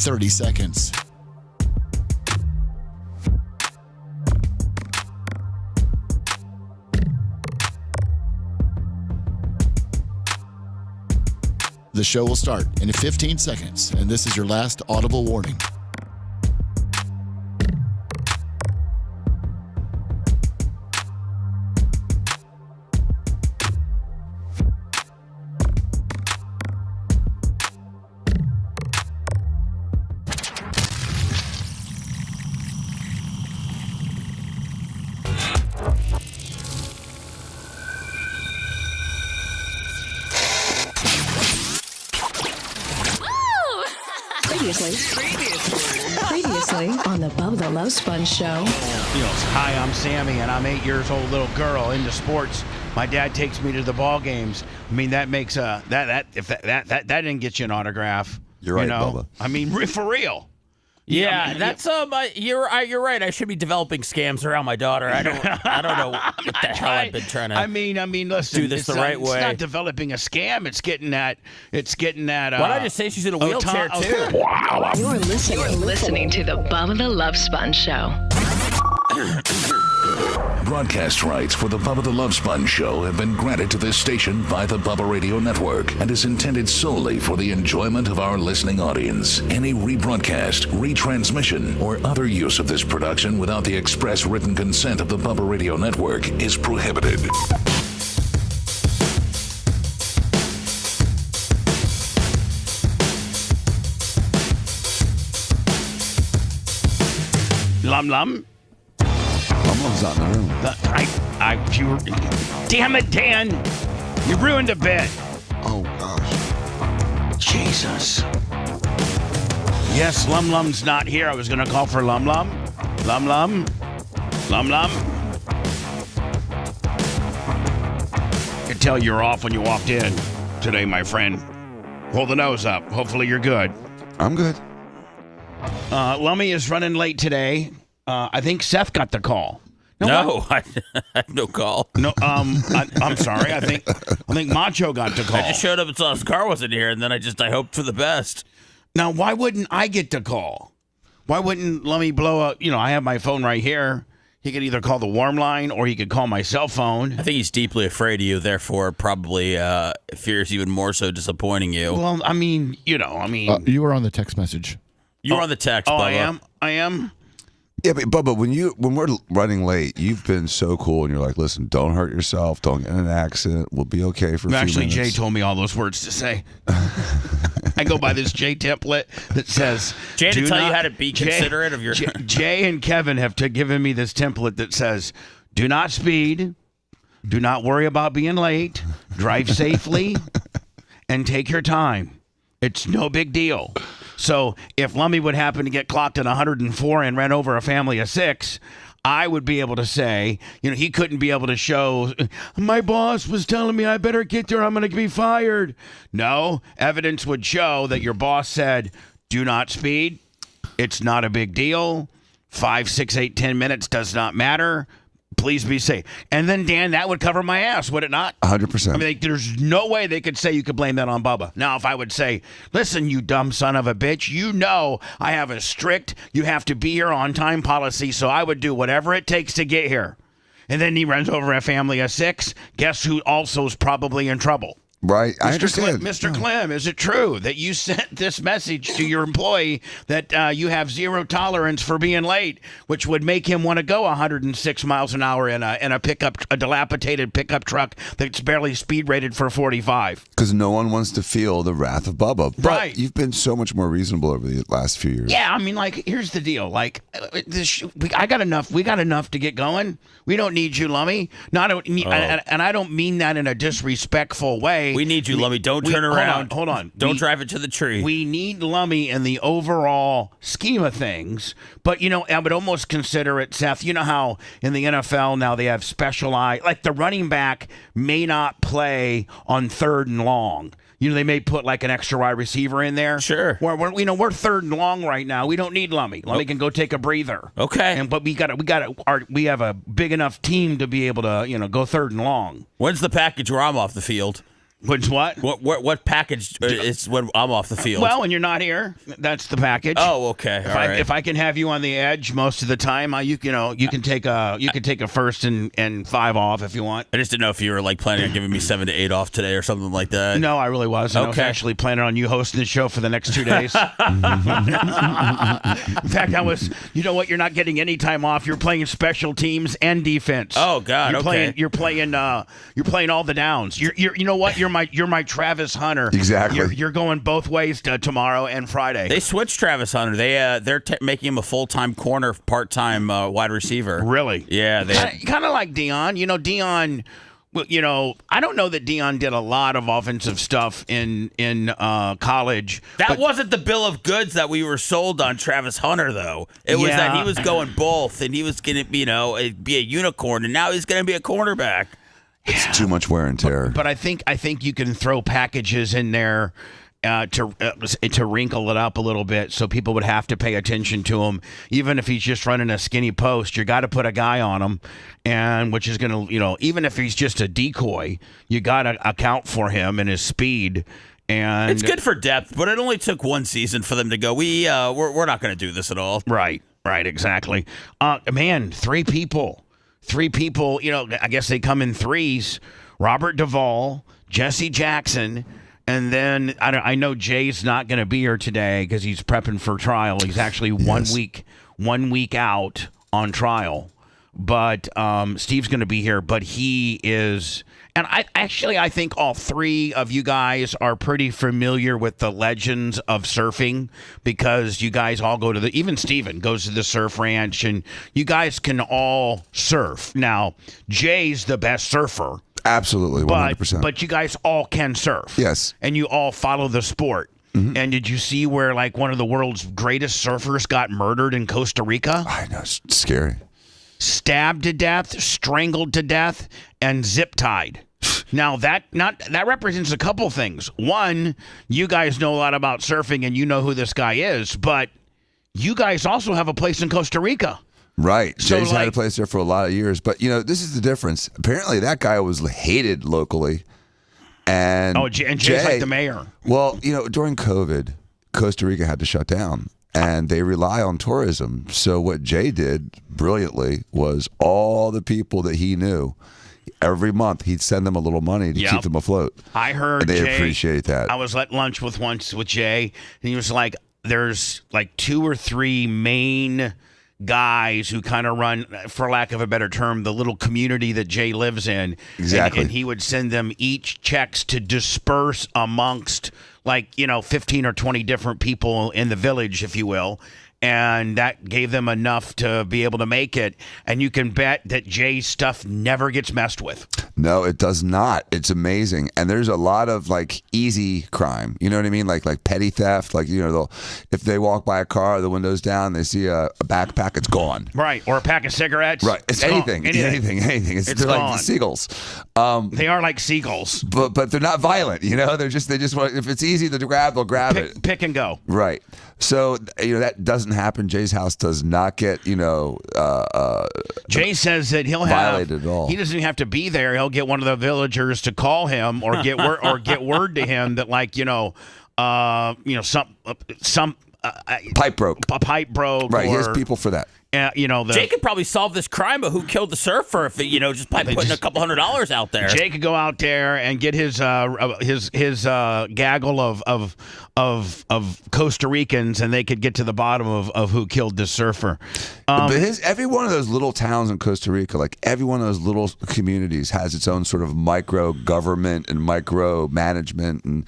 30 seconds. The show will start in 15 seconds, and this is your last audible warning. Previously on the Bubba the Love Sponge Show. Hi, I'm Sammy, and I'm 8 years old, little girl into sports. My dad takes me to the ball games. I mean, that makes that didn't get you an autograph. You're right, Bubba. I mean, for real. Yeah, that's you're right. I should be developing scams around my daughter. I don't know what the hell I've been trying to. I mean, listen. Do this the right way. It's not developing a scam. It's getting that. Why don't I just say she's in a wheelchair too? Wow. You're listening to the Bubba the Love Sponge Show. Broadcast rights for the Bubba the Love Sponge Show have been granted to this station by the Bubba Radio Network and is intended solely for the enjoyment of our listening audience. Any rebroadcast, retransmission, or other use of this production without the express written consent of the Bubba Radio Network is prohibited. Lum Lum. Someone's not in the room. Damn it, Dan! You ruined a bit. Oh, gosh. Jesus. Yes, Lum Lum's not here. I was going to call for Lum Lum. Lum Lum. Lum Lum. I could tell you're off when you walked in today, my friend. Hold the nose up. Hopefully you're good. I'm good. Lummy is running late today. I think Seth got the call. No, I have no call. No, I'm sorry. I think Macho got the call. I just showed up and saw his car wasn't here, and then I hoped for the best. Now, why wouldn't I get the call? Why wouldn't Lummy blow up? I have my phone right here. He could either call the warm line or he could call my cell phone. I think he's deeply afraid of you, therefore probably fears even more so disappointing you. Well, You were on the text message. You were on the text, Oh, Bubba. I am. Yeah, but Bubba, when we're running late, you've been so cool, and you're like, listen, don't hurt yourself, don't get in an accident, we'll be okay for a few Actually, minutes. Jay told me all those words to say. I go by this Jay template that says... Jay to tell you how to be considerate of your... Jay and Kevin have given me this template that says, do not speed, do not worry about being late, drive safely, and take your time. It's no big deal. So if Lummy would happen to get clocked at 104 and ran over a family of 6, I would be able to say, he couldn't be able to show, my boss was telling me I better get there, I'm going to be fired. No, evidence would show that your boss said, do not speed. It's not a big deal. 5, 6, 8, 10 minutes does not matter. Please be safe. And then, Dan, that would cover my ass, would it not? 100%. I mean, there's no way they could say you could blame that on Bubba. Now, if I would say, listen, you dumb son of a bitch, I have a strict, you have to be here on time policy, so I would do whatever it takes to get here. And then he runs over a family of 6. Guess who also is probably in trouble? Right, I understand. Mr. Clem, is it true that you sent this message to your employee that you have zero tolerance for being late, which would make him want to go 106 miles an hour in a dilapidated pickup truck that's barely speed rated for 45? Because no one wants to feel the wrath of Bubba. But Right. you've been so much more reasonable over the last few years. Yeah, I mean, here's the deal. We got enough to get going. We don't need you, Lummy. And I don't mean that in a disrespectful way. We need you, Lummy. Don't turn around. Hold on. Don't drive it to the tree. We need Lummy in the overall scheme of things. But, I would almost consider it, Seth, you know how in the NFL now they have specialized, like the running back may not play on 3rd and long. They may put like an extra wide receiver in there. Sure. We're 3rd and long right now. We don't need Lummy. Lummy can go take a breather. Okay. But we have a big enough team to be able to, go 3rd and long. When's the package where I'm off the field? Which what? What package is when I'm off the field? Well, when you're not here, that's the package. Oh, okay. If I can have you on the edge most of the time, you can take a first and 5 off if you want. I just didn't know if you were like planning on giving me 7 to 8 off today or something like that. No, I really wasn't. Okay. I was actually planning on you hosting the show for the next 2 days. In fact, I was. You know what? You're not getting any time off. You're playing special teams and defense. Oh God. You're playing all the downs. You know what? You're my Travis Hunter. Exactly. You're going both ways tomorrow and Friday. They switched Travis Hunter. They're making him a full-time corner, part-time wide receiver. Really? Yeah. Kind of like Dion. You know, Dion. Well, you know, I don't know that Dion did a lot of offensive stuff in college. That wasn't the bill of goods that we were sold on Travis Hunter, though. It was that he was going both, and he was going to, be a unicorn, and now he's going to be a cornerback. It's too much wear and tear. But I think you can throw packages in there to wrinkle it up a little bit, so people would have to pay attention to him, even if he's just running a skinny post. You got to put a guy on him, and which is going to, even if he's just a decoy, you got to account for him and his speed. And it's good for depth, but it only took one season for them to go. We're not going to do this at all. Right, exactly. Man, three people. I guess they come in threes. Robert Duvall, Jesse Jackson, and then I know Jay's not going to be here today because he's prepping for trial. He's actually 1 week out on trial. But Steve's going to be here, but he is. And I think all three of you guys are pretty familiar with the legends of surfing because you guys all go to even Steven goes to the surf ranch, and you guys can all surf. Now, Jay's the best surfer. Absolutely, 100%. But you guys all can surf. Yes. And you all follow the sport. Mm-hmm. And did you see where, like, one of the world's greatest surfers got murdered in Costa Rica? I know, it's scary. Stabbed to death, strangled to death, and zip-tied. Now, that represents a couple things. One, you guys know a lot about surfing, and you know who this guy is, but you guys also have a place in Costa Rica. Right. So, Jay's had a place there for a lot of years. But, this is the difference. Apparently, that guy was hated locally. And Jay's like the mayor. Well, during COVID, Costa Rica had to shut down. And they rely on tourism. So what Jay did brilliantly was all the people that he knew, every month he'd send them a little money to keep them afloat. I heard and they Jay, appreciate that. I was at lunch once with Jay, and he was like, there's like 2 or 3 main guys who kind of run, for lack of a better term, the little community that Jay lives in. Exactly. And he would send them each checks to disperse amongst 15 or 20 different people in the village, if you will. And that gave them enough to be able to make it. And you can bet that Jay's stuff never gets messed with. No, it does not. It's amazing. And there's a lot of easy crime. You know what I mean? Like petty theft. If they walk by a car, the windows down, they see a backpack, it's gone. Right. Or a pack of cigarettes. Right. It's anything. Anything. They're gone. like seagulls. They are like seagulls. But they're not violent. They just want, if it's easy to grab, they'll grab it. Pick and go. Right. So, that doesn't happen. Jay's house does not get, Jay says that he'll violated at all. He doesn't even have to be there. He'll get one of the villagers to call him or get word to him that some pipe broke. A pipe broke. Right. He has people for that. Jay could probably solve this crime, but who killed the surfer if just by putting a couple $100 out there. Jay could go out there and get his gaggle of Costa Ricans, and they could get to the bottom of who killed this surfer. But every one of those little towns in Costa Rica, like every one of those little communities, has its own sort of micro government and micro management and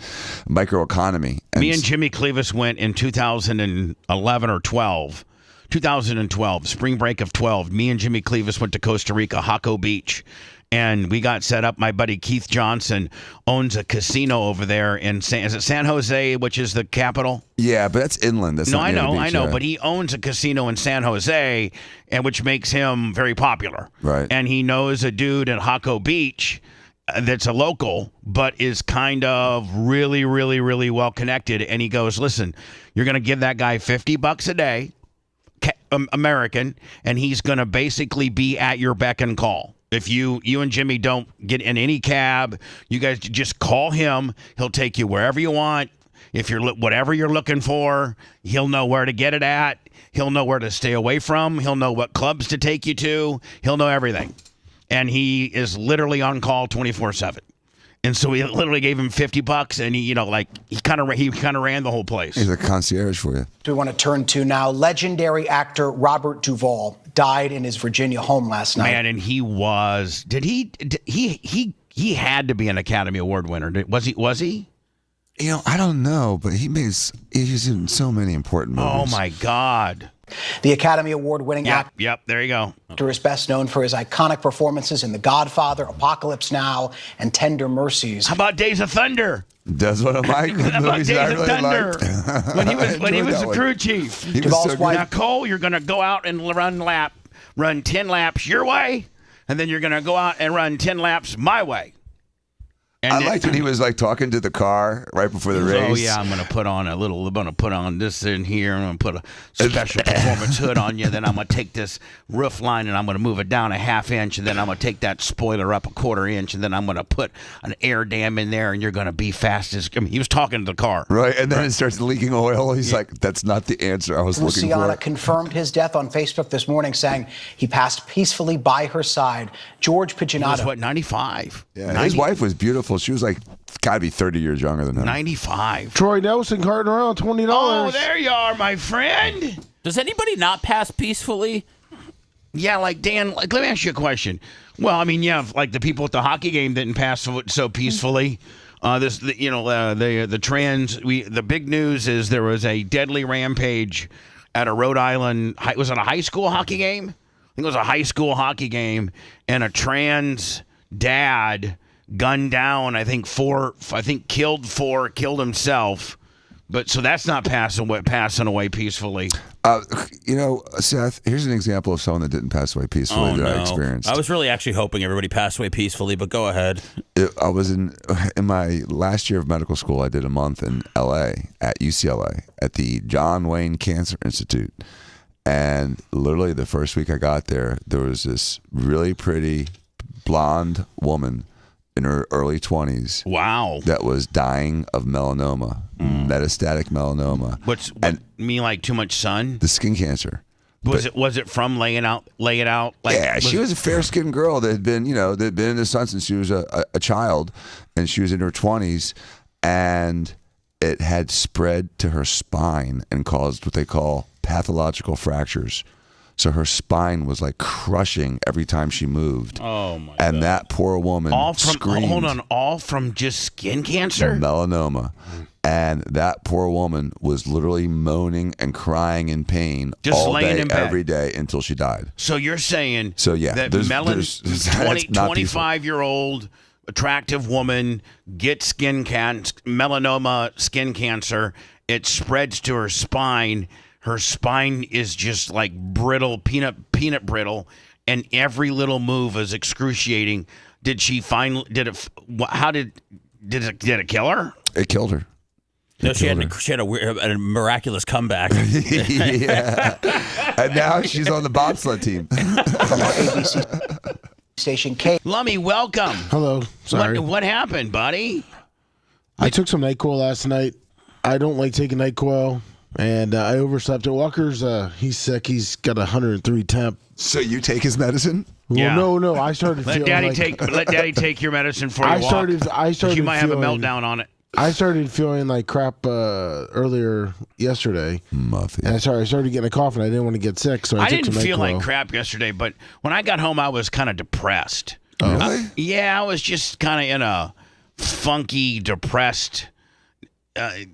micro economy. Me and Jimmy Clevis went in 2011 or 12. 2012, spring break of 12, me and Jimmy Clevis went to Costa Rica, Jaco Beach, and we got set up. My buddy Keith Johnson owns a casino over there in is it San Jose, which is the capital? Yeah, but that's inland. That's I know, but he owns a casino in San Jose, and which makes him very popular. Right. And he knows a dude at Jaco Beach that's a local, but is kind of really, really, really well connected. And he goes, listen, you're going to give that guy $50 a day, American, and he's going to basically be at your beck and call. If you and Jimmy don't get in any cab, you guys just call him. He'll take you wherever you want. If you're whatever you're looking for, he'll know where to get it at. He'll know where to stay away from. He'll know what clubs to take you to. He'll know everything. And he is literally on call 24/7. And so we literally gave him $50, and he kind of ran the whole place. He's a concierge for you. We want to turn to now legendary actor Robert Duvall died in his Virginia home last night. Man, and he had to be an Academy Award winner. Was he? I don't know, but he's in so many important movies. Oh my God. The Academy Award-winning actor. Yep, there you go. Is best known for his iconic performances in The Godfather, Apocalypse Now, and Tender Mercies. How about Days of Thunder? That's one of my How about movies Days that I of really Thunder? liked. When he was the one. crew chief. He was Duvall's so wife- Now, Cole, you're going to go out and run 10 laps your way, and then you're going to go out and run 10 laps my way. And I liked when he was talking to the car right before the race. Oh yeah, I'm gonna put on this in here. I'm gonna put a special performance hood on you. Then I'm gonna take this roof line and I'm gonna move it down a ½ inch, and then I'm gonna take that spoiler up a $1/4 inch, and then I'm gonna put an air dam in there, and you're gonna be fast as. I mean, he was talking to the car. Right, and then it starts leaking oil. He's like, "That's not the answer I was looking Luciana for." confirmed his death on Facebook this morning, saying he passed peacefully by her side. George He was Paginato. 95? Yeah, his wife was beautiful. She was gotta be 30 years younger than him. 95. Troy Nelson carting around $20. Oh, there you are, my friend. Does anybody not pass peacefully? Yeah, Dan, let me ask you a question. Well, I mean, yeah, the people at the hockey game didn't pass so peacefully. The big news is there was a deadly rampage at a Rhode Island. Was it a high school hockey game? I think it was a high school hockey game, and a trans dad gunned down. Killed 4, killed himself. But so that's not passing away peacefully. Seth, here's an example of someone that didn't pass away peacefully that I experienced. I was really actually hoping everybody passed away peacefully, but go ahead. I was in my last year of medical school. I did a month in L.A. at UCLA at the John Wayne Cancer Institute. And literally the first week I got there, there was this really pretty blonde woman in her early 20s. Wow. That was dying of melanoma, metastatic melanoma. Like too much sun? The skin cancer. Was it from laying it out? She was a fair-skinned girl that had been in the sun since she was a child, and she was in her 20s, and it had spread to her spine and caused what they call pathological fractures. So her spine was crushing every time she moved. Oh my! And that poor woman screamed. All from just skin cancer? Melanoma. And that poor woman was literally moaning and crying in pain just all laying day, in bed. every day until she died. So you're saying that there's 25-year-old attractive woman gets melanoma skin cancer. It spreads to her spine. Her spine is just like brittle, peanut brittle, and every little move is excruciating. Did it kill her? It killed her. No, she had a miraculous comeback. Yeah. And now she's on the bobsled team. ABC station K. Lummy, welcome. Hello. Sorry. What happened, buddy? I took some NyQuil last night. I don't like taking NyQuil, and I overslept. Walker's, he's sick. He's got 103 temp. So you take his medicine? Well, Yeah. no. I started Let feeling Daddy take your medicine for you. I started. You might have a feeling- meltdown on it. I started feeling like crap earlier yesterday. Muffy. And I started getting a cough, and I didn't want to get sick, so I took didn't some feel NyQuil. like crap yesterday, but when I got home, I was kind of depressed. Really? Yeah, I was just kind of in a funky, depressed. I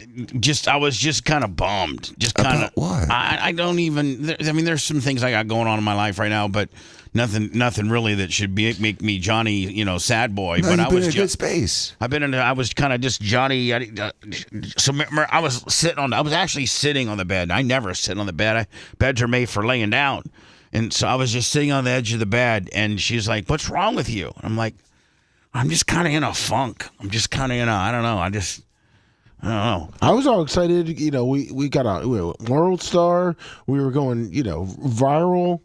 was just kind of bummed. Just kind of. What? I don't even. I mean, there's some things I got going on in my life right now, but nothing really that should make me Johnny, sad boy. No, but you've I been was in a good space. I was kind of just Johnny. So I was actually sitting on the bed. I never sit on the bed. Beds are made for laying down, and so I was just sitting on the edge of the bed. And she's like, "What's wrong with you?" And I'm like, "I'm just kind of in a funk. I'm just kind of in a. I don't know. I don't know." I was all excited. We got a World Star. We were going, viral.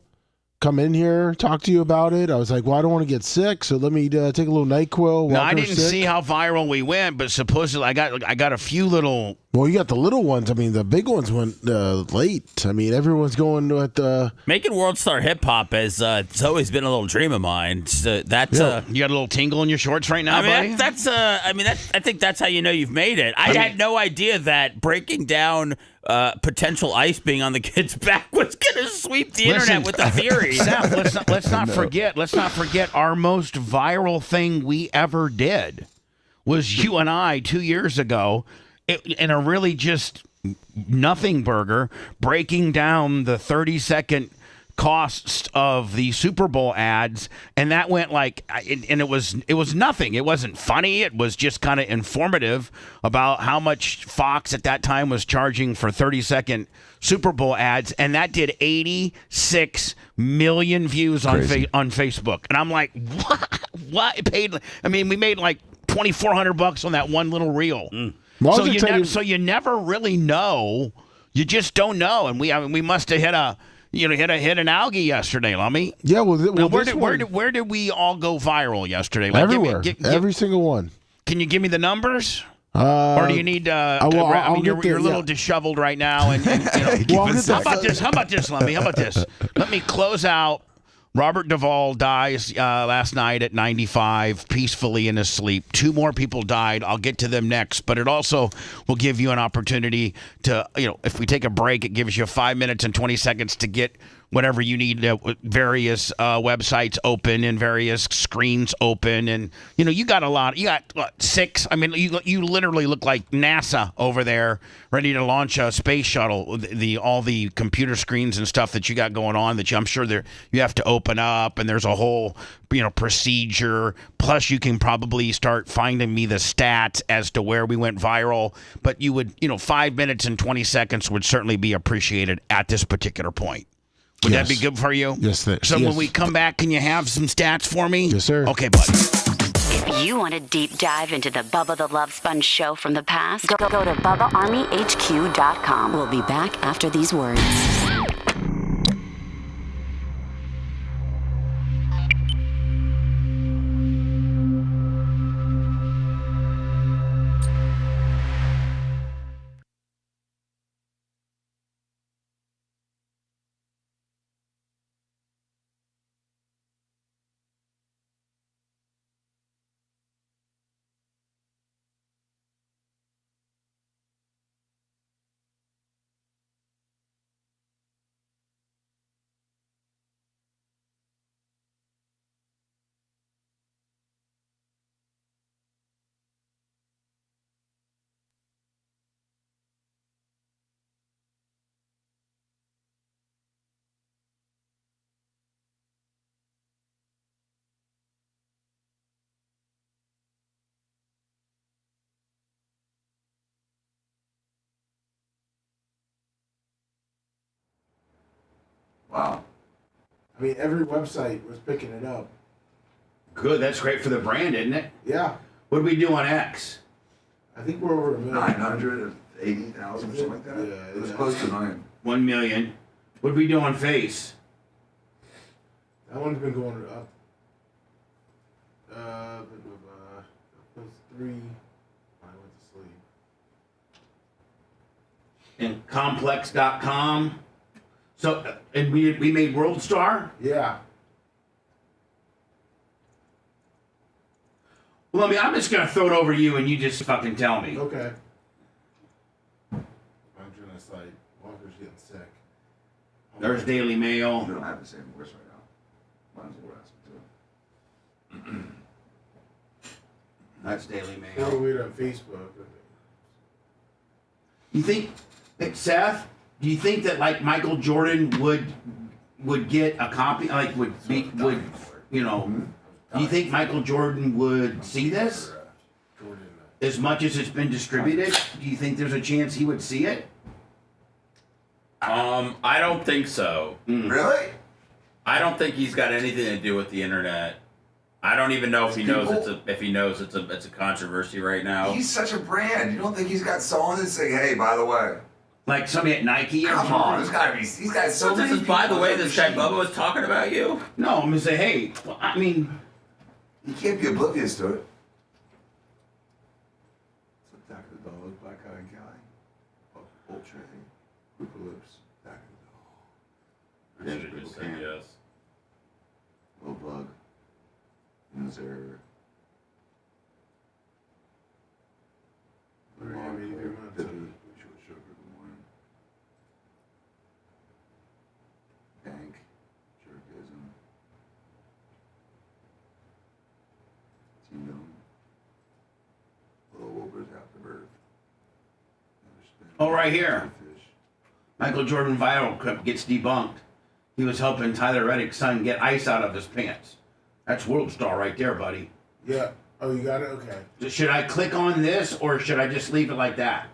come in here, talk to you about it. I was like, well, I don't want to get sick, so let me take a little NyQuil. No, I didn't see how viral we went, but supposedly I got a few little. Well, you got the little ones. I mean, the big ones went late. I mean, everyone's going with the making World Star Hip Hop has it's always been a little dream of mine. So that's you got a little tingle in your shorts right now, buddy? I think that's how you know you've made it. I had no idea that breaking down potential ice being on the kid's back was going to sweep the internet with a theory. Seth, let's not forget. Let's not forget our most viral thing we ever did was you and I 2 years ago in a really just nothing burger breaking down the 30-second costs of the Super Bowl ads, and that went and it was nothing. It wasn't funny. It was just kind of informative about how much Fox at that time was charging for 30-second Super Bowl ads, and that did 86 million views on Facebook. And I'm like, what? It paid. I mean, we made like $2,400 on that one little reel. Well, So you never really know. You just don't know. And we must have hit an algae yesterday, Lummy. Yeah, where did we all go viral yesterday? Everywhere, every single one. Can you give me the numbers? Or do you need? You're a little disheveled right now. And how about this, Lummy? How about this? Let me close out. Robert Duvall dies last night at 95, peacefully in his sleep. 2 more people died. I'll get to them next. But it also will give you an opportunity to, if we take a break, it gives you 5 minutes and 20 seconds to get whatever you need, various websites open and various screens open. And, you got a lot. You got, 6? I mean, you literally look like NASA over there ready to launch a space shuttle. All the computer screens and stuff that you got going on that I'm sure you have to open up, and there's a whole, procedure. Plus, you can probably start finding me the stats as to where we went viral. But you would, 5 minutes and 20 seconds would certainly be appreciated at this particular point. Would that be good for you? Yes, sir. So when we come back, can you have some stats for me? Yes, sir. Okay, buddy. If you want a deep dive into the Bubba the Love Sponge show from the past, go to BubbaArmyHQ.com. We'll be back after these words. Wow. I mean, every website was picking it up. Good. That's great for the brand, isn't it? Yeah. What do we do on X? I think we're over 980,000 or something like that. Yeah, It was close to 9. 1 million. What do we do on Face? That one's been going up. Plus 3. I went to sleep. And complex.com. So, and we made World Star? Yeah. Well, I'm just going to throw it over to you and you just fucking tell me. Okay. I'm trying to cite Walker's getting sick. There's Daily Mail. We don't have the same voice right now. Mine's a little raspy too. That's Daily Or Mail. weird on Facebook. You think, Seth, do you think that like Michael Jordan would get a copy, do you think Michael Jordan would see this? As much as it's been distributed, do you think there's a chance he would see it? I don't think so. Really? I don't think he's got anything to do with the internet. I don't even know if he knows it's a controversy right now. He's such a brand. You don't think he's got someone that's saying, hey, by the way, Like somebody at Nike or Come something? on, there's gotta be. He's got so So many. this is, by the people way, on this the guy machine. Bubba was talking about you? No, I'm gonna say, hey, well, I mean, You can't be oblivious to it. So Attack of the Dog, Black Eye and Guy, Old Trey, Group of Lips, Attack of the Dog. Richard just said yes. Little Bug, Missouri. Bank, Jerkism, Tino, Little Wilbur's Afterbirth. oh, right here. Michael Jordan viral clip gets debunked. He was helping Tyler Reddick's son get ice out of his pants. That's World Star right there, buddy. Yeah. Oh, you got it? Okay. Should I click on this or should I just leave it like that?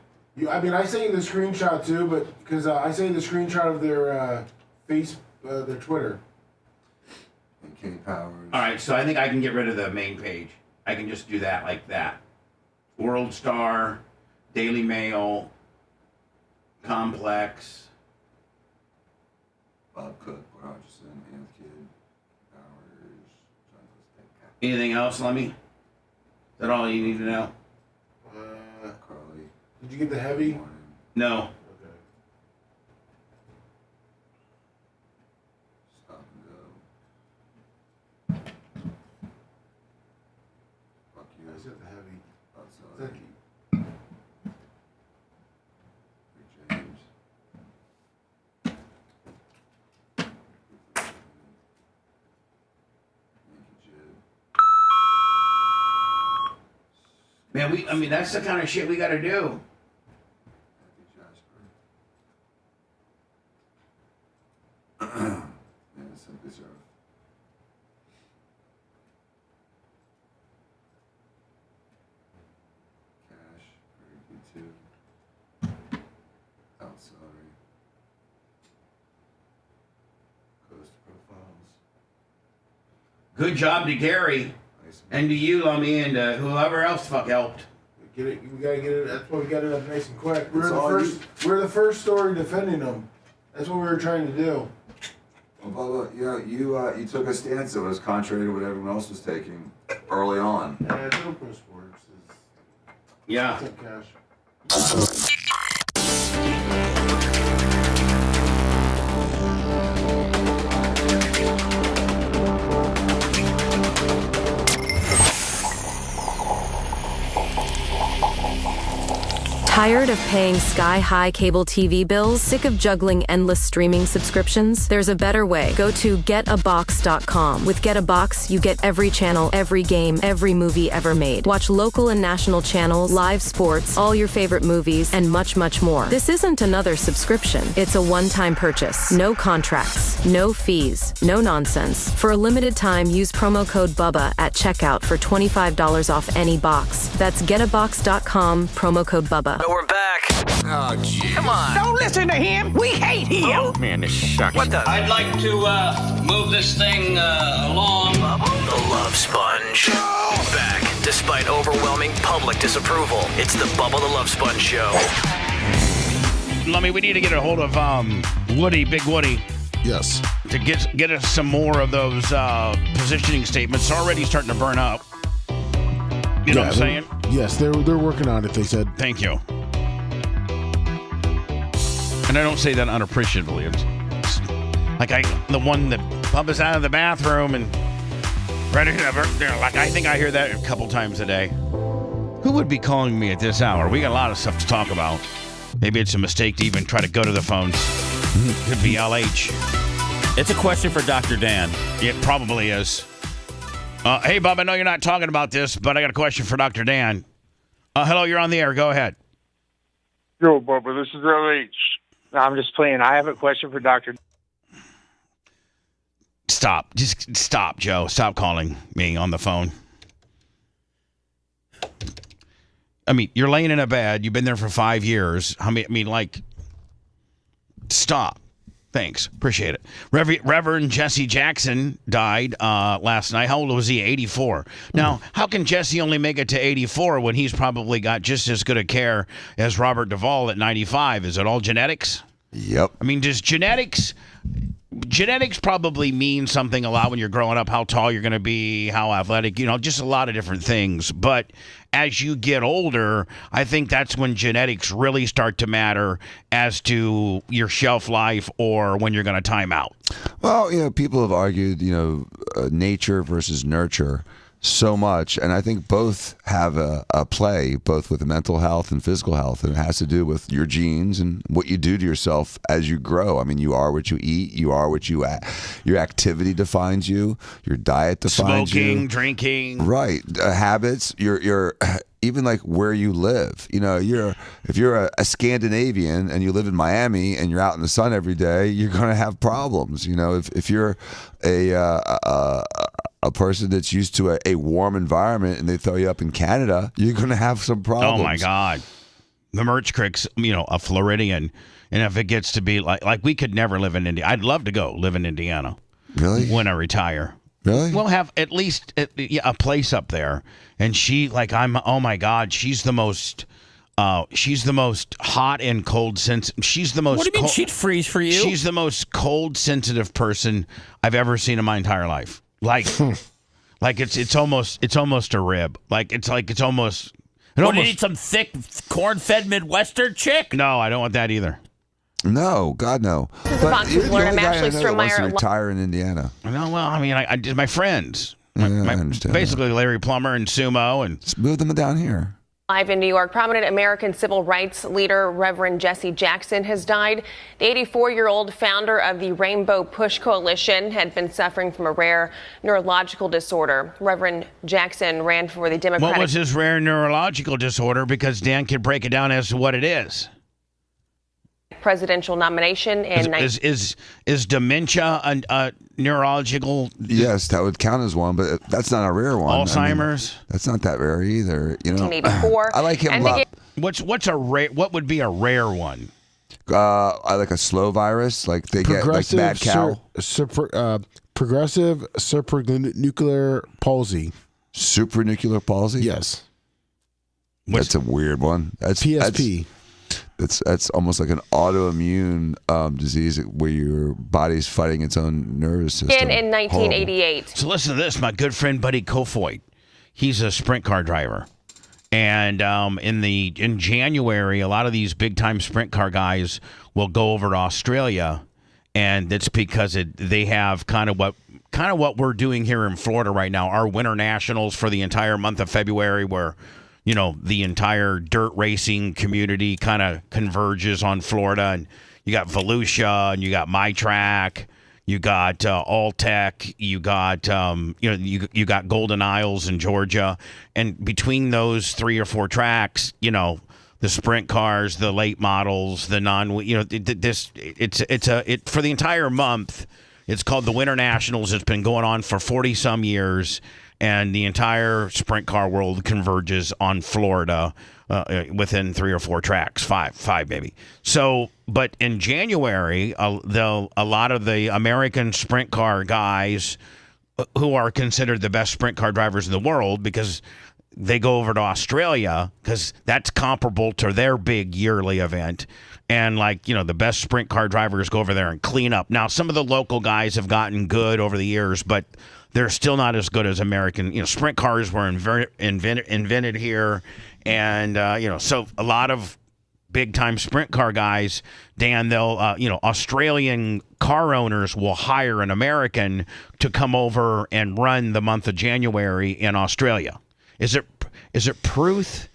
I mean, I sent you the screenshot too, but because I sent you the screenshot of their their Twitter. And Kenny Powers. All right, so I think I can get rid of the main page. I can just do that like that. World Star, Daily Mail, Complex. Bob Cook, Rogerson, Anth Kid, Powers, Anything else, Lemmy? Is that all you need to know? Carly. Did you get the heavy? No. Okay. Stop and Go. Fuck you. I said the heavy. Outside. Thank you. James. Man, that's the kind of shit we gotta do. Good job to Gary. And to you, Lummy, and whoever else fuck helped. Get it. We gotta get it. That's why we got it up nice and quick. We're the first story defending them. That's what we were trying to do. Well, Bubba, you took a stance that was contrary to what everyone else was taking early on. Yeah, Joe Sports is. Yeah. Take cash. Tired of paying sky-high cable TV bills? Sick of juggling endless streaming subscriptions? There's a better way. Go to getabox.com. With Get a Box, you get every channel, every game, every movie ever made. Watch local and national channels, live sports, all your favorite movies, and much, much more. This isn't another subscription. It's a one-time purchase. No contracts, no fees, no nonsense. For a limited time, use promo code BUBBA at checkout for $25 off any box. That's getabox.com, promo code BUBBA. We're back. Oh, jeez. Come on. Don't listen to him. We hate him. Oh, man, this sucks. What the? I'd like to move this thing along. The Love Sponge. Back, despite overwhelming public disapproval. It's the Bubba the Love Sponge Show. Lummy, we need to get a hold of Woody, Big Woody. Yes. To get us some more of those positioning statements. It's already starting to burn up. You know what I'm saying? Yes, they're working on it, they said. Thank you. And I don't say that unappreciatively. It's like the one that Bubba's out of the bathroom and ready to, like I think I hear that a couple times a day. Who would be calling me at this hour? We got a lot of stuff to talk about. Maybe it's a mistake to even try to go to the phones. Could be LH. It's a question for Dr. Dan. It probably is. Hey, Bob, I know you're not talking about this, but I got a question for Dr. Dan. Hello, you're on the air. Go ahead. Yo, Bubba, this is LH. I'm just playing. I have a question for Dr. Stop. Just stop, Joe. Stop calling me on the phone. I mean, you're laying in a bed. You've been there for 5 years. I mean, like, stop. Thanks. Appreciate it. Reverend Jesse Jackson died last night. How old was he? 84. Now, how can Jesse only make it to 84 when he's probably got just as good a care as Robert Duvall at 95? Is it all genetics? Yep. I mean, does genetics probably mean something a lot when you're growing up, how tall you're going to be, how athletic, just a lot of different things. But as you get older, I think that's when genetics really start to matter as to your shelf life or when you're going to time out. Well, people have argued, nature versus nurture so much, and I think both have a play, both with mental health and physical health, and it has to do with your genes and what you do to yourself as you grow. I mean, you are what you eat, you are what you your activity defines you, your diet defines you. Smoking, drinking. Right. Habits, your even like where you live. If you're a Scandinavian and you live in Miami and you're out in the sun every day, you're going to have problems. If you're a person that's used to a warm environment and they throw you up in Canada, you're going to have some problems. Oh my God. The Merch Creek's, a Floridian. And if it gets to be like we could never live in Indiana. I'd love to go live in Indiana. Really? When I retire. Really? We'll have at least a place up there. And she, oh my God, she's the most hot and cold sensitive. She's the most. What do you mean she'd freeze for you? She's the most cold sensitive person I've ever seen in my entire life. It's almost a rib. It's almost. You need some thick corn-fed Midwestern chick? No, I don't want that either. No, God no. This is Fox News Alert. I'm Ashley Strohmeyer. Wants to Strohmeyer. retire in Indiana. No, well, I mean, I my friends. I understand. Basically, Larry Plummer and Sumo, and just move them down here. Live in New York, prominent American civil rights leader Reverend Jesse Jackson has died. The 84-year-old founder of the Rainbow Push Coalition had been suffering from a rare neurological disorder. Reverend Jackson ran for the Democratic... What was his rare neurological disorder? Because Dan could break it down as to what it is. Presidential nomination in... Is dementia a neurological... Yes, that would count as one, but that's not a rare one. Alzheimer's? That's not that rare either. 1984. I like him a lot. What's a rare? What would be a rare one? I like a slow virus, like they get like mad cow. Progressive supranuclear palsy. Supranuclear palsy? Yes. That's a weird one. That's PSP. That's almost like an autoimmune disease where your body's fighting its own nervous system. In 1988. Horrible. So listen to this. My good friend Buddy Kofoid, he's a sprint car driver. And in January, a lot of these big time sprint car guys will go over to Australia, and that's because they have kind of what we're doing here in Florida right now. Our winter nationals for the entire month of February, where the entire dirt racing community kind of converges on Florida, and you got Volusia and you got My Track. You got Alltech, you got you got Golden Isles in Georgia, and between those 3 or 4 tracks, the sprint cars, the late models, the it's for the entire month. It's called the Winter Nationals. It's been going on for 40 some years, and the entire sprint car world converges on Florida within 3 or 4 tracks, five maybe. So, but in January, a lot of the American sprint car guys who are considered the best sprint car drivers in the world, because they go over to Australia because that's comparable to their big yearly event. And the best sprint car drivers go over there and clean up. Now, some of the local guys have gotten good over the years, but they're still not as good as American. Sprint cars were invented here. And, so a lot of big-time sprint car guys, Dan, they'll, Australian car owners will hire an American to come over and run the month of January in Australia. Is it Perth?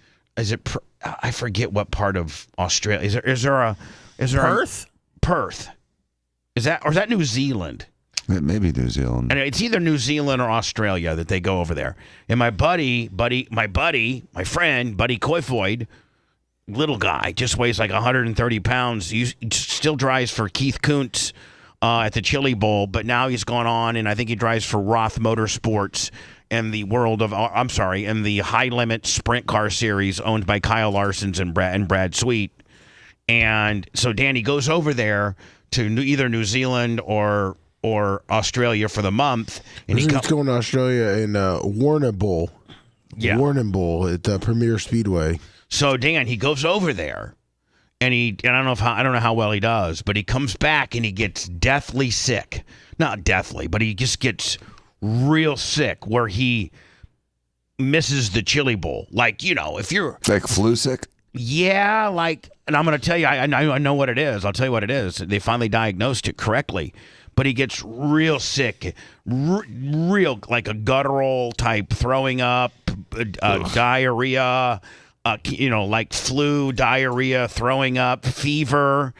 I forget what part of Australia. Is there Perth? Perth. Is that New Zealand? It may be New Zealand. And it's either New Zealand or Australia that they go over there. And my friend, Buddy Kofoid, little guy, just weighs like 130 pounds. He still drives for Keith Kuntz at the Chili Bowl, but now he's gone on, and I think he drives for Roth Motorsports in the in the high limit sprint car series owned by Kyle Larson and Brad Sweet. And so Danny goes over there to either New Zealand or Australia for the month. And he's going to Australia in Warrnambool. Yeah. Warrnambool at the Premier Speedway. So Dan, he goes over there, and I don't know how well he does, but he comes back and he gets deathly sick. Not deathly, but he just gets real sick where he misses the Chili Bowl. Like, if you're like flu sick. Yeah, and I'm going to tell you, I know what it is. I'll tell you what it is. They finally diagnosed it correctly. But he gets real sick, real like a guttural type throwing up, diarrhea, like flu, diarrhea, throwing up, fever.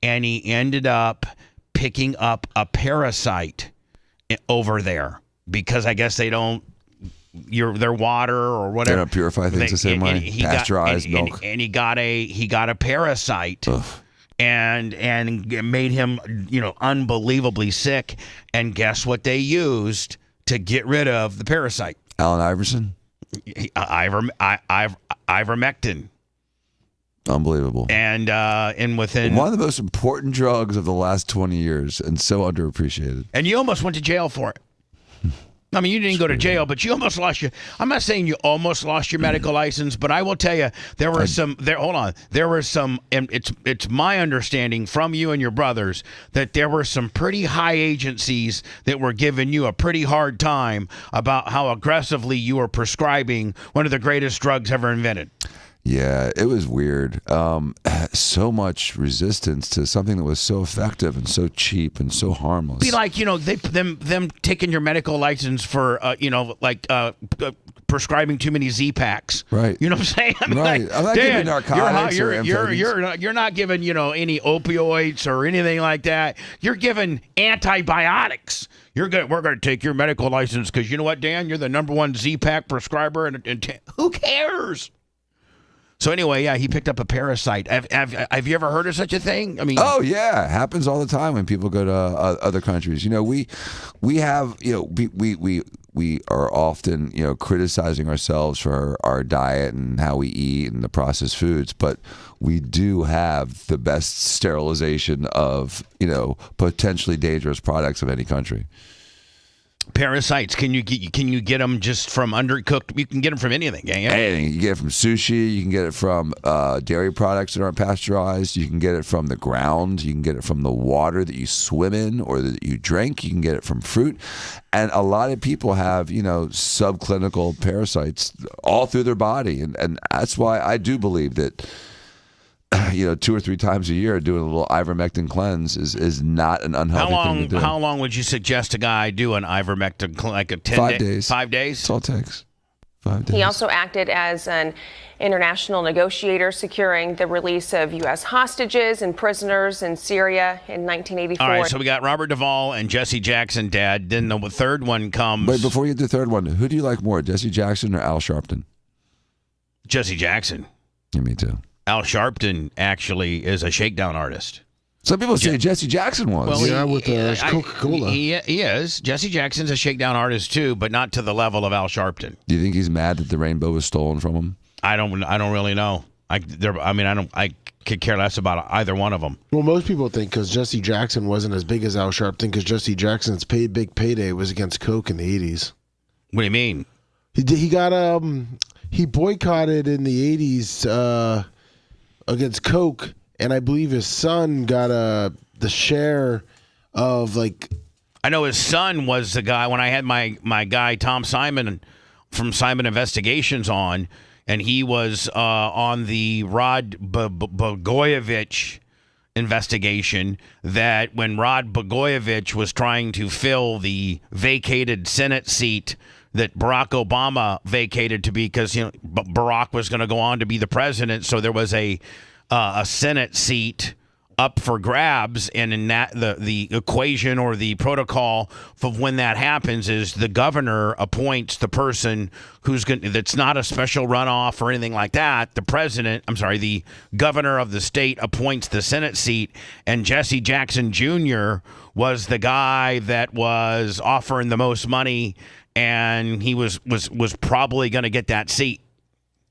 And he ended up picking up a parasite over there because I guess they don't. Their water or whatever. They don't purify things the same way. Pasteurized milk. And he got a parasite. Ugh. And made him, unbelievably sick. And guess what they used to get rid of the parasite? Allen Iverson? Ivermectin. Unbelievable. And within one of the most important drugs of the last 20 years and so underappreciated. And you almost went to jail for it. I mean, you didn't go to jail, but you almost lost I'm not saying you almost lost your medical license, but I will tell you there were some. And it's my understanding from you and your brothers that there were some pretty high agencies that were giving you a pretty hard time about how aggressively you were prescribing one of the greatest drugs ever invented. Yeah, it was weird. So much resistance to something that was so effective and so cheap and so harmless. Be like, them taking your medical license for, prescribing too many Z-Packs. Right. You know what I'm saying? I'm not giving narcotics or amphetamines. You're not giving, any opioids or anything like that. You're giving antibiotics. We're going to take your medical license because you know what, Dan? You're the number one Z-Pack prescriber. And who cares? So anyway, yeah, he picked up a parasite. Have you ever heard of such a thing? I mean, oh yeah, it happens all the time when people go to other countries. We have we are often criticizing ourselves for our diet and how we eat and the processed foods, but we do have the best sterilization of potentially dangerous products of any country. Parasites. Can you get them just from undercooked? You can get them from anything. Yeah? Anything. You can get it from sushi. You can get it from dairy products that aren't pasteurized. You can get it from the ground. You can get it from the water that you swim in or that you drink. You can get it from fruit. And a lot of people have, subclinical parasites all through their body. And that's why I do believe that 2 or 3 times a year doing a little ivermectin cleanse is not an unhealthy thing to do. How long would you suggest a guy do an ivermectin, like a 10 5 days? 5 days? That's all it takes. 5 days. He also acted as an international negotiator, securing the release of U.S. hostages and prisoners in Syria in 1984. All right, so we got Robert Duvall and Jesse Jackson, Dad. Then the third one comes. Wait, before you get to the third one, who do you like more, Jesse Jackson or Al Sharpton? Jesse Jackson. Yeah, me too. Al Sharpton actually is a shakedown artist. Some people say Jesse Jackson was. Well, with Coca-Cola. He is. Jesse Jackson's a shakedown artist too, but not to the level of Al Sharpton. Do you think he's mad that the rainbow was stolen from him? I don't really know. I could care less about either one of them. Well, most people think because Jesse Jackson wasn't as big as Al Sharpton because Jesse Jackson's big payday was against Coke in the 80s. What do you mean? He got he boycotted in the 80s against Coke, and I believe his son got the share of I know his son was the guy when I had my guy Tom Simon from Simon Investigations on, and he was on the Rod Blagojevich investigation. That when Rod Blagojevich was trying to fill the vacated Senate seat that Barack Obama vacated because Barack was going to go on to be the president, so there was a Senate seat up for grabs, and in that the equation or the protocol of when that happens is the governor appoints the person that's not a special runoff or anything like that. The governor of the state appoints the Senate seat, and Jesse Jackson Jr. was the guy that was offering the most money, and he was probably going to get that seat.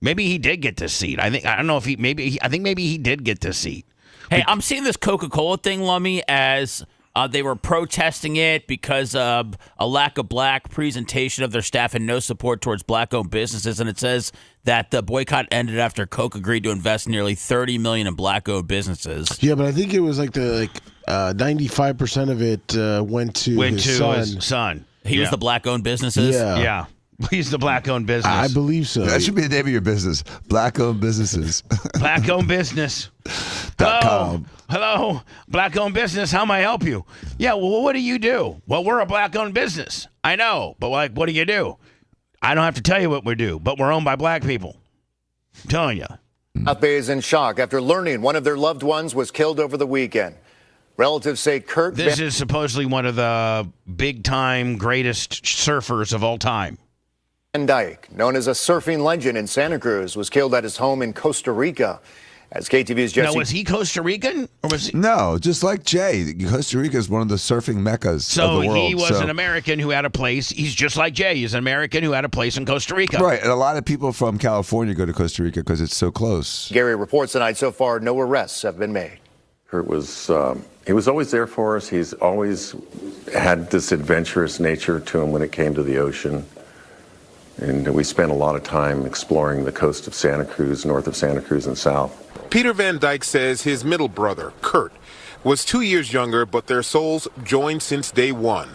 Maybe he did get the seat. I think maybe he did get the seat. Hey, I'm seeing this Coca-Cola thing, Lummy, as they were protesting it because of a lack of black presentation of their staff and no support towards black-owned businesses. And it says that the boycott ended after Coke agreed to invest nearly $30 million in black-owned businesses. Yeah, but I think it was like 95% of it went to his son. He was the black-owned businesses? Yeah. He's the black-owned business. I believe so. That should be the name of your business. Black-owned businesses. Black-owned business. Hello, black-owned business. How may I help you? Yeah, well, what do you do? Well, we're a black-owned business. I know, but what do you do? I don't have to tell you what we do, but we're owned by black people. I'm telling you. South Bay is in shock after learning one of their loved ones was killed over the weekend. Relatives say Kurt... This is supposedly one of the big-time greatest surfers of all time. Van Dyke, known as a surfing legend in Santa Cruz, was killed at his home in Costa Rica. As KTV's Jesse... Now, was he Costa Rican? Or was he... No, just like Jay. Costa Rica is one of the surfing meccas of the world. So he was an American who had a place. He's just like Jay. He's an American who had a place in Costa Rica. Right, and a lot of people from California go to Costa Rica because it's so close. Gary reports tonight so far no arrests have been made. Kurt was, he was always there for us. He's always had this adventurous nature to him when it came to the ocean. And we spent a lot of time exploring the coast of Santa Cruz, north of Santa Cruz and south. Peter Van Dyke says his middle brother, Kurt, was 2 years younger, but their souls joined since day one.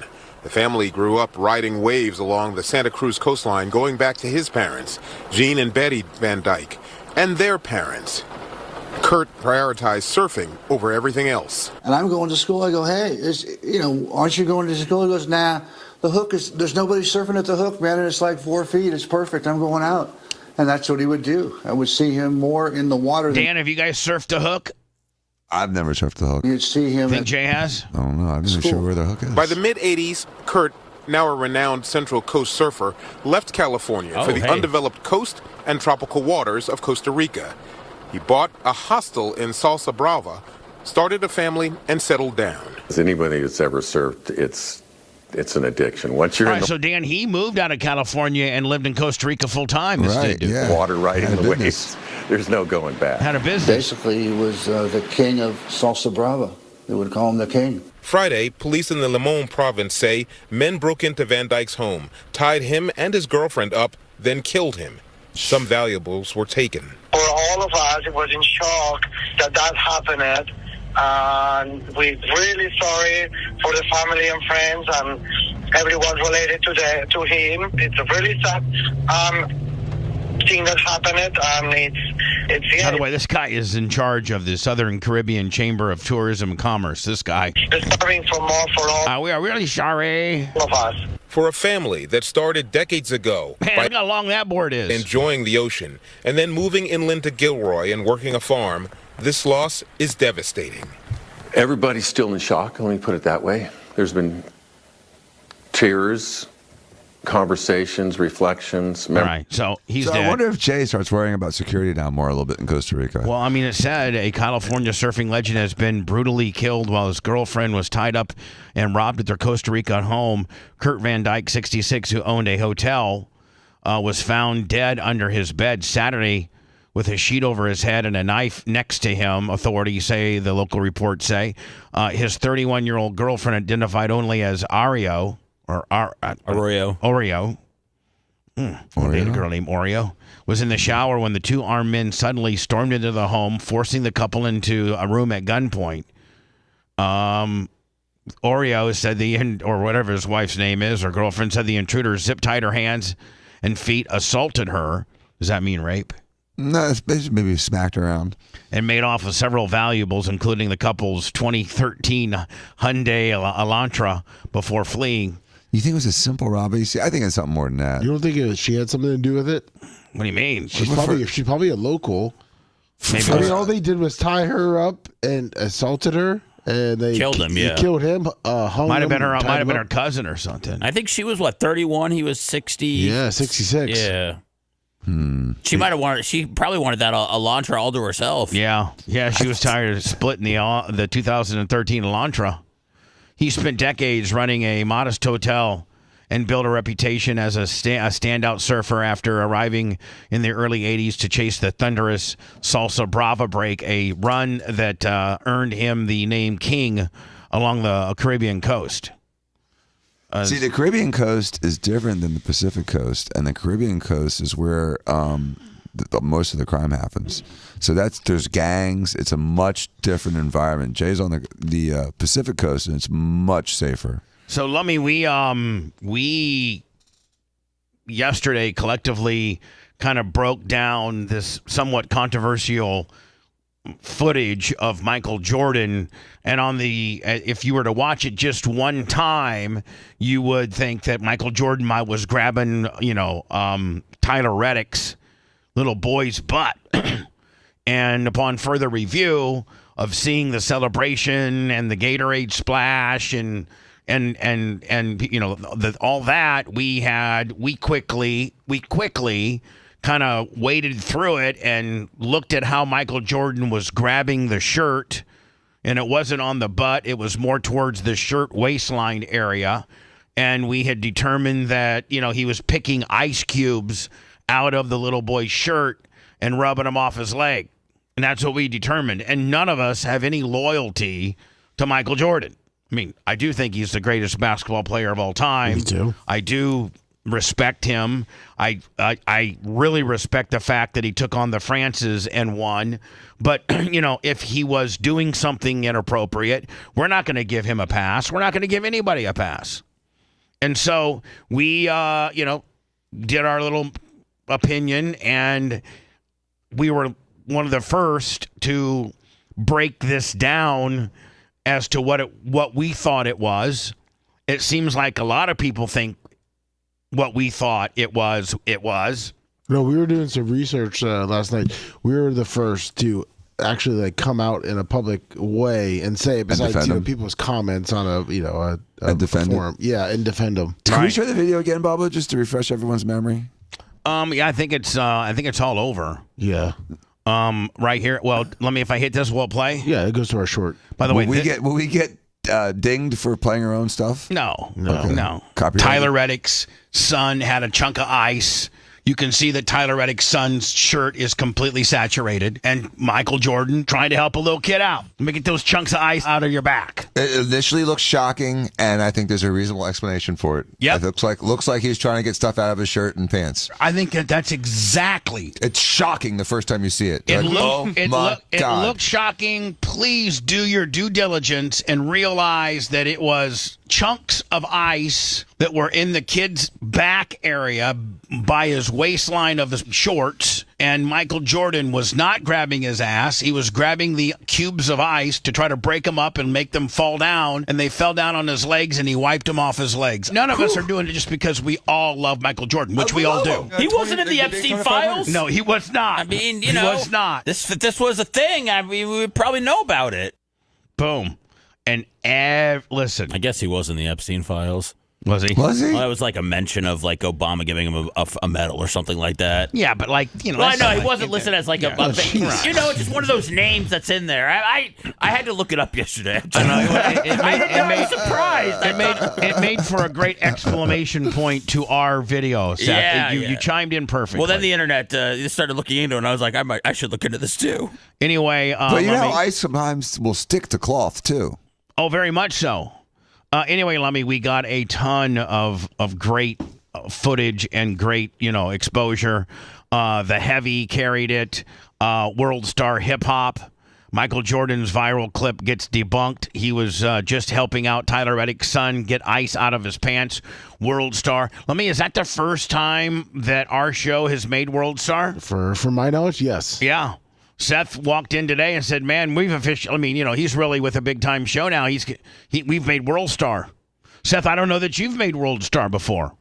The family grew up riding waves along the Santa Cruz coastline, going back to his parents, Gene and Betty Van Dyke, and their parents. Kurt prioritized surfing over everything else. And I'm going to school. I go, hey, aren't you going to school? He goes, nah. The hook there's nobody surfing at the hook, man, and it's like 4 feet. It's perfect. I'm going out. And that's what he would do. I would see him more in the water. Dan, have you guys surfed the hook? I've never surfed the hook. You'd see him. Think Jay has? I don't know. I'm not sure where the hook is. By the mid-'80s, Kurt, now a renowned Central Coast surfer, left California for the undeveloped coast and tropical waters of Costa Rica. He bought a hostel in Salsa Brava, started a family, and settled down. As anybody that's ever surfed, it's an addiction. Once you're All right, so Dan, he moved out of California and lived in Costa Rica full time. Right, yeah. Water riding the waves, there's no going back. Had a business. Basically, he was the king of Salsa Brava. They would call him the king. Friday, police in the Limon province say men broke into Van Dyke's home, tied him and his girlfriend up, then killed him. Some valuables were taken. For all of us, it was in shock that happened. And we're really sorry for the family and friends and everyone related to him. It's a really sad thing that happened, and it's By the way, this guy is in charge of the Southern Caribbean Chamber of Tourism and Commerce. This guy. Sorry for more for all. We are really sorry. Of us. For a family that started decades ago Man, by look how long that board is. Enjoying the ocean and then moving inland to Gilroy and working a farm, this loss is devastating. Everybody's still in shock, let me put it that way. There's been tears, conversations, reflections. All right, so he's dead. I wonder if Jay starts worrying about security now more a little bit in Costa Rica. Well, I mean, it said a California surfing legend has been brutally killed while his girlfriend was tied up and robbed at their Costa Rica home. Kurt Van Dyke, 66, who owned a hotel, was found dead under his bed Saturday with a sheet over his head and a knife next to him, authorities say, the local reports say. His 31-year-old girlfriend, identified only as Oreo. Oreo. Dated a girl named Oreo. Was in the shower when the two armed men suddenly stormed into the home, forcing the couple into a room at gunpoint. Oreo said or whatever his wife's name is, her girlfriend said the intruders zip-tied her hands and feet, assaulted her. Does that mean rape? No, it's basically maybe smacked around. And made off with several valuables, including the couple's 2013 Hyundai Elantra, before fleeing. You think it was a simple robbery? See, I think it's something more than that. You don't think she had something to do with it? What do you mean? She's probably a local. Maybe all they did was tie her up and assaulted her, and they killed him. They killed him. Might have been her cousin or something. I think she was 31. He was 60. Yeah, 66. Yeah. She might have wanted. She probably wanted that Elantra all to herself. Yeah. She was tired of splitting the 2013 Elantra. He spent decades running a modest hotel and built a reputation as a standout surfer after arriving in the early 80s to chase the thunderous Salsa Brava break, a run that earned him the name King along the Caribbean coast. See, the Caribbean coast is different than the Pacific coast, and the Caribbean coast is where most of the crime happens. So there's gangs. It's a much different environment. Jay's on the Pacific coast, and it's much safer. So, Lummy, we yesterday collectively kind of broke down this somewhat controversial footage of Michael Jordan, and if you were to watch it just one time, you would think that Michael Jordan was grabbing, Tyler Reddick's little boy's butt. And upon further review of seeing the celebration and the Gatorade splash and all that, we quickly kind of waded through it and looked at how Michael Jordan was grabbing the shirt, and it wasn't on the butt, it was more towards the shirt waistline area. And we had determined that, he was picking ice cubes out of the little boy's shirt and rubbing them off his leg. And that's what we determined. And none of us have any loyalty to Michael Jordan. I mean, I do think he's the greatest basketball player of all time. Me too. I do respect him. I really respect the fact that he took on the Frances and won. But, if he was doing something inappropriate, we're not going to give him a pass. We're not going to give anybody a pass. And so we, did our little opinion, and we were one of the first to break this down as to what we thought it was. It seems like a lot of people think what we thought it was. No, we were doing some research last night. We were the first to actually come out in a public way and say it, besides people's comments on a defend forum. Yeah, and defend them. Can we show the video again, Bubba, just to refresh everyone's memory? Yeah, I think it's all over. Yeah. Right here. Well, if I hit this, will it play? Yeah, it goes to our short. By the way, will we get dinged for playing our own stuff? No. Copyright. Tyler Reddick's son had a chunk of ice. You can see that Tyler Reddick's son's shirt is completely saturated, and Michael Jordan trying to help a little kid out. Let me get those chunks of ice out of your back. It initially looks shocking, and I think there's a reasonable explanation for it. Yeah, it looks like he's trying to get stuff out of his shirt and pants. I think that's exactly. It's shocking the first time you see it. It God. looked shocking. Please do your due diligence and realize that it was chunks of ice that were in the kid's back area by his waistline of his shorts, and Michael Jordan was not grabbing his ass. He was grabbing the cubes of ice to try to break them up and make them fall down, and they fell down on his legs, and he wiped them off his legs. None of us are doing it just because we all love Michael Jordan, which we all do. He wasn't in the Epstein files? No, he was not. I mean, he was not. This was a thing. I mean, we would probably know about it. Boom. And listen. I guess he was in the Epstein files. Was he? Was he? Well, it was like a mention of Obama giving him a medal or something like that. Yeah, but Well, I know he wasn't listed as a thing. It's just one of those names that's in there. I had to look it up yesterday. I was surprised. It made for a great exclamation point to our video, Seth. Yeah, you chimed in perfectly. Well, then the internet started looking into it, and I was like, I should look into this too. Anyway, but ice sometimes will stick to cloth too. Oh, very much so. Anyway, Lummy, we got a ton of great footage and great, exposure. The Heavy carried it. World Star Hip Hop. Michael Jordan's viral clip gets debunked. He was just helping out Tyler Reddick's son get ice out of his pants. World Star. Lummy, is that the first time that our show has made World Star? For my knowledge, yes. Yeah. Seth walked in today and said, "Man, we've officially." I mean, he's really with a big time show now. We've made World Star. Seth, I don't know that you've made World Star before.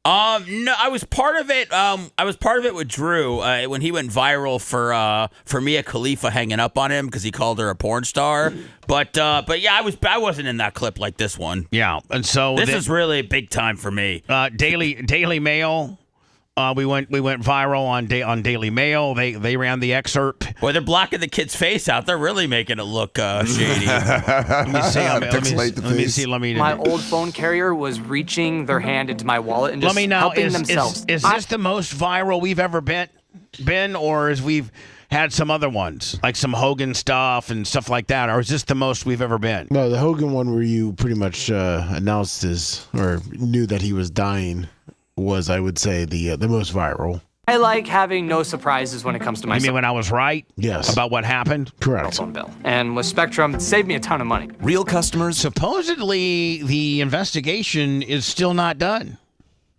No, I was part of it. I was part of it with Drew when he went viral for Mia Khalifa hanging up on him because he called her a porn star. But yeah, I wasn't in that clip like this one. Yeah, and so this is really big time for me. Daily Mail. We went viral on Daily Mail. They ran the excerpt. Boy, they're blocking the kid's face out. They're really making it look shady. Let me see. My old phone carrier was reaching their hand into my wallet and just let me know, helping is themselves. This the most viral we've ever been, or is we've had some other ones, like some Hogan stuff and stuff like that, or is this the most we've ever been? No, the Hogan one where you pretty much announced or knew that he was dying was, I would say, the most viral. I like having no surprises when it comes to my. You mean when I was right? Yes. About what happened? Correct. Phone bill. And with Spectrum, it saved me a ton of money. Real customers. Supposedly, the investigation is still not done.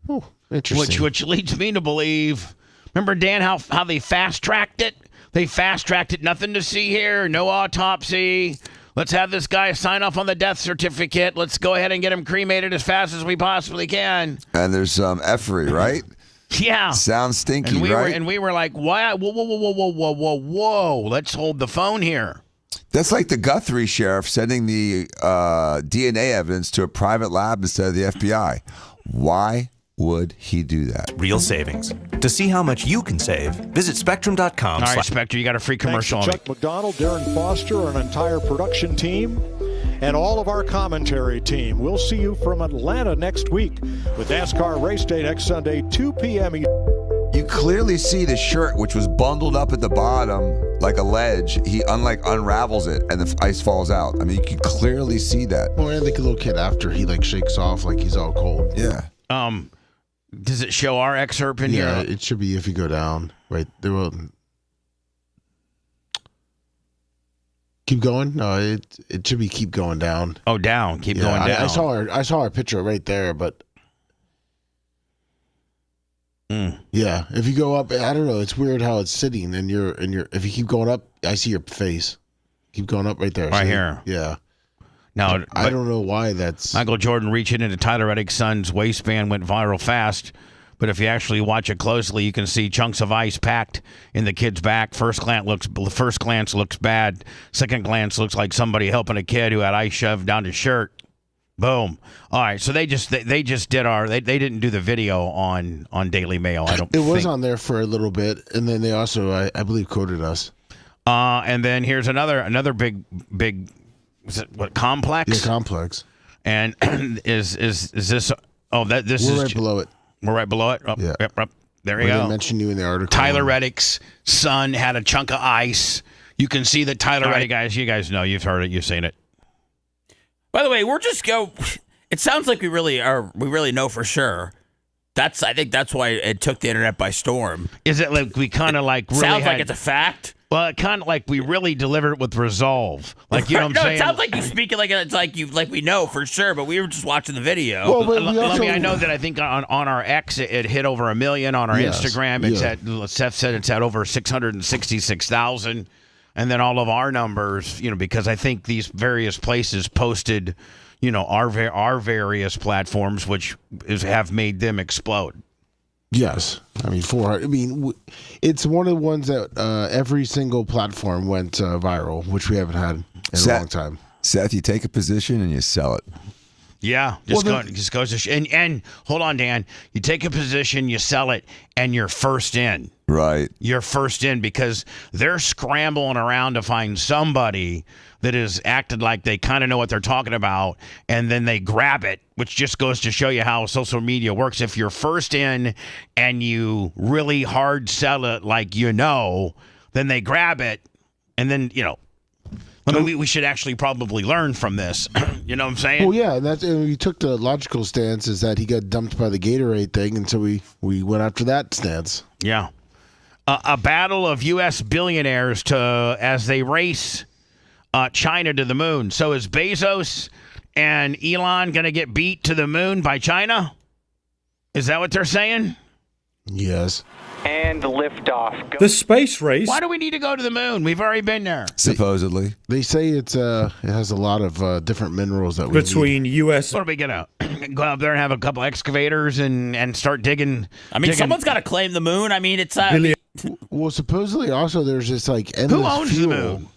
Oh, interesting. Which leads me to believe. Remember, Dan, how they fast tracked it? They fast tracked it. Nothing to see here. No autopsy. Let's have this guy sign off on the death certificate. Let's go ahead and get him cremated as fast as we possibly can. And there's some effery, right? Yeah. Sounds stinky, and right? We were like, why? Whoa. Let's hold the phone here. That's like the Guthrie sheriff sending the DNA evidence to a private lab instead of the FBI. Why would he do that? Real savings. To see how much you can save, visit Spectrum.com. All right, Spectre, you got a free commercial on Chuck McDonald, Darren Foster, an entire production team, and all of our commentary team. We'll see you from Atlanta next week with NASCAR Race Day next Sunday, 2 p.m. You clearly see the shirt, which was bundled up at the bottom like a ledge. He unravels it, and the ice falls out. I mean, you can clearly see that. Well, and the little kid after he shakes off like he's all cold. Yeah. Does it show our excerpt in here? Yeah, it should be if you go down. Right there. Will keep going. No, it should be keep going down. Oh, down. Keep going down. I saw our picture right there, but yeah, if you go up, I don't know. It's weird how it's sitting, and if you keep going up, I see your face. Keep going up right there. Right see? here. Yeah. Now, I don't know why that's. Michael Jordan reaching into Tyler Reddick's son's waistband went viral fast, but if you actually watch it closely, you can see chunks of ice packed in the kid's back. First glance looks bad. Second glance looks like somebody helping a kid who had ice shoved down his shirt. Boom. All right, so they just did they didn't do the video on Daily Mail. It was on there for a little bit, and then they also I believe quoted us. And then here's another big. Is it what complex? Yeah, complex. And is this? Oh, this is right below it. We're right below it. Oh, yeah. Yep. There you go. They mentioned you in the article. Tyler Reddick's son had a chunk of ice. You can see that Tyler Reddick, guys. You guys know. You've heard it. You've seen it. By the way, it sounds like we really know for sure. I think that's why it took the internet by storm. Is it like we kind of like really sounds like it's a fact? Well, it kind of like we really delivered it with resolve. Like, you know what I'm saying? It sounds like you speak it like it's like we know for sure, but we were just watching the video. Well, but I know that I think on our X it hit over 1 million. On our Instagram, it's at Seth said it's at over 666,000, and then all of our numbers, because I think these various places posted, our various platforms, which have made them explode. Yes. I mean, 400. I mean, it's one of the ones that every single platform went viral, which we haven't had in a long time. Seth, you take a position and you sell it. Yeah. Just goes to and hold on, Dan. You take a position, you sell it, and you're first in. Right. You're first in because they're scrambling around to find somebody that has acted like they kind of know what they're talking about, and then they grab it, which just goes to show you how social media works. If you're first in and you really hard sell it like then they grab it, and then, we should actually probably learn from this. You know what I'm saying? Well, yeah, and we took the logical stance is that he got dumped by the Gatorade thing, and so we went after that stance. Yeah. A battle of U.S. billionaires as they race China to the moon. So is Bezos and Elon going to get beat to the moon by China? Is that what they're saying? Yes. And liftoff. The space race. Why do we need to go to the moon? We've already been there. Supposedly. They say it has a lot of different minerals that we between need. U.S. What are we going to go up there and have a couple excavators and start digging? I mean, someone's got to claim the moon. I mean, it's... Well, supposedly also there's this endless Who owns fuel. the moon?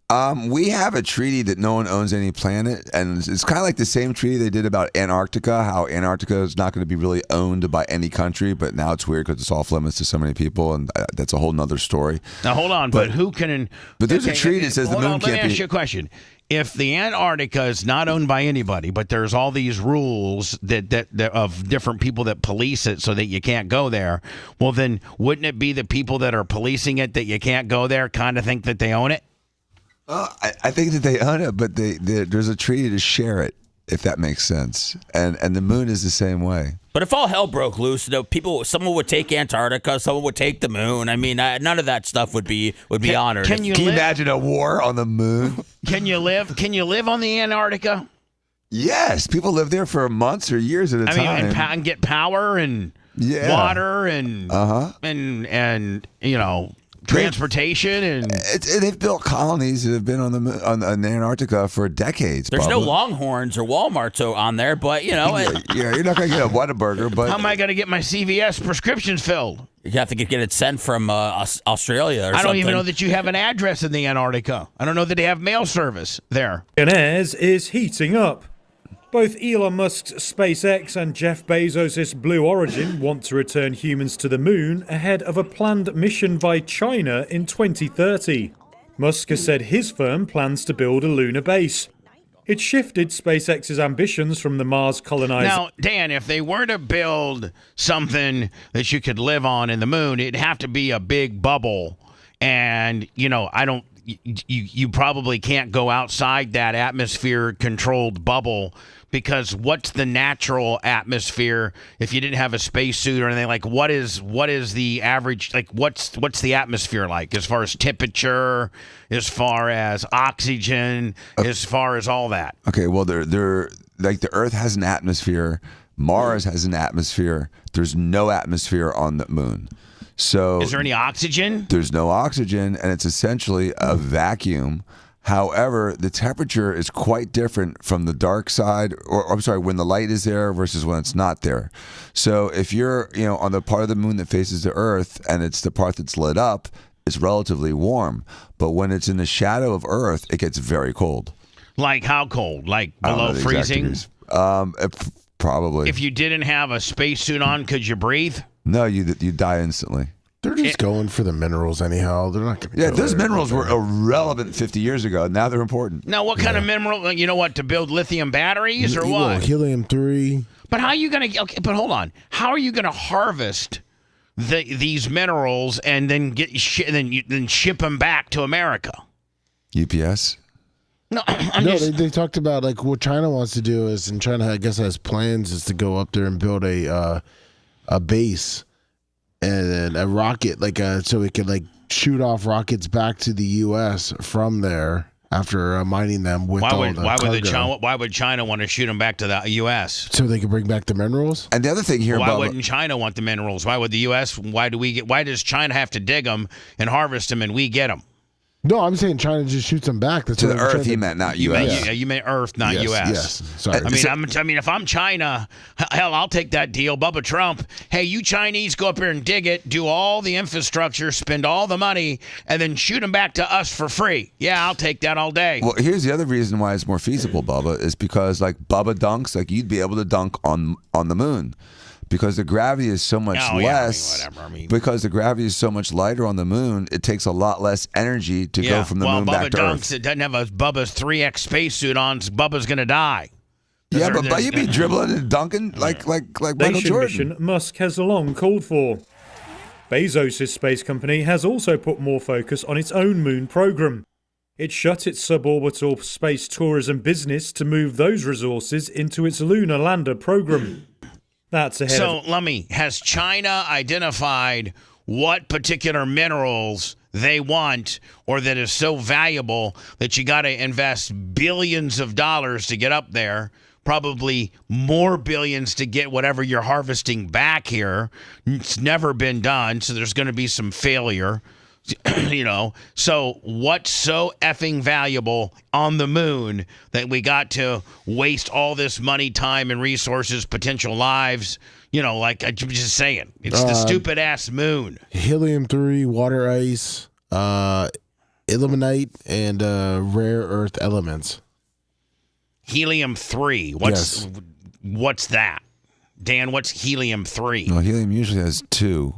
We have a treaty that no one owns any planet, and it's kind of like the same treaty they did about Antarctica, how Antarctica is not going to be really owned by any country, but now it's weird because it's off limits to so many people, and that's a whole nother story. Now, hold on, but who can... But there's a treaty that says the moon can't be... Let me ask you a question. If the Antarctica is not owned by anybody, but there's all these rules that of different people that police it so that you can't go there, well, then wouldn't it be the people that are policing it that you can't go there kind of think that they own it? I think that they own it, but there's a treaty to share it, if that makes sense. And the moon is the same way. But if all hell broke loose, someone would take Antarctica, someone would take the moon. I mean, none of that stuff would be honored. Can you imagine a war on the moon? Can you live on the Antarctica? Yes, people live there for months or years at a time. And get power and water and transportation and they've built colonies that have been on Antarctica for decades. There's Bubba. no Longhorns or Walmarts on there, but yeah, you're not gonna get a Whataburger. But how am I gonna get my CVS prescriptions filled? You have to get it sent from Australia. I don't even know that you have an address in the Antarctica. I don't know that they have mail service there. Billionaires is heating up. Both Elon Musk's SpaceX and Jeff Bezos' Blue Origin want to return humans to the moon ahead of a planned mission by China in 2030. Musk has said his firm plans to build a lunar base. It shifted SpaceX's ambitions from the Mars colonizer. Now, Dan, if they were to build something that you could live on in the moon, it'd have to be a big bubble. And, you probably can't go outside that atmosphere-controlled bubble, because what's the natural atmosphere if you didn't have a spacesuit or anything? Like, what is the average? Like, what's the atmosphere like as far as temperature, as far as oxygen, as far as all that? Okay, well, they're like the Earth has an atmosphere, Mars has an atmosphere. There's no atmosphere on the moon. So is there any oxygen? There's no oxygen, and it's essentially a vacuum. However, the temperature is quite different from the dark side, or I'm sorry, when the light is there versus when it's not there. So if you're, on the part of the moon that faces the Earth and it's the part that's lit up, it's relatively warm. But when it's in the shadow of Earth, it gets very cold. Like how cold? Like below freezing? Probably. If you didn't have a spacesuit on, could you breathe? No, you die instantly. They're just going for the minerals anyhow. They're not going to. Yeah, those minerals were irrelevant 50 years ago. Now they're important. Now, what kind of mineral? You know what? To build lithium batteries or what? Helium-3. But how are you going to? Okay, but hold on. How are you going to harvest these minerals and then then ship them back to America? UPS. No, they talked about like what China wants to do is, and China I guess has plans is to go up there and build a base. And a rocket, so it could shoot off rockets back to the U.S. from there after mining them with cargo. Why would China want to shoot them back to the U.S.? So they can bring back the minerals? And the other thing here, why wouldn't China want the minerals? Why would the U.S.? Why does China have to dig them and harvest them and we get them? No, I'm saying China just shoots them back. That's to the Earth. He meant not U.S. You meant Earth, not U.S. Yes. Sorry. I mean, if I'm China, hell, I'll take that deal. Bubba Trump. Hey, you Chinese, go up here and dig it, do all the infrastructure, spend all the money, and then shoot them back to us for free. Yeah, I'll take that all day. Well, here's the other reason why it's more feasible, Bubba, is because Bubba dunks, you'd be able to dunk on the moon. Because the gravity is so much less, because the gravity is so much lighter on the moon, it takes a lot less energy to go from the moon back to Earth. It doesn't have a Bubba's 3X spacesuit on, so Bubba's going to die. Yeah, but you'd be dribbling and dunking like Michael Jordan. Mission Musk has long called for. Bezos' space company has also put more focus on its own moon program. It shut its suborbital space tourism business to move those resources into its lunar lander program. That's ahead. So, Lummy, has China identified what particular minerals they want or that is so valuable that you got to invest billions of dollars to get up there, probably more billions to get whatever you're harvesting back here? It's never been done, so there's going to be some failure. So what's so effing valuable on the moon that we got to waste all this money, time, and resources, potential lives? I'm just saying, it's the stupid ass moon. Helium-3, water ice, ilmenite and rare earth elements. Helium-3. What's that? Dan, what's helium-3? No, helium usually has 2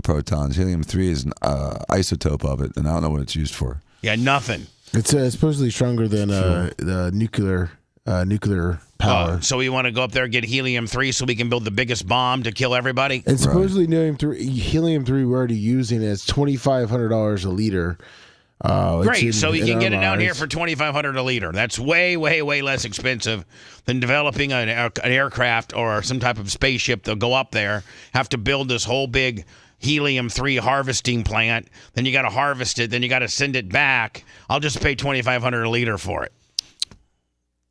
protons. Helium-3 is an isotope of it, and I don't know what it's used for. Yeah, nothing. It's supposedly stronger than the nuclear power. So we want to go up there and get helium-3 so we can build the biggest bomb to kill everybody? And supposedly helium-3 we're already using is $2,500 a liter. Great, so we can get it down here for $2,500 a liter. That's way, way, way less expensive than developing an aircraft or some type of spaceship. They'll go up there, have to build this whole big helium-3 harvesting plant. Then you got to harvest it. Then you got to send it back. I'll just pay $2,500 a liter for it.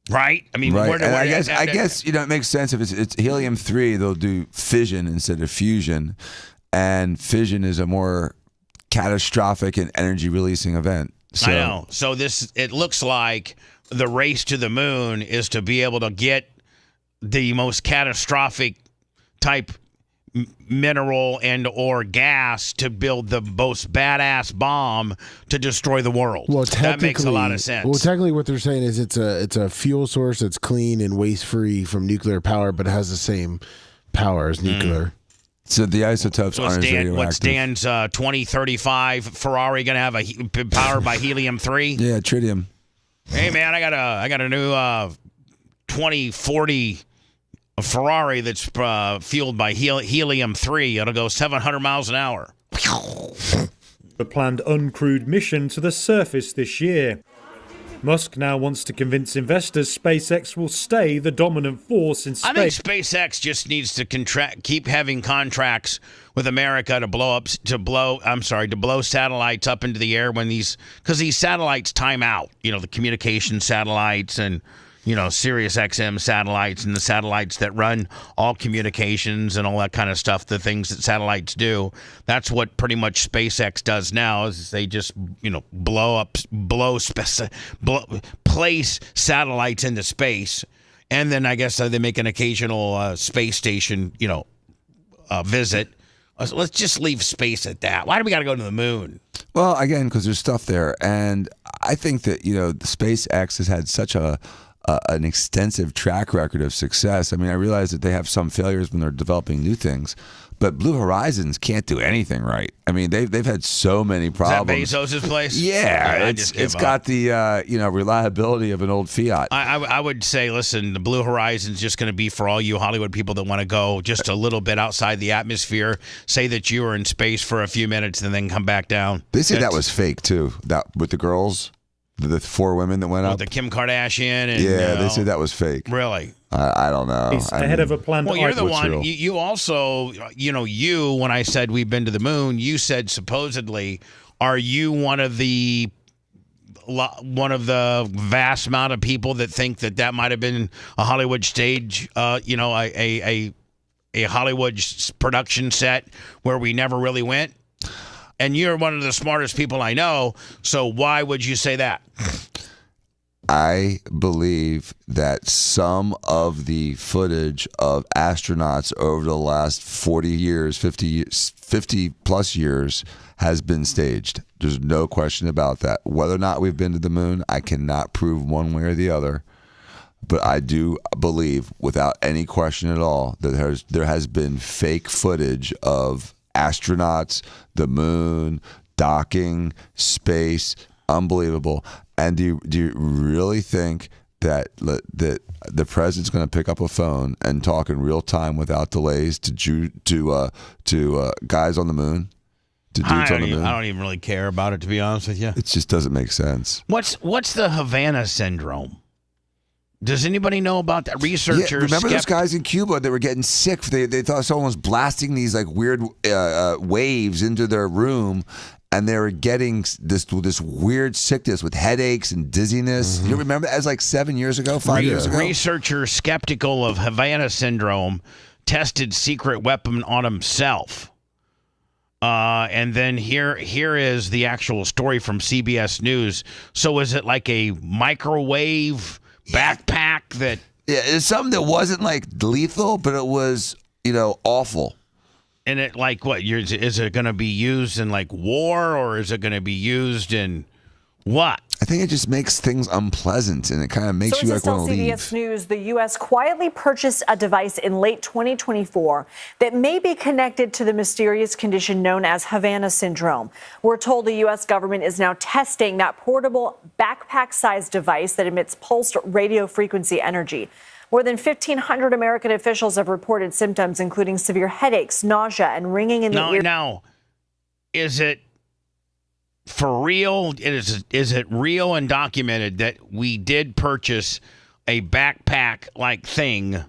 Right? I mean, right. I guess it makes sense if it's helium-3. They'll do fission instead of fusion, and fission is a more catastrophic and energy-releasing event. So, I know. So it looks like the race to the moon is to be able to get the most catastrophic type mineral and or gas to build the most badass bomb to destroy the world. Well, that makes a lot of sense. Well, technically what they're saying is it's a fuel source that's clean and waste-free from nuclear power, but it has the same power as nuclear. So the isotopes aren't as radioactive. What's Dan's 2035 Ferrari going to have powered by helium-3? Yeah, tritium. Hey, man, I got a new 2040 Ferrari that's fueled by helium-3. It'll go 700 miles an hour. The planned uncrewed mission to the surface this year. Musk now wants to convince investors SpaceX will stay the dominant force in space. I think SpaceX just needs to keep having contracts with America to blow satellites up into the air because these satellites time out. You know, the communication satellites and Sirius XM satellites and the satellites that run all communications and all that kind of stuff, the things that satellites do. That's what pretty much SpaceX does now is they just, place satellites into space. And then I guess they make an occasional space station, visit. Let's just leave space at that. Why do we got to go to the moon? Well, again, because there's stuff there. And I think that, SpaceX has had such an extensive track record of success. I mean, I realize that they have some failures when they're developing new things, but Blue Horizons can't do anything right. I mean, they've had so many problems. Is that Bezos' place? Yeah, it's got the reliability of an old Fiat. I would say, listen, the Blue Horizon's just going to be for all you Hollywood people that want to go just a little bit outside the atmosphere, say that you were in space for a few minutes and then come back down. They say that was fake too. That with the girls. The 4 women that went up? The Kim Kardashian. And, they said that was fake. Really? I don't know. He's ahead of a plan. Well, you're the one. You also, when I said we've been to the moon, you said supposedly, are you one of the vast amount of people that think that might have been a Hollywood stage, a Hollywood production set where we never really went? And you're one of the smartest people I know, so why would you say that? I believe that some of the footage of astronauts over the last 40 years, 50 plus years, has been staged. There's no question about that. Whether or not we've been to the moon, I cannot prove one way or the other. But I do believe, without any question at all, that there has been fake footage of astronauts, the moon, docking, space, unbelievable. And do you really think that the president's going to pick up a phone and talk in real time without delays to guys on the moon, to dudes on the moon? I don't even really care about it, to be honest with you. It just doesn't make sense. What's the Havana syndrome? Does anybody know about that? Researchers. Yeah, remember those guys in Cuba? They were getting sick. They thought someone was blasting these like weird waves into their room, and they were getting this weird sickness with headaches and dizziness. Mm-hmm. You remember that? That was like 7 years ago, 5 years ago. Researchers skeptical of Havana syndrome tested secret weapon on himself. And then here is the actual story from CBS News. So is it like a microwave backpack that? Yeah, it's something that wasn't like lethal, but it was, awful. And it like what? Is it going to be used in like war, or is it going to be used in What? I think it just makes things unpleasant, and it kind of makes you like want to leave. CBS News, the U.S. quietly purchased a device in late 2024 that may be connected to the mysterious condition known as Havana syndrome. We're told the U.S. government is now testing that portable backpack-sized device that emits pulsed radio frequency energy. More than 1,500 American officials have reported symptoms, including severe headaches, nausea, and ringing in the ear. Now, is it for real? Is it real and documented that we did purchase a backpack-like thing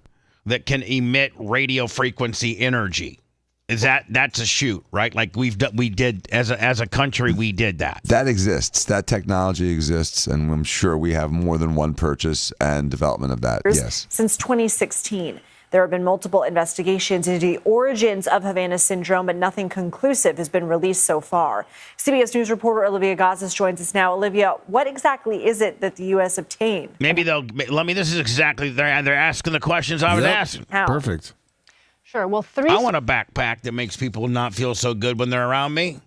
that can emit radio frequency energy? That's a shoot, right? Like we did as a country, we did that. That exists. That technology exists, and I'm sure we have more than one purchase and development of that. Yes. Since 2016. There have been multiple investigations into the origins of Havana syndrome, but nothing conclusive has been released so far. CBS News reporter Olivia Gazis joins us now. Olivia, what exactly is it that the U.S. obtained? Maybe this is exactly, they're asking the questions I was asking. How? Perfect. Sure. Well, I want a backpack that makes people not feel so good when they're around me.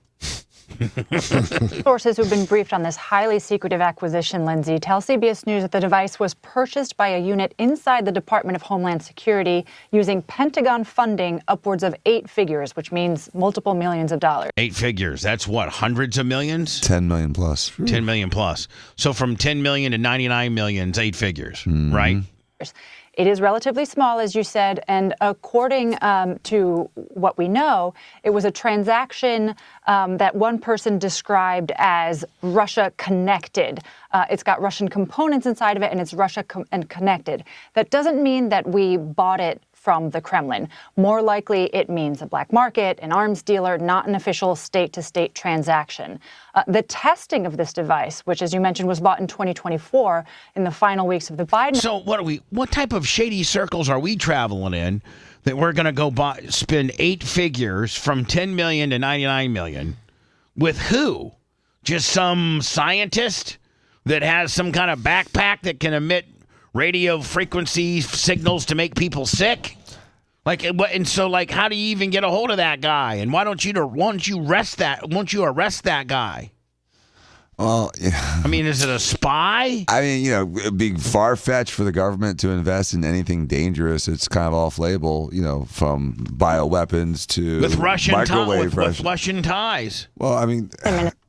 Sources who've been briefed on this highly secretive acquisition, Lindsay, tell CBS News that the device was purchased by a unit inside the Department of Homeland Security using Pentagon funding upwards of 8 figures, which means multiple millions of dollars. 8 figures. That's what, hundreds of millions? 10 million plus. 10 million plus. So from 10 million to 99 million is 8 figures, right? It is relatively small, as you said, and according to what we know, it was a transaction that one person described as Russia connected. It's got Russian components inside of it, and it's Russia connected. That doesn't mean that we bought it from the Kremlin. More likely, it means a black market, an arms dealer, not an official state-to-state transaction. The testing of this device, which, as you mentioned, was bought in 2024 in the final weeks of the Biden. So what type of shady circles are we traveling in that we're going to go spend 8 figures from 10 million to 99 million with who? Just some scientist that has some kind of backpack that can emit radio frequency signals to make people sick? And so how do you even get a hold of that guy? And why don't you arrest that guy? Well, yeah. I mean, is it a spy? I mean, it'd be far-fetched for the government to invest in anything dangerous. It's kind of off-label, from bioweapons to with Russian microwave with Russian ties. Well, I mean,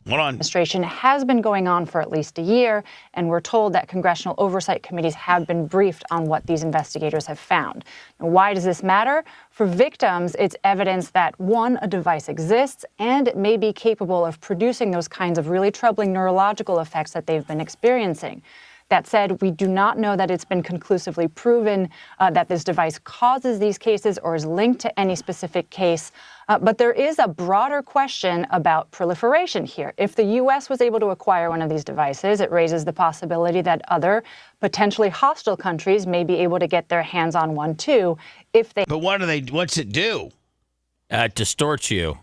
administration has been going on for at least a year, and we're told that congressional oversight committees have been briefed on what these investigators have found. Now, why does this matter? For victims, it's evidence that, one, a device exists, and it may be capable of producing those kinds of really troubling neurological effects that they've been experiencing. That said, we do not know that it's been conclusively proven that this device causes these cases or is linked to any specific case. But there is a broader question about proliferation here. If the U.S. was able to acquire one of these devices, it raises the possibility that other potentially hostile countries may be able to get their hands on one too. But what's it do? Distorts you.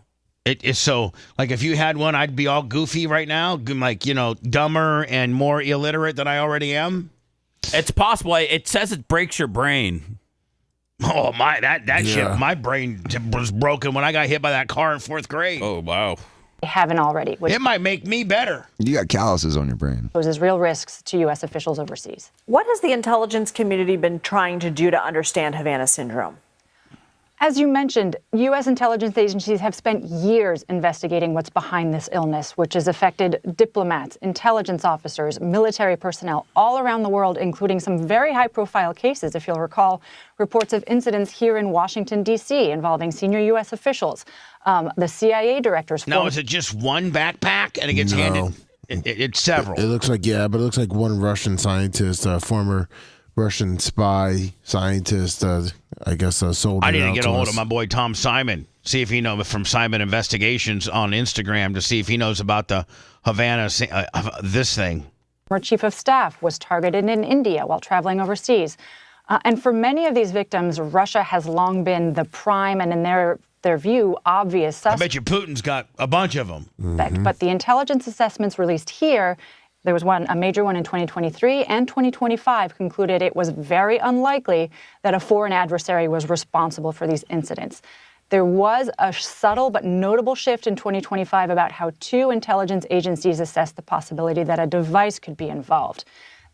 It is so, if you had one, I'd be all goofy right now, dumber and more illiterate than I already am. It's possible. It says it breaks your brain. Oh, shit, my brain was broken when I got hit by that car in 4th grade. Oh, wow. They haven't already. Which it might make me better. You got calluses on your brain. Poses real risks to U.S. officials overseas. What has the intelligence community been trying to do to understand Havana syndrome? As you mentioned, U.S. intelligence agencies have spent years investigating what's behind this illness, which has affected diplomats, intelligence officers, military personnel all around the world, including some very high-profile cases, if you'll recall, reports of incidents here in Washington, D.C., involving senior U.S. officials, the CIA directors. Now, is it just one backpack and it gets handed? It's several. It looks like, but it looks like one Russian scientist, former Russian spy scientist, I guess, sold it. I need to out get to a hold us. of my boy Tom Simon, see if he knows from Simon Investigations on Instagram to see if he knows about the Havana, this thing. Former chief of staff was targeted in India while traveling overseas. And for many of these victims, Russia has long been the prime and, in their view, obvious suspect. I bet you Putin's got a bunch of them. But the intelligence assessments released here, there was a major one in 2023 and 2025, concluded it was very unlikely that a foreign adversary was responsible for these incidents. There was a subtle but notable shift in 2025 about how 2 intelligence agencies assessed the possibility that a device could be involved.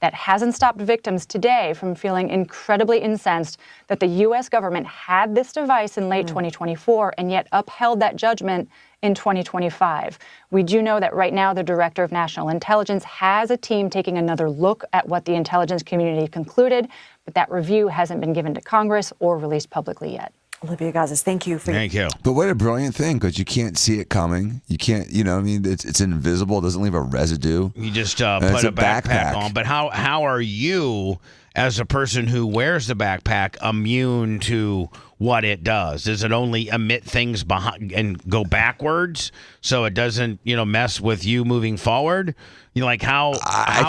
That hasn't stopped victims today from feeling incredibly incensed that the U.S. government had this device in late 2024 and yet upheld that judgment in 2025. We do know that right now the Director of National Intelligence has a team taking another look at what the intelligence community concluded, but that review hasn't been given to Congress or released publicly yet. Olivia Gazis, thank you for Thank you. But what a brilliant thing, because you can't see it coming. You can't, I mean, it's invisible. It doesn't leave a residue. You just put a backpack on. But how are you, as a person who wears the backpack, immune to what it does? Does it only emit things behind and go backwards so it doesn't, mess with you moving forward? How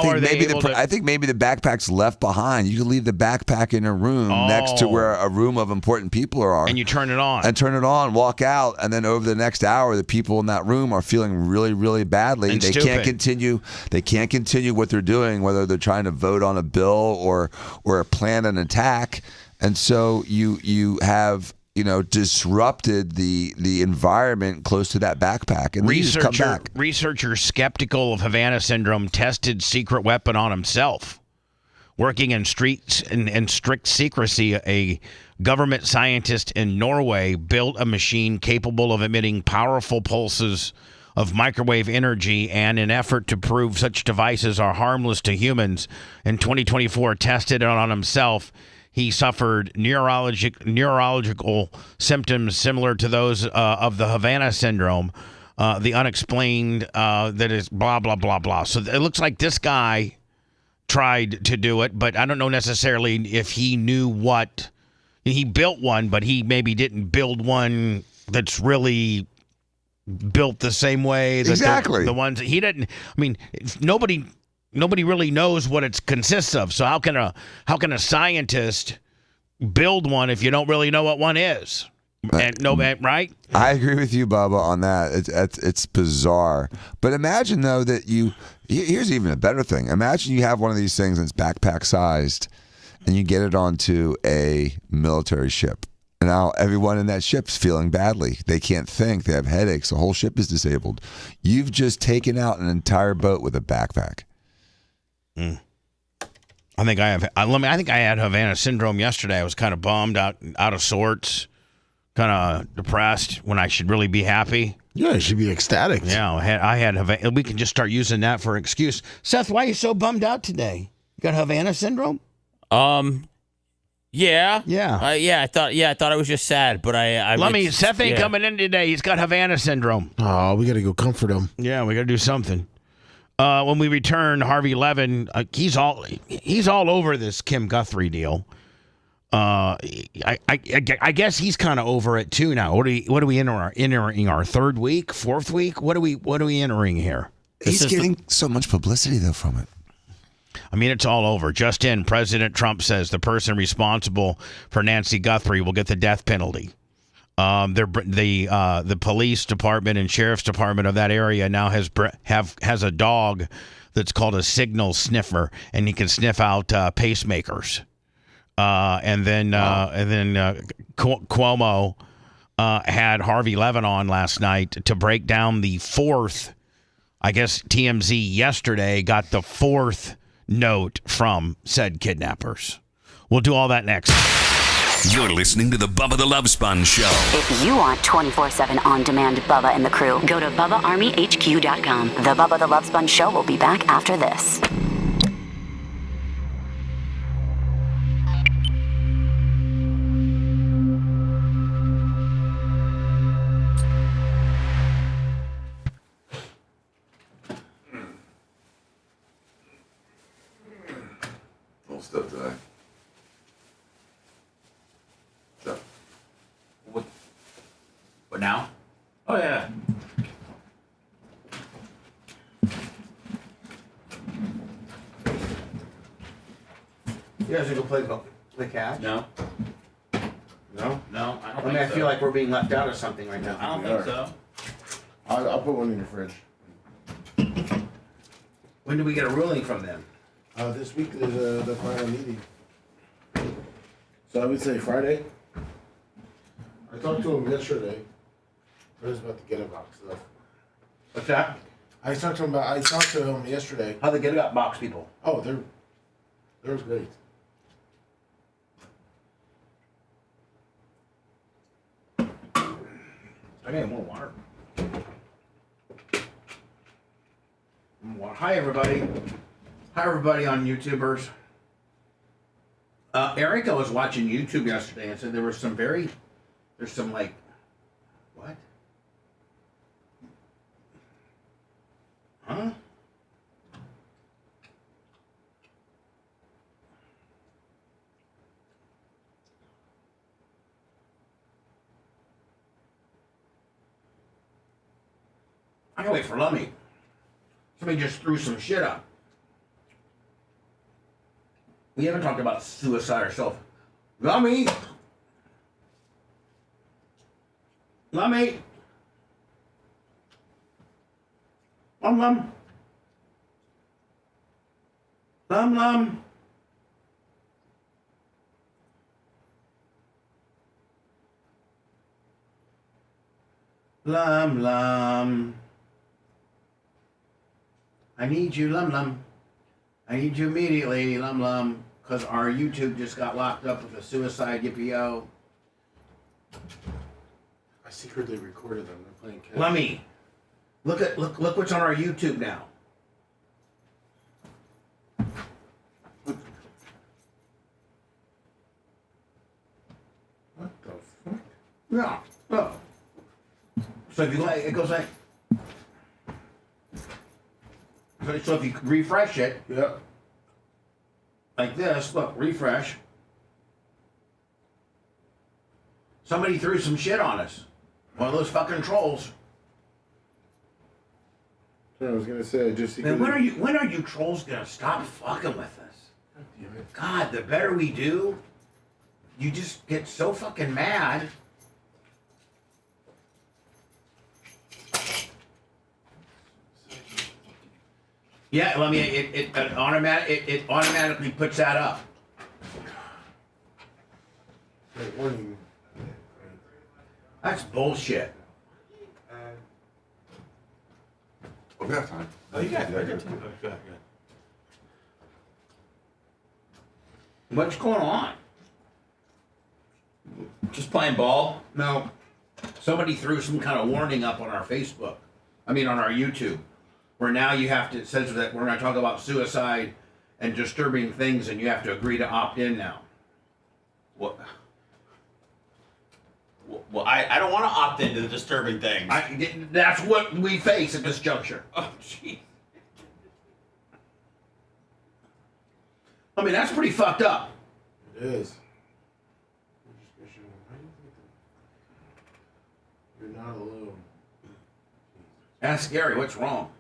are they able to... I think maybe the backpack's left behind. You can leave the backpack in a room next to where a room of important people are. And you turn it on. Walk out, and then over the next hour, the people in that room are feeling really, really badly. And they can't continue what they're doing, whether they're trying to vote on a bill or plan an attack. And so you have disrupted the environment close to that backpack, and researchers skeptical of Havana syndrome tested secret weapon on himself. Working in strict secrecy, a government scientist in Norway built a machine capable of emitting powerful pulses of microwave energy, and in effort to prove such devices are harmless to humans, in 2024 tested it on himself. He suffered neurological symptoms similar to those of the Havana syndrome, the unexplained, that is blah, blah, blah, blah. So it looks like this guy tried to do it, but I don't know necessarily if he knew what. He built one, but he maybe didn't build one that's really built the same way. The ones that he didn't. I mean, nobody really knows what it consists of. So how can a scientist build one if you don't really know what one is? Right? I agree with you, Bubba, on that. It's bizarre. But imagine, though, that here's even a better thing. Imagine you have one of these things that's backpack sized, and you get it onto a military ship. And now everyone in that ship's feeling badly. They can't think. They have headaches. The whole ship is disabled. You've just taken out an entire boat with a backpack. I think I had Havana syndrome yesterday. I was kind of bummed out of sorts, kind of depressed when I should really be happy. Yeah, you should be ecstatic. Yeah, I had Havana. We can just start using that for an excuse. Seth, why are you so bummed out today? You got Havana syndrome? Yeah. Yeah. I thought I was just sad, but Seth ain't coming in today. He's got Havana syndrome. Oh, we got to go comfort him. Yeah, we got to do something. When we return, Harvey Levin, he's all over this Kim Guthrie deal. I guess he's kind of over it too now. What are we entering our third week, fourth week? What are we entering here? He's getting so much publicity though from it. I mean, it's all over. Just in, President Trump says the person responsible for Nancy Guthrie will get the death penalty. The police department and sheriff's department of that area now has a dog that's called a signal sniffer, and he can sniff out pacemakers. And then Cuomo had Harvey Levin on last night to break down the fourth. I guess TMZ yesterday got the fourth note from said kidnappers. We'll do all that next. You're listening to the Bubba the Love Sponge Show. If you want 24/7 on-demand Bubba and the crew, go to BubbaArmyHQ.com. The Bubba the Love Sponge Show will be back after this. Little stuff today. What now? Oh, yeah. You guys want to go play catch? No. No? No, I don't I mean, I feel like we're being left out of something right now. I don't think so. I'll put one in your fridge. When do we get a ruling from them? This week is the final meeting. So I would say Friday. I talked to him yesterday. I was about to get a box stuff. What's that? I talked to him yesterday. How they get up box people? Oh, they're great. I need more water. Hi everybody. Hi everybody on YouTubers. Erica was watching YouTube yesterday and said there's some like, what? Huh? I gotta wait for Lummy. Somebody just threw some shit up. We haven't talked about suicide or self. Lummy! Lummy! Lum. Lum. Lum. I need you, Lum. I need you immediately, Lum. Because our YouTube just got locked up with a suicide, yippee-yo. I secretly recorded them. They're playing catch. Lummy, look what's on our YouTube now. What the fuck? Yeah. Oh. So if you like, it goes like. So if you refresh it, yeah, like this, look, refresh. Somebody threw some shit on us. One of those fucking trolls. I was gonna say, Man, when are you trolls gonna stop fucking with us? God, the better we do, you just get so fucking mad. Yeah, I mean, it automatically puts that up. Warning. That's bullshit. We have time. Oh, you got it. What's going on? Just playing ball? No. Somebody threw some kind of warning up on our Facebook. On our YouTube. Where now you have to, it says that we're going to talk about suicide and disturbing things and you have to agree to opt in now. What? Well, I don't want to opt into the disturbing things. That's what we face at this juncture. Oh, jeez. I mean, that's pretty fucked up. It is. You're not alone. That's scary. What's wrong?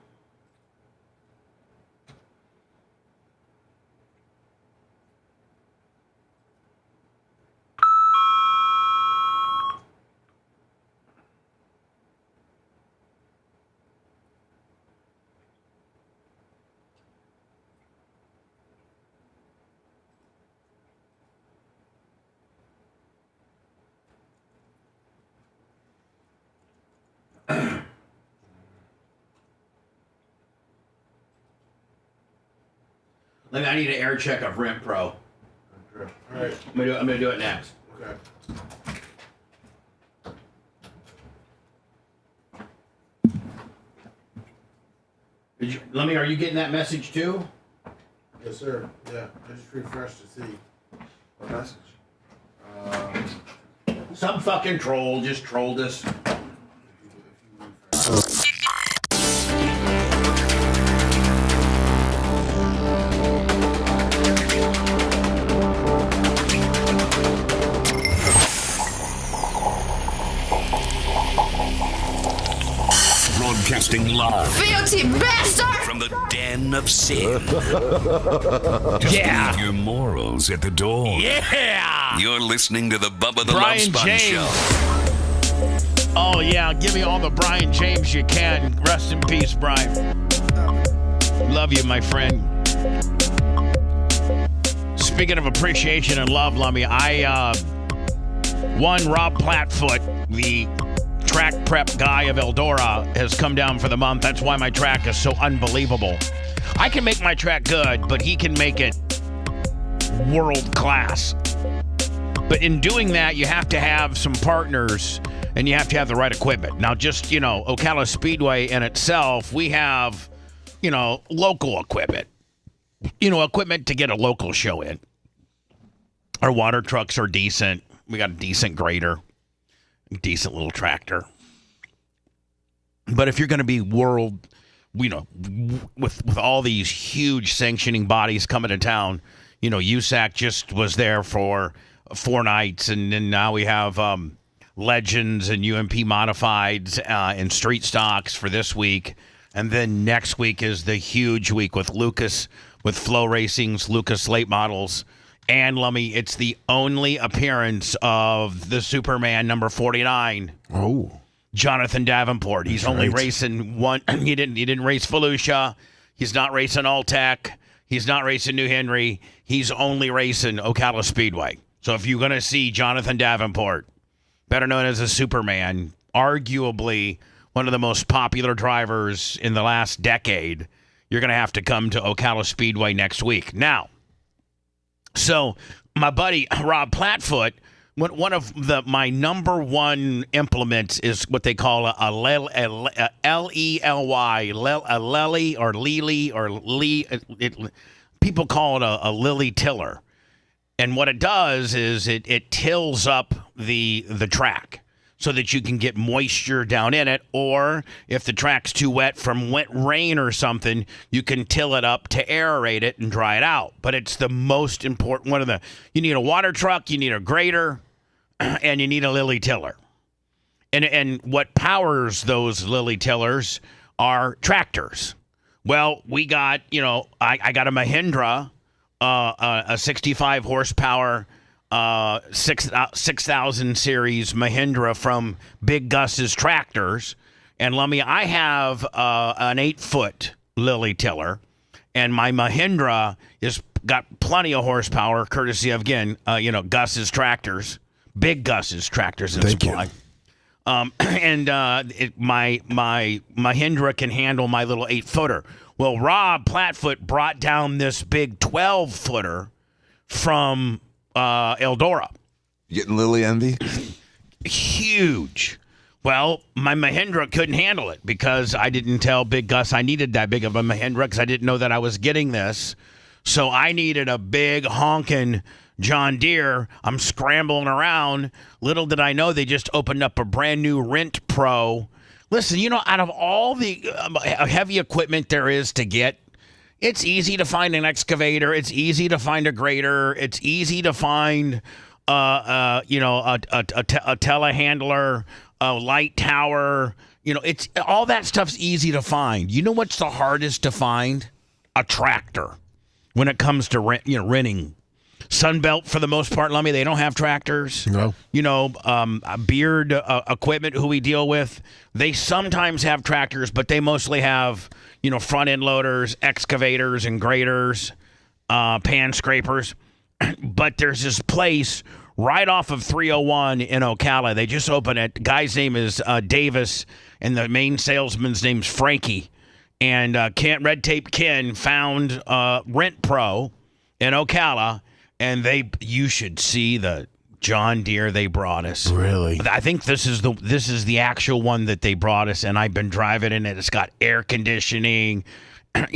I need an air check of Rent Pro. Okay. All right. I'm gonna do it next. Okay. Are you getting that message too? Yes, sir. Yeah, I just refreshed to see what message. Some fucking troll just trolled us. Broadcasting live. Filthy bastard! From the den of sin. Yeah. Leave your morals at the door. Yeah! You're listening to the Bubba the Brian Love Spun James. Show. Oh yeah, give me all the Brian James you can. Rest in peace, Brian. Love you, my friend. Speaking of appreciation and love, Lummy, One, Rob Platfoot, the track prep guy of Eldora, has come down for the month. That's why my track is so unbelievable. I can make my track good, but he can make it world class. But in doing that, you have to have some partners and you have to have the right equipment. Now, just, Ocala Speedway in itself, we have, local equipment. Equipment to get a local show in. Our water trucks are decent. We got a decent grader, a decent little tractor. But if you're going to be world, with all these huge sanctioning bodies coming to town, USAC just was there for 4 nights, and then now we have Legends and UMP Modifieds and Street Stocks for this week. And then next week is the huge week with Lucas, with Flow Racing's Lucas Late Models. And, Lummy, it's the only appearance of the Superman number 49. Oh. Jonathan Davenport. He's only racing one. He didn't race Volusia. He's not racing Alltech. He's not racing New Henry. He's only racing Ocala Speedway. So if you're going to see Jonathan Davenport, better known as a Superman, arguably one of the most popular drivers in the last decade, you're going to have to come to Ocala Speedway next week. Now, so my buddy Rob Platfoot, one of my number one implements is what they call a L-E-L-Y, a lily or lily or lee. People call it a lily tiller. And what it does is it tills up the track so that you can get moisture down in it. Or if the track's too wet from wet rain or something, you can till it up to aerate it and dry it out. But it's the most important one you need a water truck, you need a grader, and you need a lily tiller. And what powers those lily tillers are tractors. Well, we got, I got a Mahindra, a 65 horsepower, 6,000 series Mahindra from Big Gus's Tractors. And Lummy, I have an 8-foot lily tiller, and my Mahindra is got plenty of horsepower, courtesy of, again, Gus's Tractors. Big Gus's Tractors and Supply. My Mahindra can handle my little 8-footer. Well, Rob Platfoot brought down this big 12-footer from Eldora. Getting Lily envy? Huge. Well, my Mahindra couldn't handle it because I didn't tell Big Gus I needed that big of a Mahindra because I didn't know that I was getting this. So I needed a big honking John Deere. I'm scrambling around. Little did I know they just opened up a brand new Rent Pro. Listen, out of all the heavy equipment there is to get, it's easy to find an excavator. It's easy to find a grader. It's easy to find, a telehandler, a light tower. It's all that stuff's easy to find. You know what's the hardest to find? A tractor. When it comes to renting. Sunbelt, for the most part, Lummy, they don't have tractors. No. Beard equipment, who we deal with, they sometimes have tractors, but they mostly have, front end loaders, excavators, and graders, pan scrapers. But there's this place right off of 301 in Ocala. They just opened it. The guy's name is Davis, and the main salesman's name's Frankie. And Red Tape Ken found Rent Pro in Ocala. And you should see the John Deere they brought us. Really? I think this is the actual one that they brought us, and I've been driving in it. It's got air conditioning.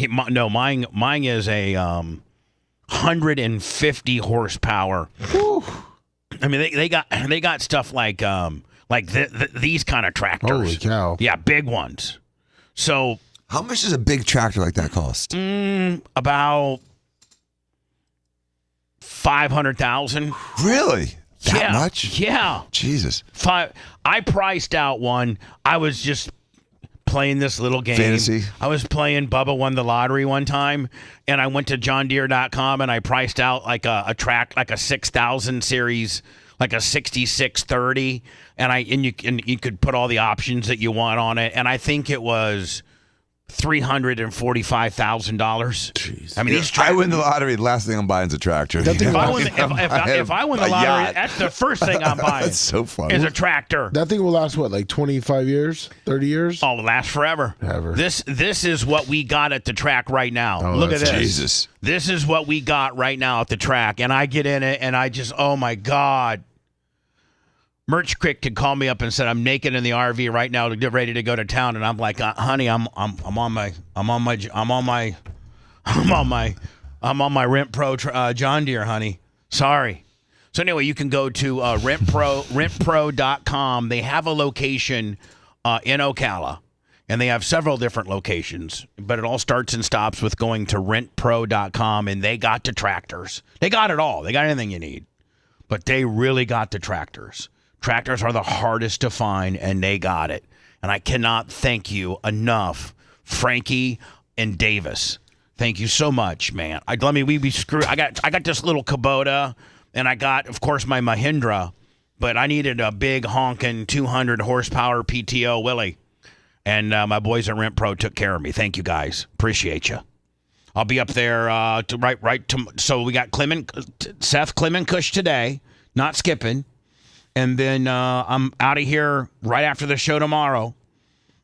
No, mine is a 150 horsepower. Whew. I mean, they got stuff like these kind of tractors. Holy cow! Yeah, big ones. So how much does a big tractor like that cost? About $500,000. Really? That much? Yeah. Jesus. I priced out one. I was just playing this little game. Fantasy. I was playing Bubba Won the Lottery one time, and I went to johndeere.com and I priced out like a track, like a 6,000 series, like a 6630, and you could put all the options that you want on it, and I think it was $345,000. Jeez. I mean, if I win the lottery, the last thing I'm buying is a tractor. If I win the lottery, yacht. that's the first thing I'm buying. That's so funny. Is a tractor. That thing will last what, like 25 years, 30 years? Oh, it'll last forever. Ever. This is what we got at the track right now. Oh, Look at this. Jesus. This is what we got right now at the track, and I get in it, and I just, oh my God. Merch Crick had called me up and said, I'm naked in the RV right now to get ready to go to town, and I'm like, honey, I'm on my Rent Pro John Deere, honey. Sorry. So anyway, you can go to rentpro.com. They have a location in Ocala, and they have several different locations, but it all starts and stops with going to rentpro.com, and they got the tractors. They got it all. They got anything you need, but they really got the tractors. Tractors are the hardest to find, and they got it. And I cannot thank you enough, Frankie and Davis. Thank you so much, man. We'd be screwed. I got this little Kubota, and I got, of course, my Mahindra, but I needed a big honking 200 horsepower PTO Willie, and my boys at Rent Pro took care of me. Thank you guys, appreciate you. I'll be up there so we got Seth Clemencush today, not skipping. And then I'm out of here right after the show tomorrow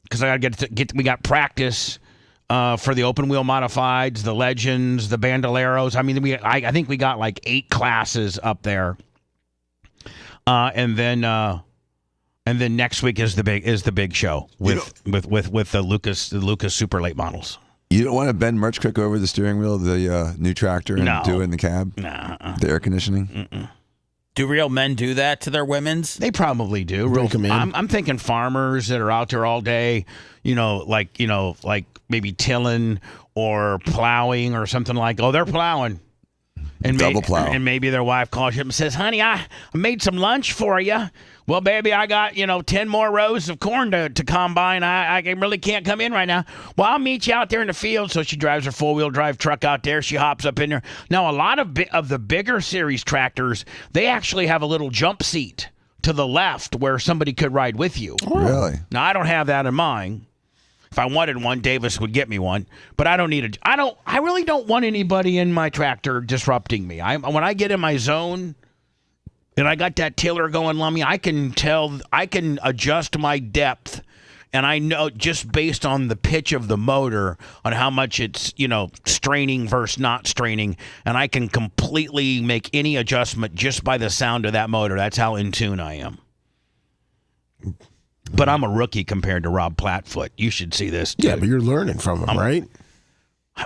because I got to get. We got practice for the open wheel modifieds, the legends, the bandoleros. I mean, I think we got like 8 classes up there. And then next week is the big show with the Lucas Super Late models. You don't want to bend Merch Crick over the steering wheel of the new tractor and do it in the cab? Nah. The air conditioning? Mm-mm. Do real men do that to their women's? They probably do. I'm thinking farmers that are out there all day, like maybe tilling or plowing or something like. Oh, they're plowing. And double plow. And maybe their wife calls you up and says, honey, I made some lunch for you. Well, baby, I got, 10 more rows of corn to combine. I really can't come in right now. Well, I'll meet you out there in the field. So she drives her four-wheel drive truck out there. She hops up in there. Now, a lot of the bigger series tractors, they actually have a little jump seat to the left where somebody could ride with you. Really? Now, I don't have that in mind. If I wanted one, Davis would get me one. But I don't need I really don't want anybody in my tractor disrupting me. When I get in my zone and I got that tiller going, Lummy, I can adjust my depth. And I know just based on the pitch of the motor on how much it's, straining versus not straining. And I can completely make any adjustment just by the sound of that motor. That's how in tune I am. But I'm a rookie compared to Rob Plattfoot. You should see this, too. Yeah, but you're learning from him, right?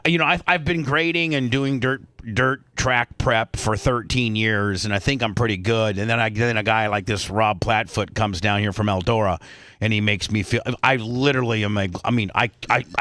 I've been grading and doing dirt track prep for 13 years, and I think I'm pretty good. And then a guy like this Rob Plattfoot comes down here from Eldora, and he makes me feel. I literally am. I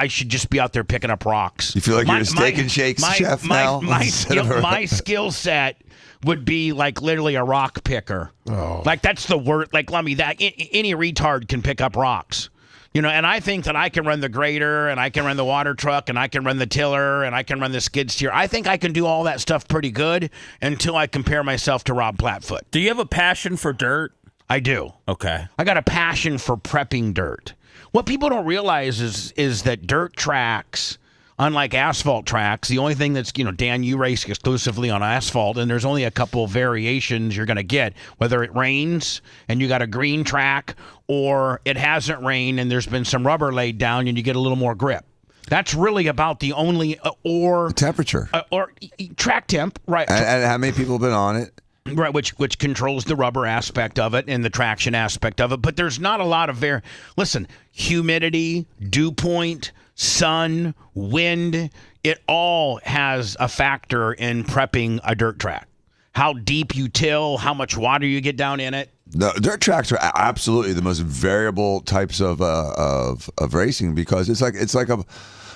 should just be out there picking up rocks. You feel like you're a steak and shakes chef now? My skill set would be like literally a rock picker. Oh. Like that's the word. Like let me that any retard can pick up rocks. And I think that I can run the grader and I can run the water truck and I can run the tiller and I can run the skid steer. I think I can do all that stuff pretty good until I compare myself to Rob Plattfoot. Do you have a passion for dirt? I do. Okay. I got a passion for prepping dirt. What people don't realize is that dirt tracks, unlike asphalt tracks, the only thing that's, Dan, you race exclusively on asphalt, and there's only a couple variations you're going to get, whether it rains and you got a green track or it hasn't rained and there's been some rubber laid down and you get a little more grip. That's really about the only, or temperature. Or track temp, right. And how many people have been on it? Right, which controls the rubber aspect of it and the traction aspect of it. But there's not a lot of listen, humidity, dew point, sun, wind, it all has a factor in prepping a dirt track. How deep you till, how much water you get down in it. The dirt tracks are absolutely the most variable types of racing because it's like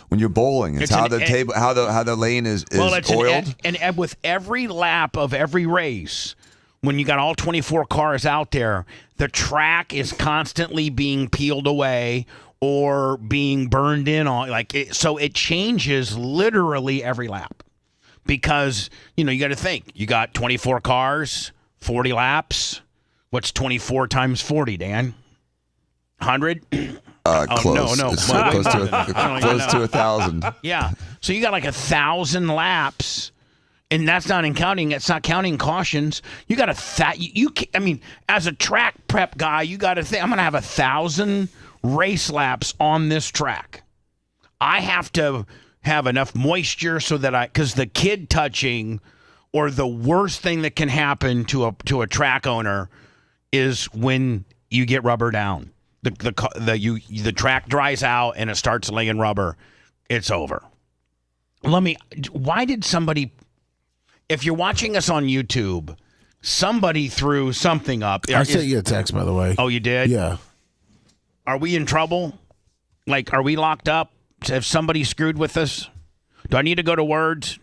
when you're bowling, it's how the lane is oiled. And with every lap of every race, when you got all 24 cars out there, the track is constantly being peeled away or being burned in on, so it changes literally every lap because you got to think you got 24 cars, 40 laps. What's 24 times 40, Dan? 100. Close. No. It's close to close to 1,000. Yeah. So you got like 1,000 laps, and that's not counting. It's not counting cautions. You got I mean, as a track prep guy, you got to think I'm going to have 1,000 race laps on this track. I have to have enough moisture so that because the kid touching, or the worst thing that can happen to a track owner is when you get rubber down. The track dries out and it starts laying rubber. It's over. Why did somebody, if you're watching us on YouTube, somebody threw something up. I sent you a text, by the way. Oh, you did? Yeah. Are we in trouble? Like, are we locked up? Have somebody screwed with us? Do I need to go to words?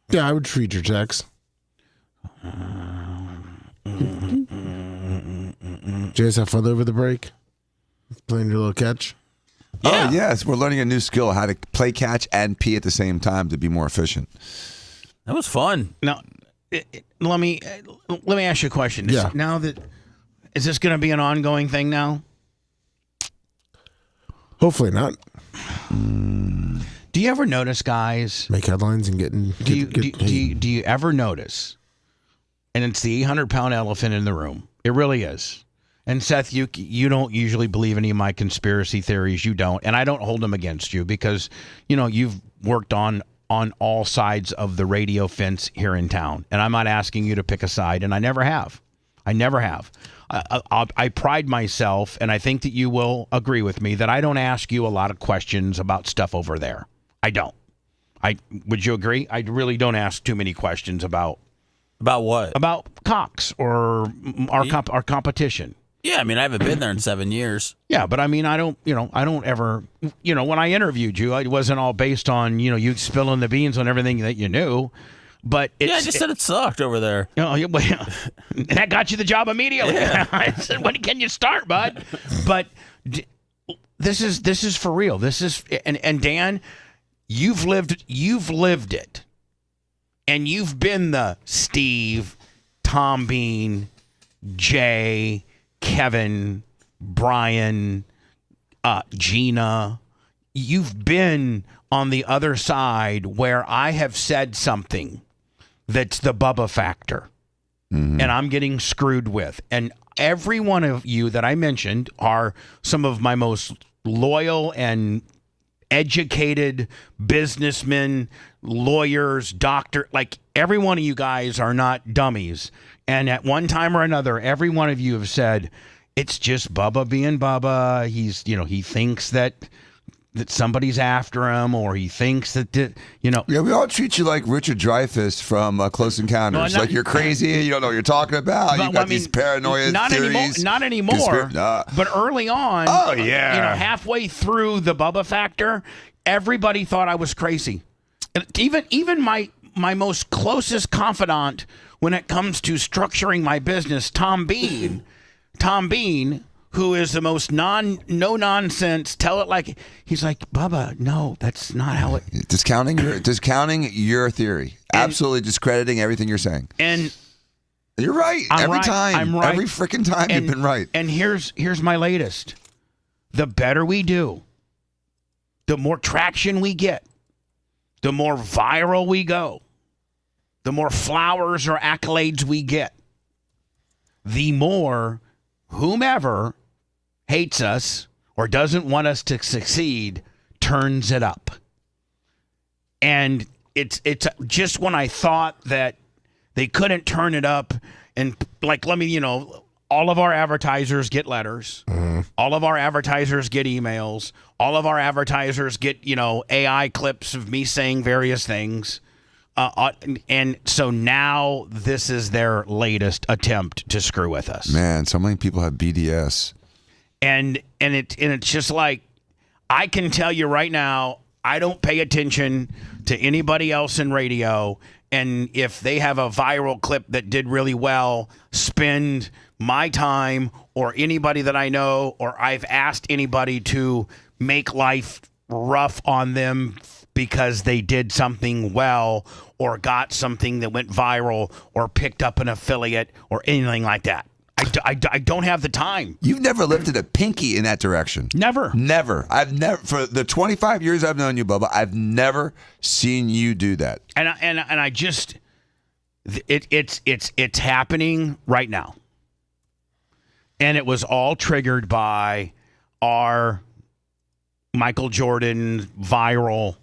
Yeah, I would treat your text. Jace, have fun over the break? Playing your little catch? Yeah. Oh, yes. We're learning a new skill, how to play catch and pee at the same time to be more efficient. That was fun. Now, let me ask you a question. Yeah. Is this going to be an ongoing thing now? Hopefully not. Do you ever notice, guys? Make headlines and do you ever notice? And it's the 800-pound elephant in the room. It really is. And Seth, you don't usually believe any of my conspiracy theories. You don't, and I don't hold them against you because you've worked on all sides of the radio fence here in town, and I'm not asking you to pick a side, and I never have. I pride myself, and I think that you will agree with me, that I don't ask you a lot of questions about stuff over there. I don't. Would you agree? I really don't ask too many questions about what? About Cox or our competition. Yeah, I mean, I haven't been there in 7 years. Yeah, but I mean, I don't ever, when I interviewed you, it wasn't all based on, you spilling the beans on everything that you knew. But I just said it sucked over there. That got you the job immediately. Yeah. I said, when can you start, bud? But this is for real. This is, and Dan, you've lived it, and you've been the Steve, Tom Bean, Jay, Kevin, Brian, Gina. You've been on the other side where I have said something that's the Bubba factor, and I'm getting screwed with. And every one of you that I mentioned are some of my most loyal and educated businessmen, lawyers, doctor. Like, every one of you guys are not dummies. And at one time or another, every one of you have said, it's just Bubba being Bubba. He's, he thinks that somebody's after him, or he thinks that, Yeah, we all treat you like Richard Dreyfuss from Close Encounters. Like you're crazy, you don't know what you're talking about. You've got these paranoia theories. Not anymore. But early on, halfway through the Bubba factor, everybody thought I was crazy. And even my most closest confidant when it comes to structuring my business, Tom Bean, who is the most no nonsense, tell it like, he's like, Bubba, no, that's not how it. Discounting your theory, absolutely discrediting everything you're saying. And you're right. I'm every right. time. I'm right. Every freaking time you've been right. And here's my latest. The better we do, the more traction we get, the more viral we go, the more flowers or accolades we get, the more whomever hates us or doesn't want us to succeed turns it up. And it's just when I thought that they couldn't turn it up, and like, all of our advertisers get letters. All of our advertisers get emails. All of our advertisers get, AI clips of me saying various things. And so now this is their latest attempt to screw with us. Man, so many people have BDS. And it's just like, I can tell you right now, I don't pay attention to anybody else in radio. And if they have a viral clip that did really well, spend my time or anybody that I know, or I've asked anybody to make life rough on them because they did something well or got something that went viral or picked up an affiliate or anything like that. I don't have the time. You've never lifted a pinky in that direction. Never. I've never, for the 25 years I've known you, Bubba, I've never seen you do that. And I just, it's happening right now. And it was all triggered by our Michael Jordan viral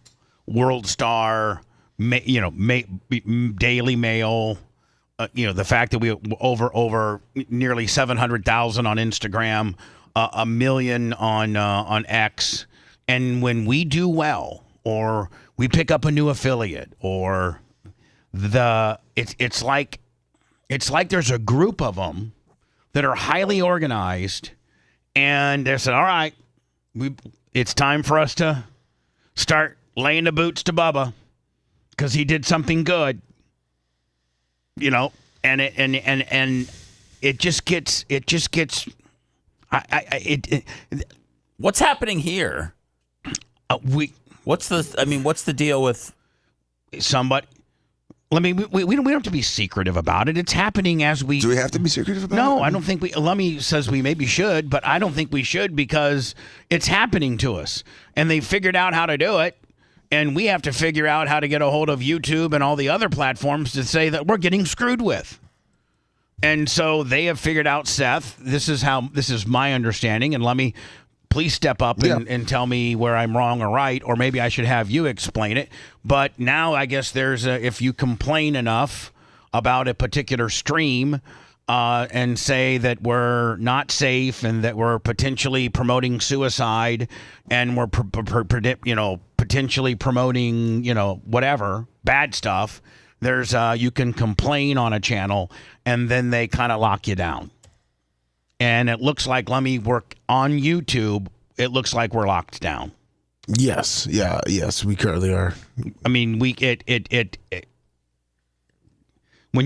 world star, Daily Mail. The fact that we over nearly 700,000 on Instagram, 1 million on X, and when we do well, or we pick up a new affiliate, or it's like there's a group of them that are highly organized, and they said, all right, it's time for us to start laying the boots to Bubba because he did something good. And it just gets. What's happening here? What's the deal with somebody? We don't have to be secretive about it. It's happening as we. Do we have to be secretive about it? No, I don't think we. Lummy says we maybe should, but I don't think we should because it's happening to us, and they figured out how to do it. And we have to figure out how to get a hold of YouTube and all the other platforms to say that we're getting screwed with. And so they have figured out, Seth, this is my understanding. And let me please step up and tell me where I'm wrong or right, or maybe I should have you explain it. But now I guess if you complain enough about a particular stream and say that we're not safe and that we're potentially promoting suicide and we're potentially promoting whatever bad stuff, there's you can complain on a channel and then they kind of lock you down. And it looks like, let me work on YouTube, it looks like we're locked down. Yes, yes, we currently are. I mean, when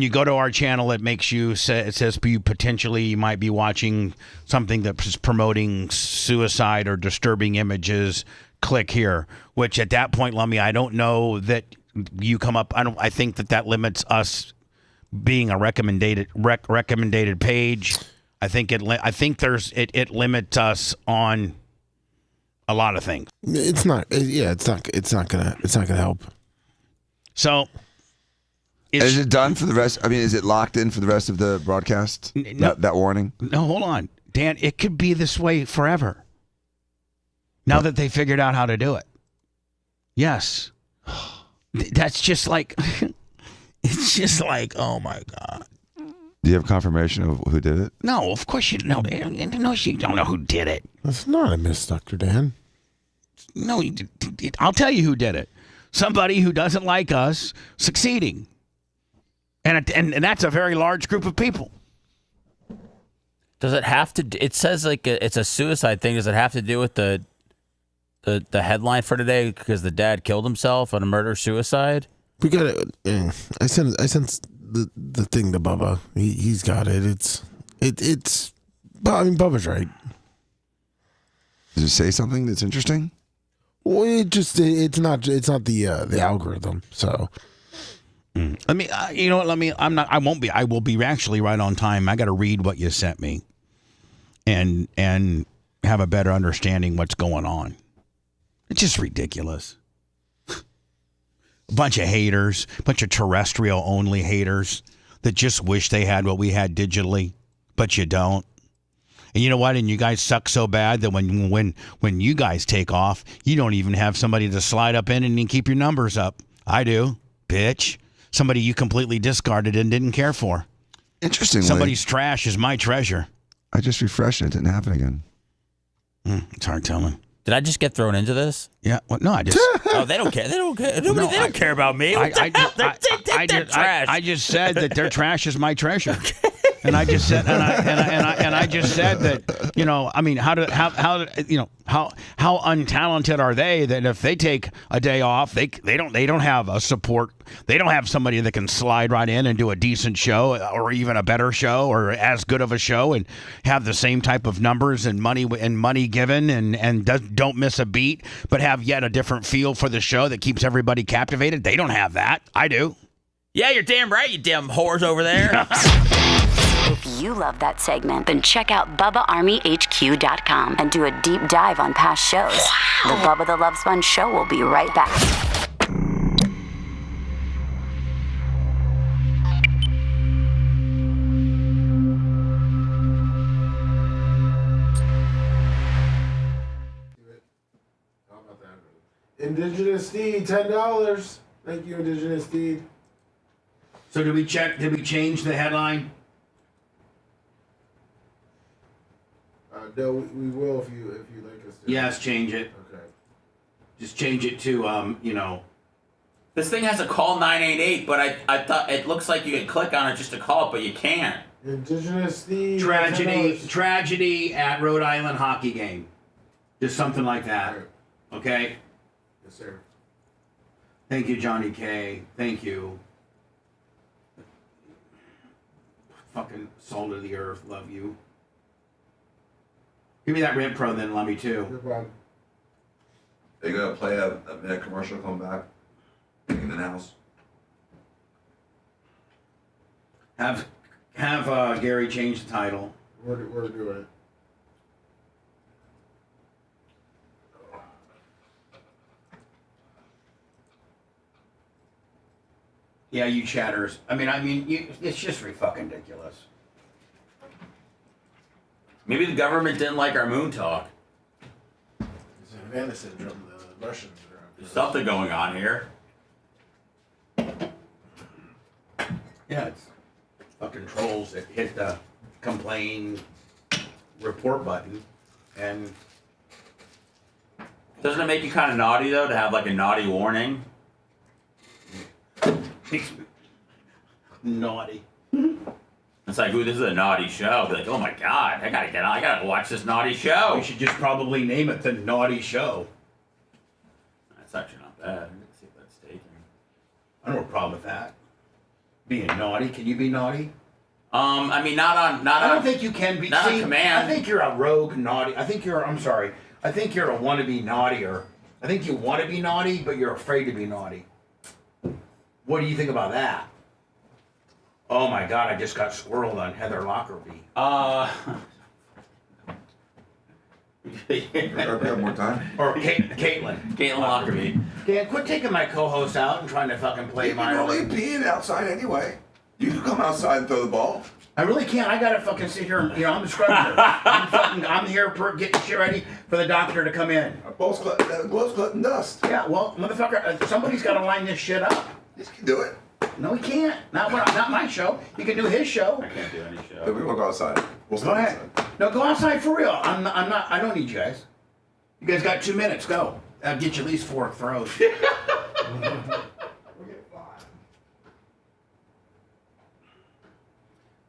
you go to our channel, it says you potentially might be watching something that's promoting suicide or disturbing images. Click here. Which at that point, Lummy, I don't know that you come up. I think that limits us being a recommended page. I think it limits us on a lot of things. It's not. Yeah, it's not gonna help. So. Is it done for the rest? I mean, is it locked in for the rest of the broadcast? No, that warning? No, hold on. Dan, it could be this way forever. Now that they figured out how to do it. Yes. That's just like, it's just like, oh my God. Do you have confirmation of who did it? No, of course you don't. No, you don't know who did it. That's not a miss, Dr. Dan. No, I'll tell you who did it. Somebody who doesn't like us succeeding. And that's a very large group of people. Does it have to? It says like it's a suicide thing. Does it have to do with the headline for today? Because the dad killed himself on a murder-suicide. We got it. I sent the thing to Bubba. He's got it. It's. I mean, Bubba's right. Does it say something that's interesting? Well, it's not the algorithm. So. Let me, you know what? I will be actually right on time. I got to read what you sent me, and have a better understanding what's going on. It's just ridiculous. A bunch of haters, a bunch of terrestrial only haters that just wish they had what we had digitally, but you don't. And you know what? And you guys suck so bad that when you guys take off, you don't even have somebody to slide up in and keep your numbers up. I do, bitch. Somebody you completely discarded and didn't care for. Interestingly, somebody's trash is my treasure. I just refreshed it. It didn't happen again. It's hard telling. Did I just get thrown into this? Yeah. Well, no, I just. Oh, they don't care. They don't care. They don't care about me. I just said that their trash is my treasure. And I just said, I just said that, I mean, how untalented are they that if they take a day off, they don't have a support, they don't have somebody that can slide right in and do a decent show or even a better show or as good of a show and have the same type of numbers and money given and don't miss a beat, but have yet a different feel for the show that keeps everybody captivated. They don't have that. I do. Yeah, you're damn right, you damn whores over there. If you love that segment, then check out BubbaArmyHQ.com and do a deep dive on past shows. The Bubba the Love Sponge Show will be right back. Indigenous Steed, $10. Thank you, Indigenous Steed. So did we change the headline? No, we will if you like us to. Yes, change it. Okay. Just change it to This thing has a call 988, but I thought it looks like you can click on it just to call it, but you can't. Indigenous Steed. Tragedy at Rhode Island hockey game. Just something like that. Okay? Yes, sir. Thank you, Johnny K. Thank you. Fucking salt of the earth. Love you. Give me that Rib Pro then, Lummy, too. No problem. Are you gonna play a minute commercial, come back, in the house? Have Gary change the title. We're doing it. Yeah, you chatters. I mean, it's just fucking ridiculous. Maybe the government didn't like our moon talk. It's Havana syndrome. The Russians are out. There's something going on here. Yeah, it's fucking trolls that hit the complain report button, and Doesn't it make you kind of naughty though to have like a naughty warning? makes me naughty. It's like, ooh, this is a naughty show. Be like, oh my god, I gotta watch this naughty show. We should just probably name it the Naughty Show. That's actually not bad. Let's see if that's taken. I don't have a problem with that. Being naughty, can you be naughty? I mean, I don't think you can be. Not on command. I think you're a rogue naughty. I think you're a wannabe naughtier. I think you want to be naughty, but you're afraid to be naughty. What do you think about that? Oh my God, I just got squirreled on Heather Lockerbie. Have more time? Or Caitlin Lockerbie. Dan, quit taking my co-host out and trying to fucking play my You're only role. peeing outside anyway. You can come outside and throw the ball. I really can't. I gotta fucking sit here and, I'm the scrub here. I'm here getting shit ready for the doctor to come in. Gloves collecting dust. Yeah, well, motherfucker, somebody's gotta line this shit up. You can do it. No, he can't. Not my show. He can do his show. I can't do any show. But we won't go outside. We'll Go ahead. No, go outside for real. I don't need you guys. You guys got 2 minutes. Go. I'll get you at least 4 throws.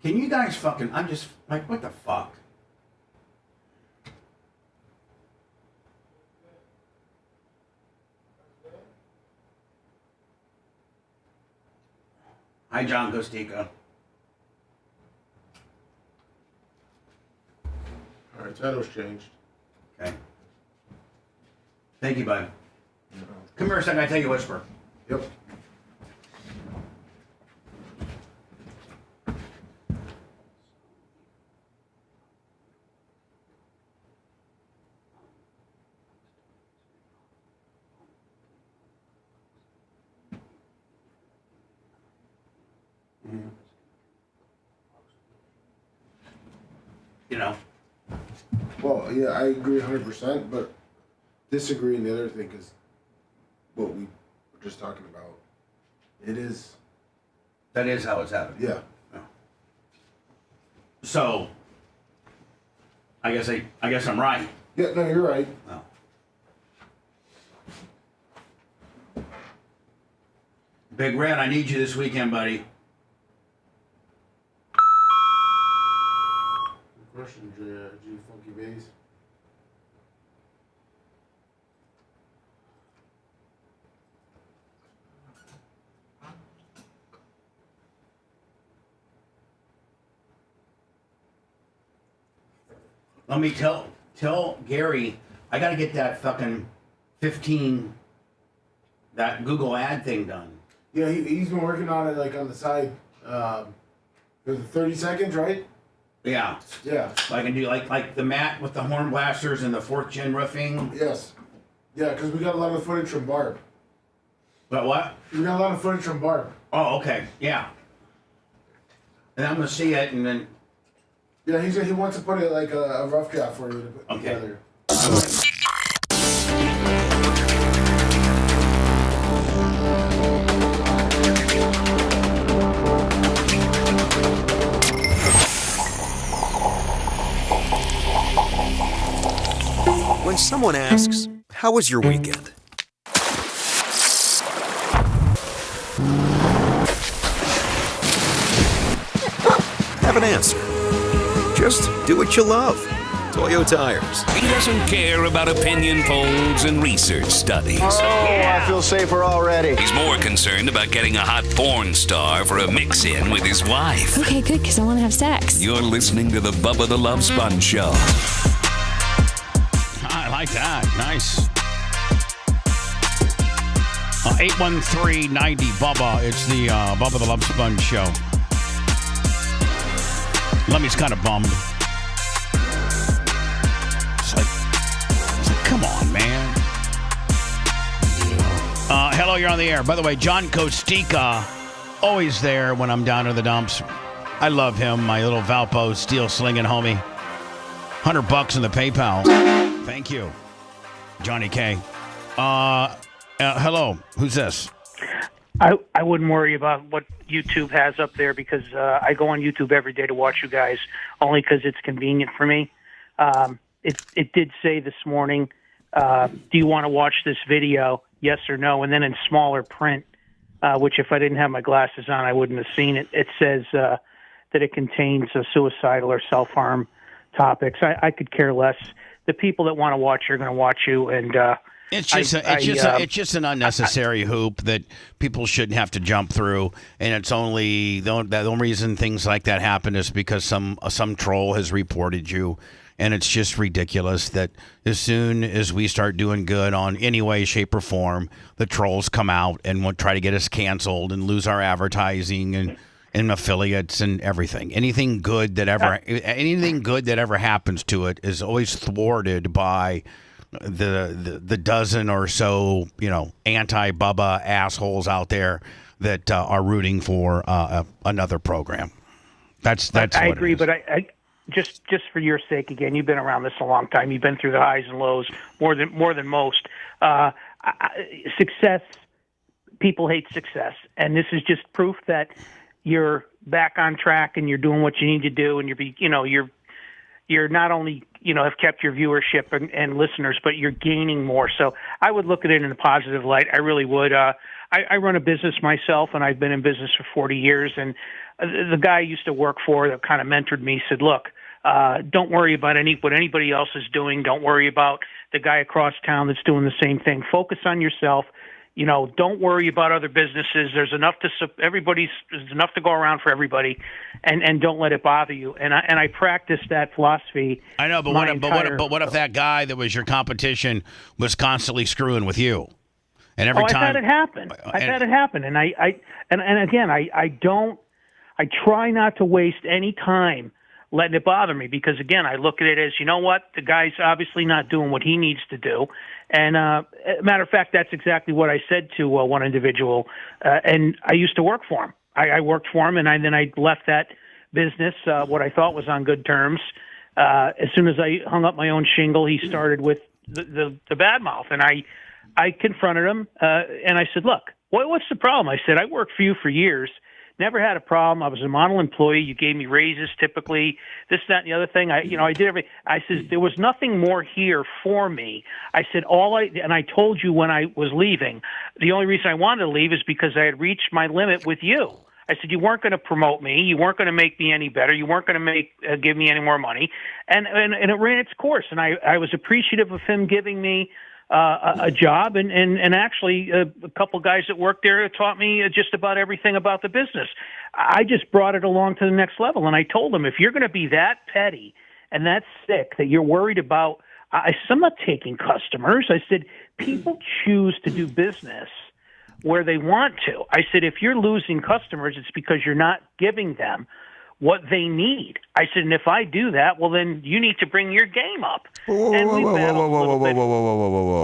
Can you guys fucking... I'm just... Like, what the fuck? Hi, John Costico. All right, title's changed. Okay. Thank you, bud. Come here a second. I tell you a whisper. Yep. You know. Well, yeah, I agree 100%, but disagree in the other thing is what we were just talking about. It is. That is how it's happening. Yeah. So, I guess I'm right. Yeah, no, you're right. Oh. Big Red, I need you this weekend, buddy. Question, G Funky Bass. Let me tell Gary, I gotta get that fucking 15, that Google ad thing done. Yeah, he's been working on it like on the side. For the 30 seconds, right? Yeah. Yeah. I can do like the mat with the horn blasters and the 4th gen roofing. Yes. Yeah, because we got a lot of footage from Barb. But what? We got a lot of footage from Barb. Oh, okay. Yeah. And I'm gonna see it, and then. Yeah, he wants to put it like a rough draft for you to put together. When someone asks, "How was your weekend?" Have an answer. Just do what you love. Toyo Tires. He doesn't care about opinion polls and research studies. I feel safer already. He's more concerned about getting a hot porn star for a mix-in with his wife. Okay, good, because I want to have sex. You're listening to the Bubba the Love Sponge Show. I like that. Nice. 813-90 Bubba. It's the Bubba the Love Sponge Show. Lemmy's kind of bummed. It's like, come on, man. Hello, you're on the air. By the way, John Kostika, always there when I'm down to the dumps. I love him, my little Valpo steel slinging homie. $100 in the PayPal. Thank you, Johnny K. Hello, who's this? I wouldn't worry about what YouTube has up there because I go on YouTube every day to watch you guys, only because it's convenient for me. It did say this morning, do you want to watch this video, yes or no? And then in smaller print, which if I didn't have my glasses on, I wouldn't have seen it. It says that it contains suicidal or self-harm topics. I could care less. The people that want to watch are going to watch you, and it's just an unnecessary hoop that people shouldn't have to jump through. And it's only the only reason things like that happen is because some troll has reported you. And it's just ridiculous that as soon as we start doing good on any way, shape, or form, the trolls come out and will try to get us canceled and lose our advertising and affiliates and everything. Anything good that ever happens to it is always thwarted by the dozen or so, anti-Bubba assholes out there that are rooting for another program. That's I agree, but I just for your sake again, you've been around this a long time. You've been through the highs and lows more than most. Success, people hate success, and this is just proof that you're back on track and you're doing what you need to do, and you're not only have kept your viewership and listeners, but you're gaining more. So I would look at it in a positive light. I really would. I run a business myself, and I've been in business for 40 years. And the guy I used to work for that kind of mentored me said, look, don't worry about what anybody else is doing. Don't worry about the guy across town that's doing the same thing. Focus on yourself. Don't worry about other businesses. There's enough there's enough to go around for everybody, and don't let it bother you. And I practice that philosophy. I know, but what if that guy that was your competition was constantly screwing with you? And every time I've had it happen. And I try not to waste any time letting it bother me because, again, I look at it as, the guy's obviously not doing what he needs to do. And matter of fact, that's exactly what I said to one individual. And I used to work for him. I worked for him, and then I left that business, what I thought was on good terms. As soon as I hung up my own shingle, he started with the bad mouth. And I confronted him, and I said, look, what's the problem? I said, I worked for you for years. Never had a problem. I was a model employee. You gave me raises typically, this, that, and the other thing. I did everything. I said, there was nothing more here for me. I said, and I told you when I was leaving, the only reason I wanted to leave is because I had reached my limit with you. I said, you weren't going to promote me. You weren't going to make me any better. You weren't going to give me any more money. And it ran its course. And I was appreciative of him giving me a job, and actually a couple guys that worked there taught me just about everything about the business. I just brought it along to the next level, and I told them, if you're going to be that petty and that sick that you're worried about, I'm not taking customers. I said, people choose to do business where they want to. I said, if you're losing customers, it's because you're not giving them what they need. I said, and if I do that, well, then you need to bring your game up. Whoa.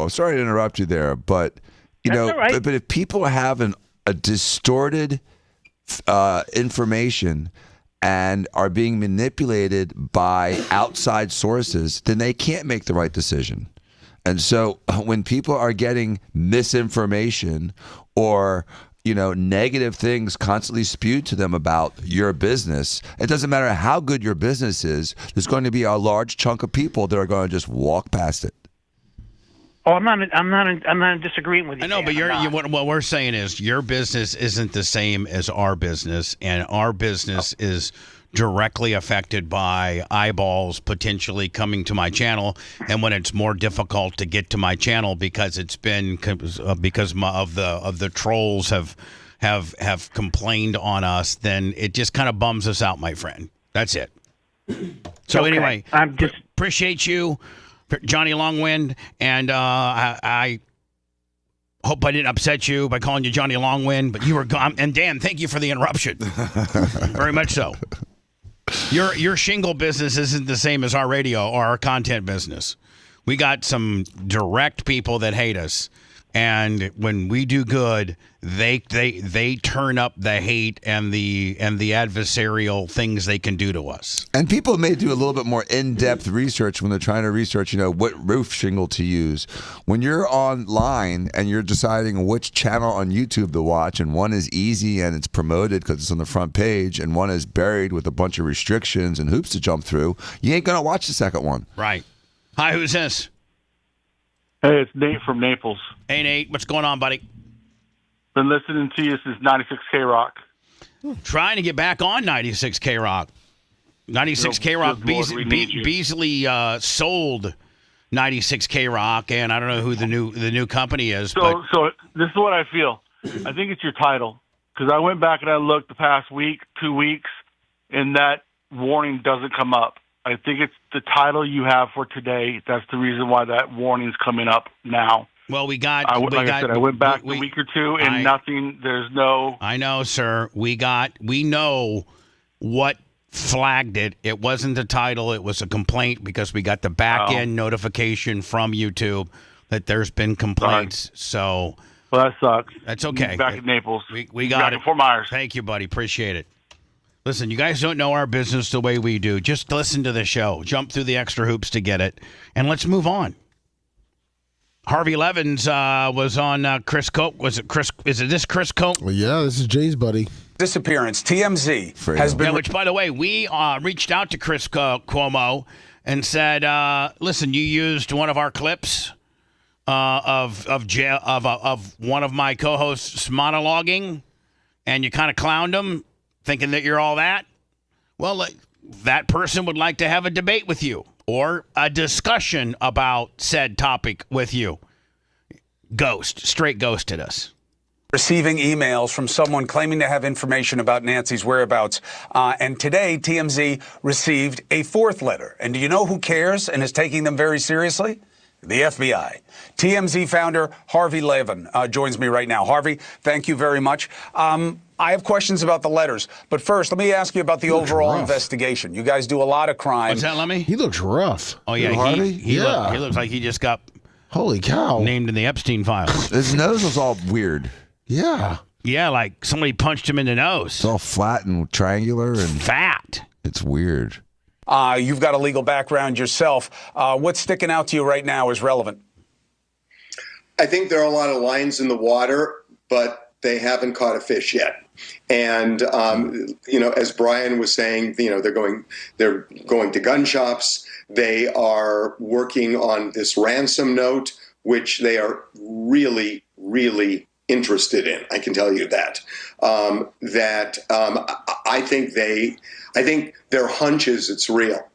Sorry to interrupt you there, but That's all right. but if people have a distorted information and are being manipulated by outside sources, then they can't make the right decision. And so when people are getting misinformation or negative things constantly spewed to them about your business, it doesn't matter how good your business is, there's going to be a large chunk of people that are going to just walk past it. Oh, I'm not disagreeing with you. I know, but what we're saying is your business isn't the same as our business, and our business is directly affected by eyeballs potentially coming to my channel, and when it's more difficult to get to my channel because it's been because of the trolls have complained on us, then it just kind of bums us out, my friend. That's it. So anyway, I'm just appreciate you, Johnny Longwind, and I hope I didn't upset you by calling you Johnny Longwind, but you were gone. And Dan, thank you for the interruption. Very much so. Your shingle business isn't the same as our radio or our content business. We got some direct people that hate us, and when we do good, they turn up the hate and the adversarial things they can do to us. And people may do a little bit more in-depth research when they're trying to research, what roof shingle to use. When you're online and you're deciding which channel on YouTube to watch, and one is easy and it's promoted because it's on the front page, and one is buried with a bunch of restrictions and hoops to jump through, you ain't going to watch the second one. Right. Hi, who's this? Hey, it's Nate from Naples. Hey, Nate. What's going on, buddy? Been listening to you since 96 K-Rock. Trying to get back on 96 K-Rock. 96 K-Rock. Beasley sold 96 K-Rock, and I don't know who the new company is. So this is what I feel. I think it's your title, because I went back and I looked the past week, 2 weeks, and that warning doesn't come up. I think it's the title you have for today. That's the reason why that warning's coming up now. Well, I said, I went back a week or two, and nothing. There's no. I know, sir. We know what flagged it. It wasn't the title. It was a complaint because we got the back end notification from YouTube that there's been complaints. So. Well, that sucks. That's okay. Back in Naples. We got it. Fort Myers. Thank you, buddy. Appreciate it. Listen, you guys don't know our business the way we do. Just listen to the show. Jump through the extra hoops to get it. And let's move on. Harvey Levins was on Chris Cope. Was it Chris? Is it this Chris Cope? Well, yeah, this is Jay's buddy. Disappearance. TMZ has been. Yeah, which, by the way, we reached out to Chris Cuomo and said, listen, you used one of our clips of one of my co-hosts monologuing, and you kind of clowned him, thinking that you're all that. Well, that person would like to have a debate with you or a discussion about said topic with you. Straight ghosted us. Receiving emails from someone claiming to have information about Nancy's whereabouts. And today, TMZ received a fourth letter. And do you know who cares and is taking them very seriously? The FBI. TMZ founder Harvey Levin joins me right now. Harvey, thank you very much. I have questions about the letters, but first, let me ask you about the overall investigation. You guys do a lot of crime. What's that, Lemmy? He looks rough. Oh, yeah. Harvey? He looks like he just got holy cow named in the Epstein files. His nose was all weird. Yeah. Yeah, like somebody punched him in the nose. It's all flat and triangular and fat. It's weird. You've got a legal background yourself. What's sticking out to you right now is relevant? I think there are a lot of lines in the water, but they haven't caught a fish yet. And as Brian was saying, they're going to gun shops. They are working on this ransom note, which they are really, really interested in. I can tell you that. I think their hunch is it's real.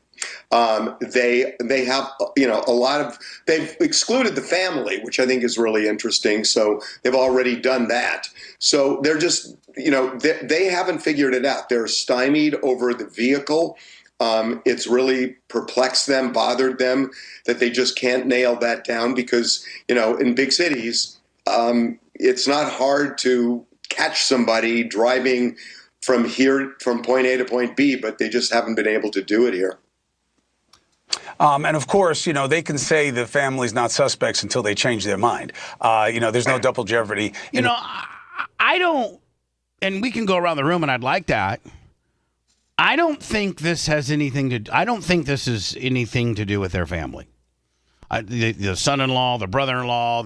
They have, a lot of, they've excluded the family, which I think is really interesting. So they've already done that. So they're just, they haven't figured it out. They're stymied over the vehicle. It's really perplexed them, bothered them that they just can't nail that down because, in big cities, it's not hard to catch somebody driving from point A to point B, but they just haven't been able to do it here. And of course, they can say the family's not suspects until they change their mind. There's no double jeopardy. I don't, and we can go around the room, and I'd like that. I don't think this has anything to. I don't think this is anything to do with their family. The son-in-law, the brother-in-law,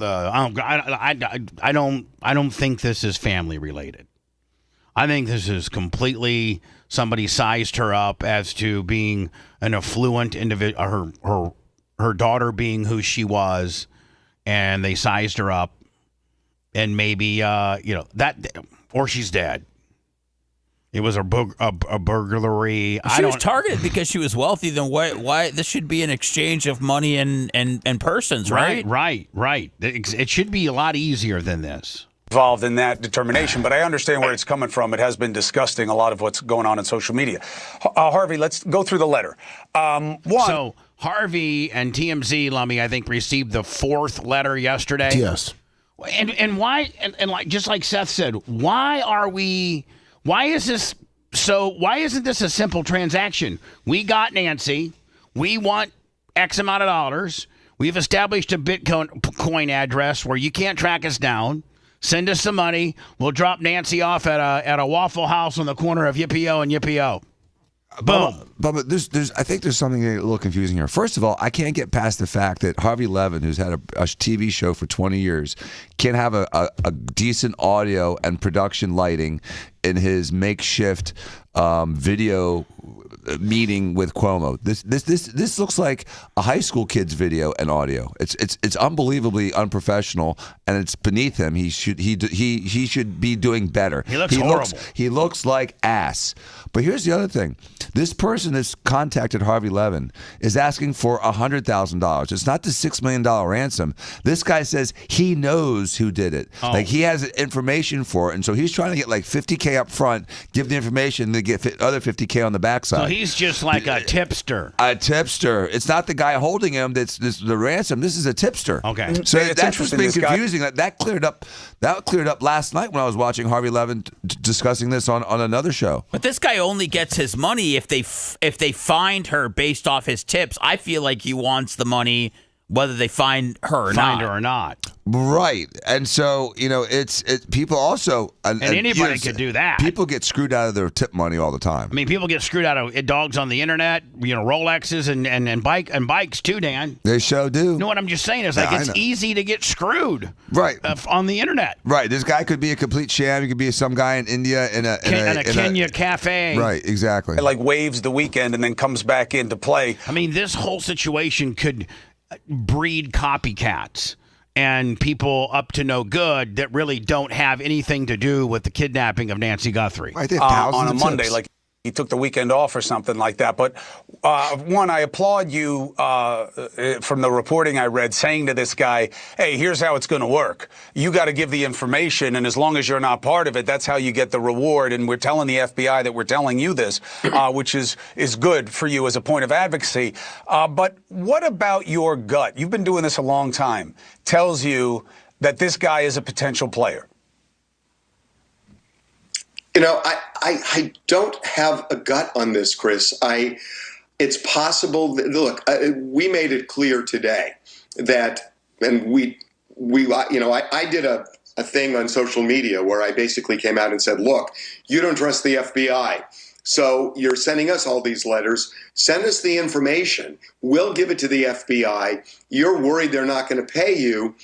I don't think this is family related. I think this is completely somebody sized her up as to being an affluent individual, her daughter being who she was, and they sized her up, and maybe that, or she's dead. It was a burglary. She was targeted because she was wealthy. Then why this should be an exchange of money and persons, right? Right. It should be a lot easier than this. Involved in that determination, but I understand where it's coming from. It has been disgusting, a lot of what's going on in social media. Harvey, let's go through the letter. So Harvey and TMZ, Lummy, I think, received the 4th letter yesterday. Yes. And why? And like just like Seth said, why isn't this a simple transaction? We got Nancy. We want X amount of dollars. We've established a Bitcoin address where you can't track us down. Send us some money. We'll drop Nancy off at a Waffle House on the corner of Yippee-O and Yippee-O. Boom. But I think there's something a little confusing here. First of all, I can't get past the fact that Harvey Levin, who's had a TV show for 20 years, can't have a decent audio and production lighting in his makeshift video meeting with Cuomo. This looks like a high school kid's video and audio. It's unbelievably unprofessional, and it's beneath him. He should be doing better. He looks horrible. He looks like ass. But here's the other thing. This person that's contacted Harvey Levin is asking for $100,000. It's not the $6 million ransom. This guy says he knows who did it. Oh. Like he has information for it, and so he's trying to get like $50K up front, give the information, then get other $50K on the backside. So he's just like a tipster. A tipster. It's not the guy holding him that's the ransom. This is a tipster. Okay. So It's that's what's interesting, been this guy- confusing. That cleared up. That cleared up last night when I was watching Harvey Levin discussing this on another show. But this guy only gets his money if they find her based off his tips. I feel like he wants the money whether they find her or not. Right. And so, it's people also and anybody could do that. People get screwed out of their tip money all the time. I mean, people get screwed out of dogs on the internet, Rolexes and bikes too, Dan. They sure do. No, what I'm just saying is Yeah, it's easy to get screwed. Right. On the internet. Right. This guy could be a complete sham. He could be some guy in India in a Kenya cafe. Right, exactly. Like waves the weekend and then comes back into play. I mean, this whole situation could breed copycats and people up to no good that really don't have anything to do with the kidnapping of Nancy Guthrie. Right, they have thousands on a of Monday, tips. like he took the weekend off or something like that. But one, I applaud you from the reporting I read saying to this guy, hey, here's how it's going to work. You got to give the information, and as long as you're not part of it, that's how you get the reward. And we're telling the FBI that we're telling you this, which is good for you as a point of advocacy. But what about your gut? You've been doing this a long time. Tells you that this guy is a potential player. I don't have a gut on this, Chris. It's possible that, look, we made it clear today that, and I did a thing on social media where I basically came out and said, look, you don't trust the FBI. So you're sending us all these letters. Send us the information. We'll give it to the FBI. You're worried they're not going to pay you.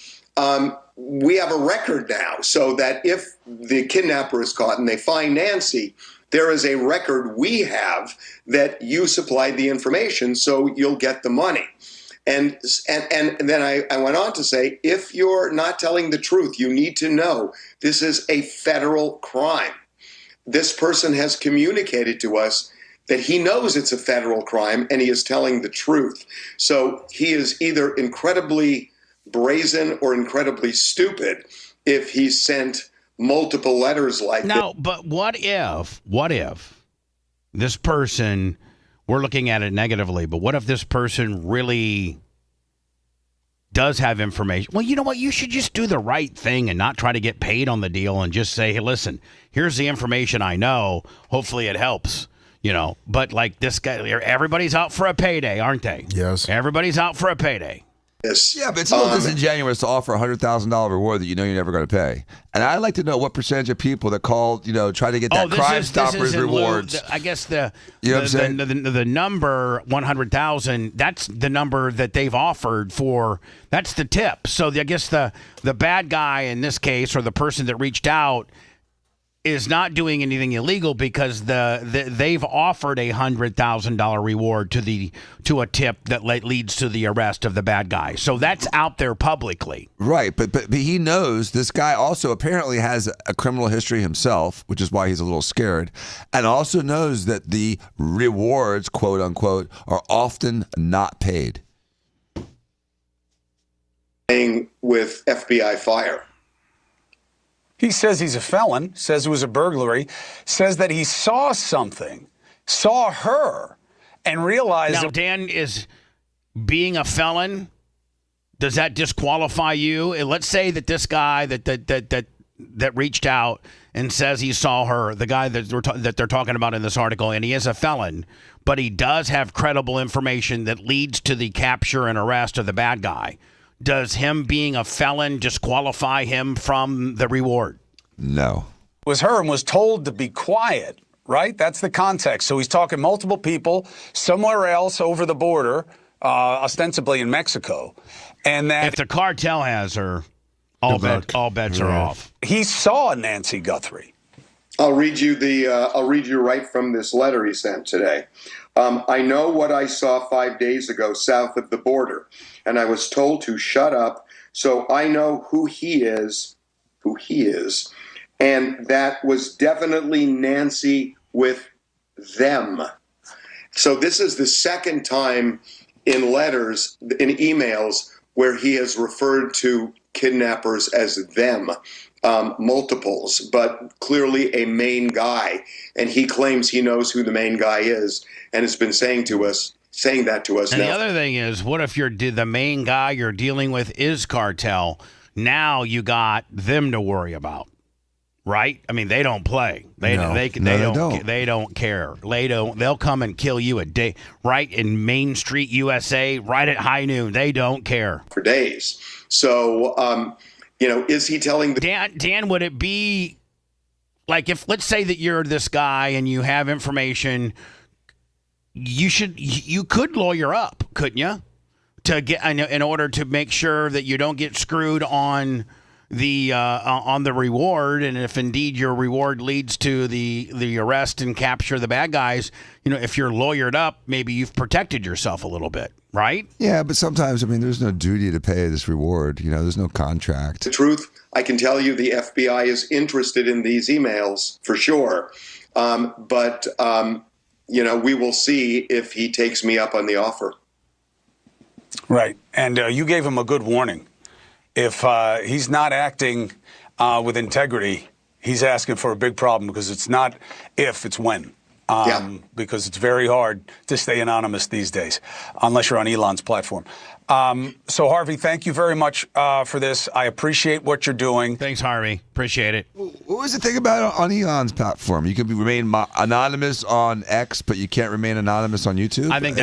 We have a record now so that if the kidnapper is caught and they find Nancy, there is a record we have that you supplied the information, so you'll get the money. And then I went on to say, if you're not telling the truth, you need to know this is a federal crime. This person has communicated to us that he knows it's a federal crime and he is telling the truth. So he is either incredibly brazen or incredibly stupid if he sent multiple letters like that. No, but what if this person, we're looking at it negatively, but what if this person really does have information. Well, you know what? You should just do the right thing and not try to get paid on the deal and just say, hey, listen, here's the information I know. Hopefully it helps. But like this guy, everybody's out for a payday, aren't they? Yes. Everybody's out for a payday. Yeah, but it's a little disingenuous to offer a $100,000 reward that you know you're never going to pay. And I'd like to know what percentage of people that called, try to get that Crime Stoppers rewards. I guess you know what I'm saying? the number 100,000. That's the number that they've offered for. That's the tip. So I guess the bad guy in this case, or the person that reached out, is not doing anything illegal because they've offered a $100,000 reward to a tip that leads to the arrest of the bad guy. So that's out there publicly. Right, but he knows this guy also apparently has a criminal history himself, which is why he's a little scared, and also knows that the rewards, quote unquote, are often not paid. With FBI fire. He says he's a felon, says it was a burglary, says that he saw something, saw her, and realized... Now, Dan, is being a felon, does that disqualify you? And let's say that this guy that reached out and says he saw her, the guy that they're talking about in this article, and he is a felon, but he does have credible information that leads to the capture and arrest of the bad guy. Does him being a felon disqualify him from the reward? No. Was her and was told to be quiet, right? That's the context. So he's talking multiple people somewhere else over the border, ostensibly in Mexico. And that if the cartel has her, all bets are off. He saw Nancy Guthrie. I'll read you right from this letter he sent today. I know what I saw 5 days ago south of the border, and I was told to shut up, so I know who he is, and that was definitely Nancy with them. So this is the second time in letters, in emails, where he has referred to kidnappers as them. Multiples, but clearly a main guy, and he claims he knows who the main guy is, and has been saying that to us. And now. The other thing is, what if the main guy you're dealing with is cartel? Now you got them to worry about, right? I mean, they don't play. They don't care. They'll come and kill you right in Main Street, USA, right at high noon. They don't care for days. So. Is he telling the Dan, would it be like if, let's say that you're this guy and you have information, you could lawyer up, couldn't you? To get in order to make sure that you don't get screwed on the reward, and if indeed your reward leads to the arrest and capture of the bad guys, if you're lawyered up, maybe you've protected yourself a little bit, right? Yeah, but sometimes, there's no duty to pay this reward. There's no contract. The truth, I can tell you the FBI is interested in these emails for sure. But we will see if he takes me up on the offer. Right. And you gave him a good warning. If he's not acting with integrity, he's asking for a big problem, because it's not if, it's when. Because it's very hard to stay anonymous these days, unless you're on Elon's platform. So, Harvey, thank you very much for this. I appreciate what you're doing. Thanks, Harvey. Appreciate it. What was the thing about on Elon's platform? You can remain anonymous on X, but you can't remain anonymous on YouTube? I think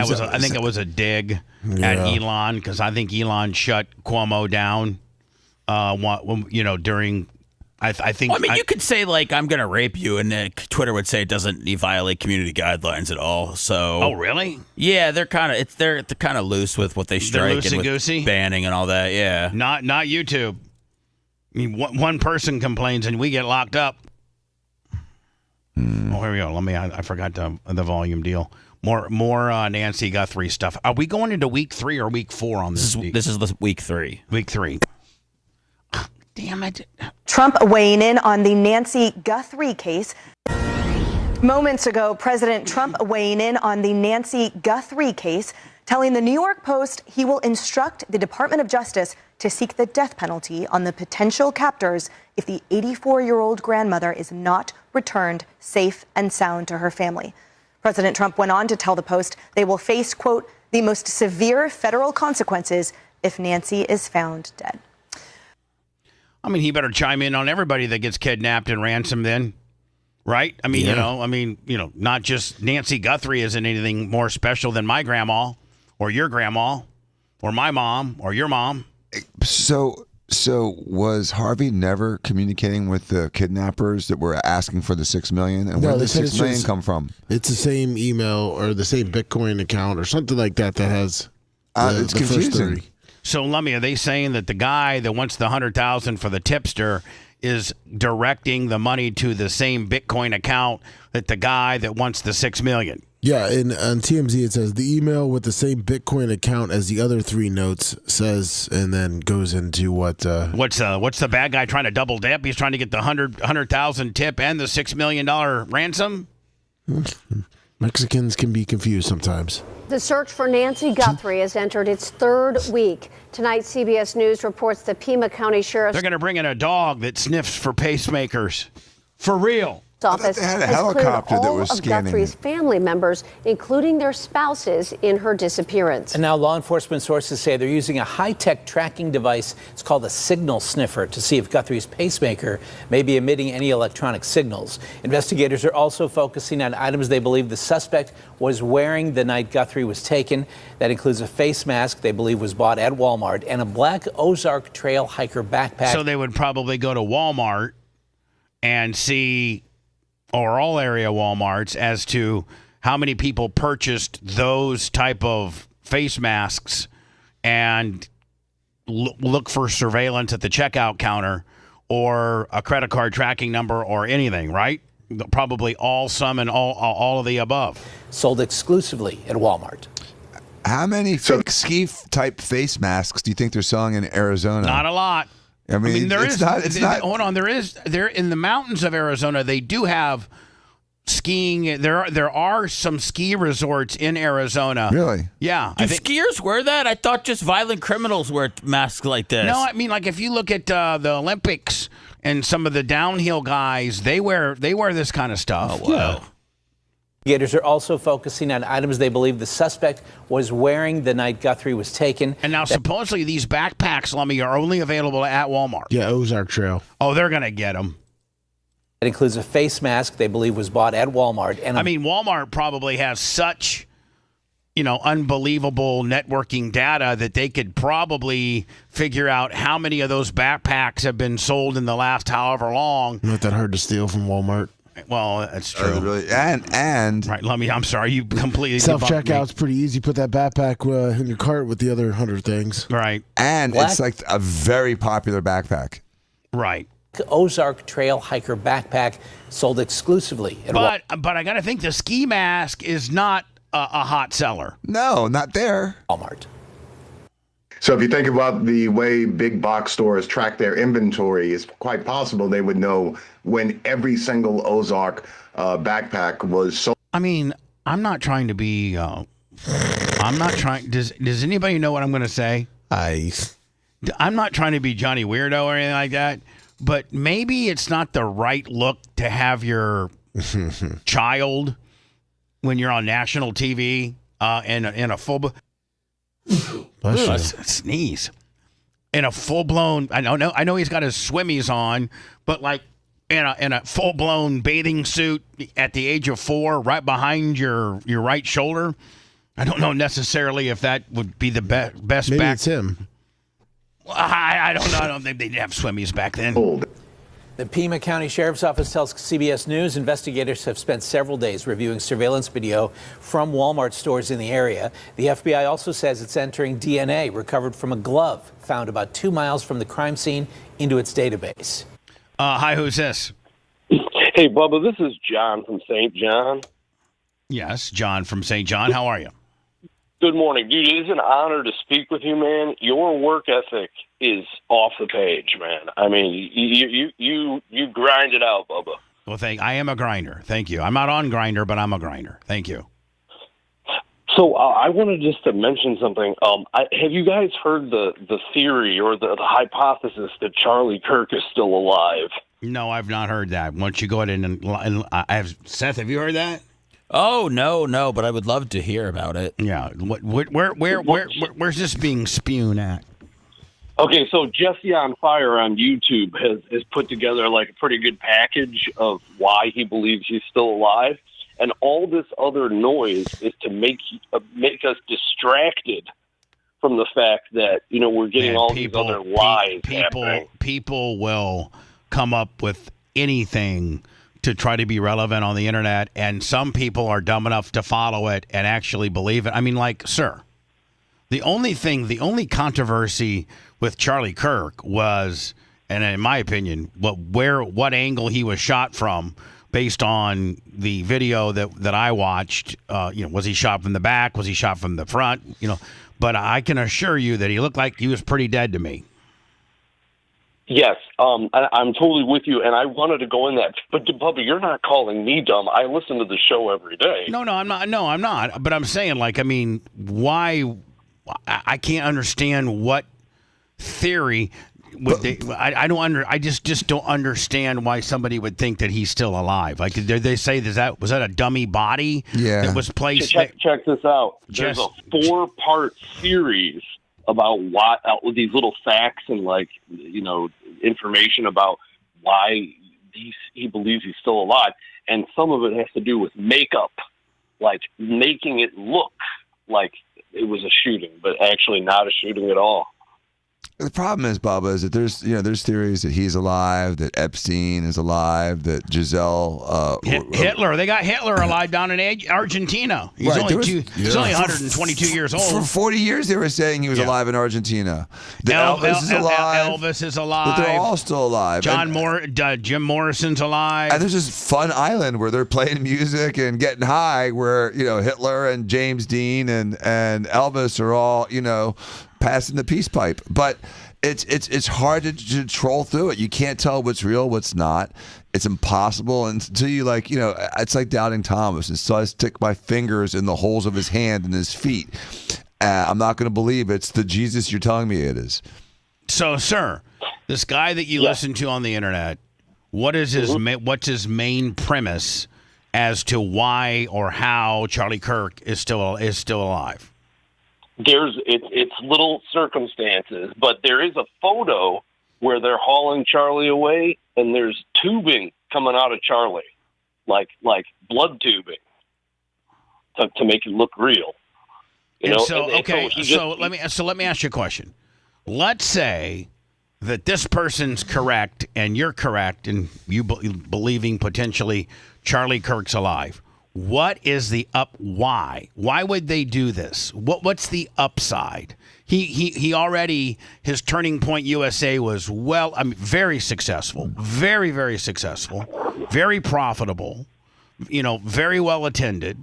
it was a dig at Elon, because I think Elon shut Cuomo down during... I think. Well, you could say I'm going to rape you, and Twitter would say it doesn't violate community guidelines at all. So. Oh, really? Yeah, they're kind of loose with what they strike and with banning and all that. Yeah. Not YouTube. One person complains and we get locked up. Oh, here we go. I forgot the volume deal. More Nancy Guthrie stuff. Are we going into week 3 or week 4 on this? This is week 3. Week 3. Damn it. Trump weighing in on the Nancy Guthrie case. Moments ago, President Trump weighing in on the Nancy Guthrie case, telling the New York Post he will instruct the Department of Justice to seek the death penalty on the potential captors if the 84-year-old grandmother is not returned safe and sound to her family. President Trump went on to tell the Post they will face, quote, the most severe federal consequences if Nancy is found dead. I mean, he better chime in on everybody that gets kidnapped and ransomed then, right? I mean, not just Nancy Guthrie isn't anything more special than my grandma or your grandma or my mom or your mom. So was Harvey never communicating with the kidnappers that were asking for the $6 million? And where did the $6 million come from? It's the same email or the same Bitcoin account or something like that has it's confusing. So, Lummy, are they saying that the guy that wants the $100,000 for the tipster is directing the money to the same Bitcoin account that the guy that wants the $6 million? Yeah, and on TMZ it says the email with the same Bitcoin account as the other 3 notes says, and then goes into what's the bad guy trying to double dip? He's trying to get the $100,000 tip and the $6 million ransom. Mexicans can be confused sometimes. The search for Nancy Guthrie has entered its 3rd week. Tonight, CBS News reports the Pima County Sheriff's They're going to bring in a dog that sniffs for pacemakers. For real. Office they had a has helicopter cleared that all was of scanning Guthrie's family members, including their spouses, in her disappearance. And now law enforcement sources say they're using a high-tech tracking device. It's called a signal sniffer to see if Guthrie's pacemaker may be emitting any electronic signals. Investigators are also focusing on items they believe the suspect was wearing the night Guthrie was taken. That includes a face mask they believe was bought at Walmart and a black Ozark Trail hiker backpack. So they would probably go to Walmart and see, or all area Walmarts, as to how many people purchased those type of face masks and look for surveillance at the checkout counter or a credit card tracking number or anything, right? Probably all, some, and all of the above. Sold exclusively at Walmart. How many fake ski type face masks do you think they're selling in Arizona? Not a lot. I mean, it's not. Hold on, there in the mountains of Arizona. They do have skiing. There are some ski resorts in Arizona. Really? Yeah. Do skiers wear that? I thought just violent criminals wear masks like this. No, I mean, like if you look at the Olympics and some of the downhill guys, they wear this kind of stuff. Oh, wow. Yeah. Investigators are also focusing on items they believe the suspect was wearing the night Guthrie was taken. And now supposedly these backpacks, Lummy, are only available at Walmart. Yeah, Ozark Trail. Oh, they're going to get them. It includes a face mask they believe was bought at Walmart. And Walmart probably has such, unbelievable networking data that they could probably figure out how many of those backpacks have been sold in the last however long. Not that hard to steal from Walmart. Well, that's true. Really? And right, Lummy, I'm sorry, you completely self-checkout's pretty easy. Put that backpack in your cart with the other 100 things. Right. And it's like a very popular backpack. Right. Ozark Trail hiker backpack sold exclusively at But I got to think the ski mask is not a hot seller. No, not there. Walmart. So if you think about the way big box stores track their inventory, it's quite possible they would know when every single Ozark backpack was sold. I mean, I'm not trying to be. I'm not trying. Does anybody know what I'm going to say? I'm not trying to be Johnny Weirdo or anything like that. But maybe it's not the right look to have your child when you're on national TV in a full. Sneeze. In a full-blown, I know he's got his swimmies on, but like in a full-blown bathing suit at the age of 4, right behind your right shoulder. I don't know necessarily if that would be the best. Maybe back. It's him. I don't know. I don't think they'd have swimmies back then. The Pima County Sheriff's Office tells CBS News investigators have spent several days reviewing surveillance video from Walmart stores in the area. The FBI also says it's entering DNA recovered from a glove found about 2 miles from the crime scene into its database. Hi, who's this? Hey, Bubba, this is John from St. John. Yes, John from St. John. How are you? Good morning, dude. It is an honor to speak with you, man. Your work ethic is off the page, man. I mean, you grind it out, Bubba. Well, I am a grinder. Thank you. I'm not on Grinder, but I'm a grinder. Thank you. So I wanted just to mention something. Have you guys heard the theory or the hypothesis that Charlie Kirk is still alive? No, I've not heard that. Why don't you go ahead and Seth, have you heard that? Oh, no, but I would love to hear about it. Yeah. Where's this being spewed at? Okay, so Jesse on Fire on YouTube has put together like a pretty good package of why he believes he's still alive, and all this other noise is to make us distracted from the fact that we're getting these other lies happening. People will come up with anything to try to be relevant on the internet, and some people are dumb enough to follow it and actually believe it. I mean, like, sir, the only controversy with Charlie Kirk was, and in my opinion, what angle he was shot from, based on the video that I watched. Was he shot from the back? Was he shot from the front? But I can assure you that he looked like he was pretty dead to me. Yes, I'm totally with you, and I wanted to go in that. But, Bubba, you're not calling me dumb. I listen to the show every day. No, I'm not. No, I'm not. But I'm saying, why? I can't understand what theory would I don't I just don't understand why somebody would think that he's still alive. Like, did they say was that a dummy body that was placed? Check this out. There's a 4-part series about why these little facts and information about why he believes he's still alive, and some of it has to do with makeup, like making it look like it was a shooting, but actually not a shooting at all. The problem is, Bubba, is that there's theories that he's alive, that Epstein is alive, that Giselle Hitler. They got Hitler alive down in Argentina. He's he's only 122 years old. For 40 years, they were saying he was alive in Argentina. Elvis is alive. Elvis is alive. But they're all still alive. Jim Morrison's alive. And there's this fun island where they're playing music and getting high, where Hitler and James Dean and Elvis are all passing the peace pipe. But it's hard to troll through it. You can't tell what's real, what's not. It's impossible until you it's like doubting Thomas. And so I stick my fingers in the holes of his hand and his feet. I'm not going to believe it's the Jesus you're telling me it is. So, sir, this guy that you listen to on the internet, what's his main premise as to why or how Charlie Kirk is still alive? It's little circumstances, but there is a photo where they're hauling Charlie away, and there's tubing coming out of Charlie, like blood tubing, to make it look real. So let me ask you a question. Let's say that this person's correct and you're correct, and you believing potentially Charlie Kirk's alive. What is the why? Why would they do this? What's the He already, his Turning Point USA was very successful, very, very successful, very profitable, very well attended.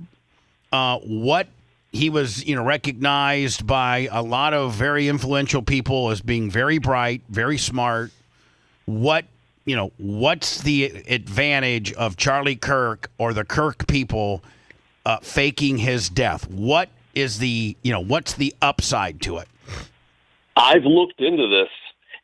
He was, recognized by a lot of very influential people as being very bright, very smart. What's the advantage of Charlie Kirk or the Kirk people faking his death? What is what's the upside to it? I've looked into this,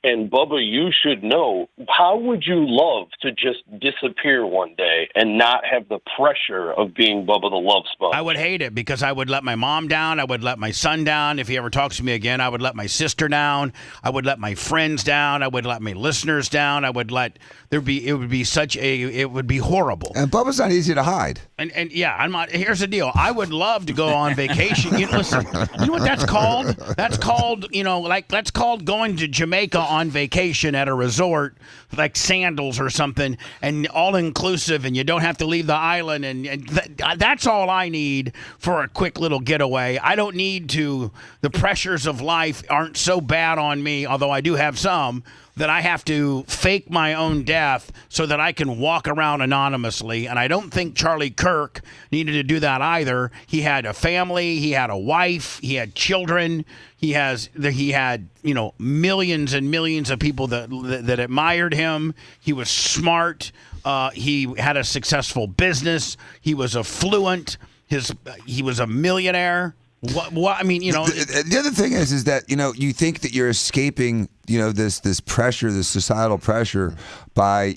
and Bubba, you should know. How would you love to just disappear one day and not have the pressure of being Bubba the Love Sponge? I would hate it, because I would let my mom down. I would let my son down. If he ever talks to me again, I would let my sister down. I would let my friends down. I would let my listeners down. It would be horrible. And Bubba's not easy to hide. And yeah, I'm not. Here's the deal. I would love to go on vacation. Listen, you know what that's called? That's called, that's called going to Jamaica on vacation at a resort, like Sandals or something, and all inclusive, and you don't have to leave the island, and that's all I need for a quick little getaway. I don't need to. The pressures of life aren't so bad on me, although I do have some, that I have to fake my own death so that I can walk around anonymously. And I don't think Charlie Kirk needed to do that either. He had a family, he had a wife, he had children, he had millions and millions of people that admired him. He was smart. He had a successful business. He was affluent. He was a millionaire. What I mean, The other thing is that you think that you're escaping this pressure, this societal pressure, by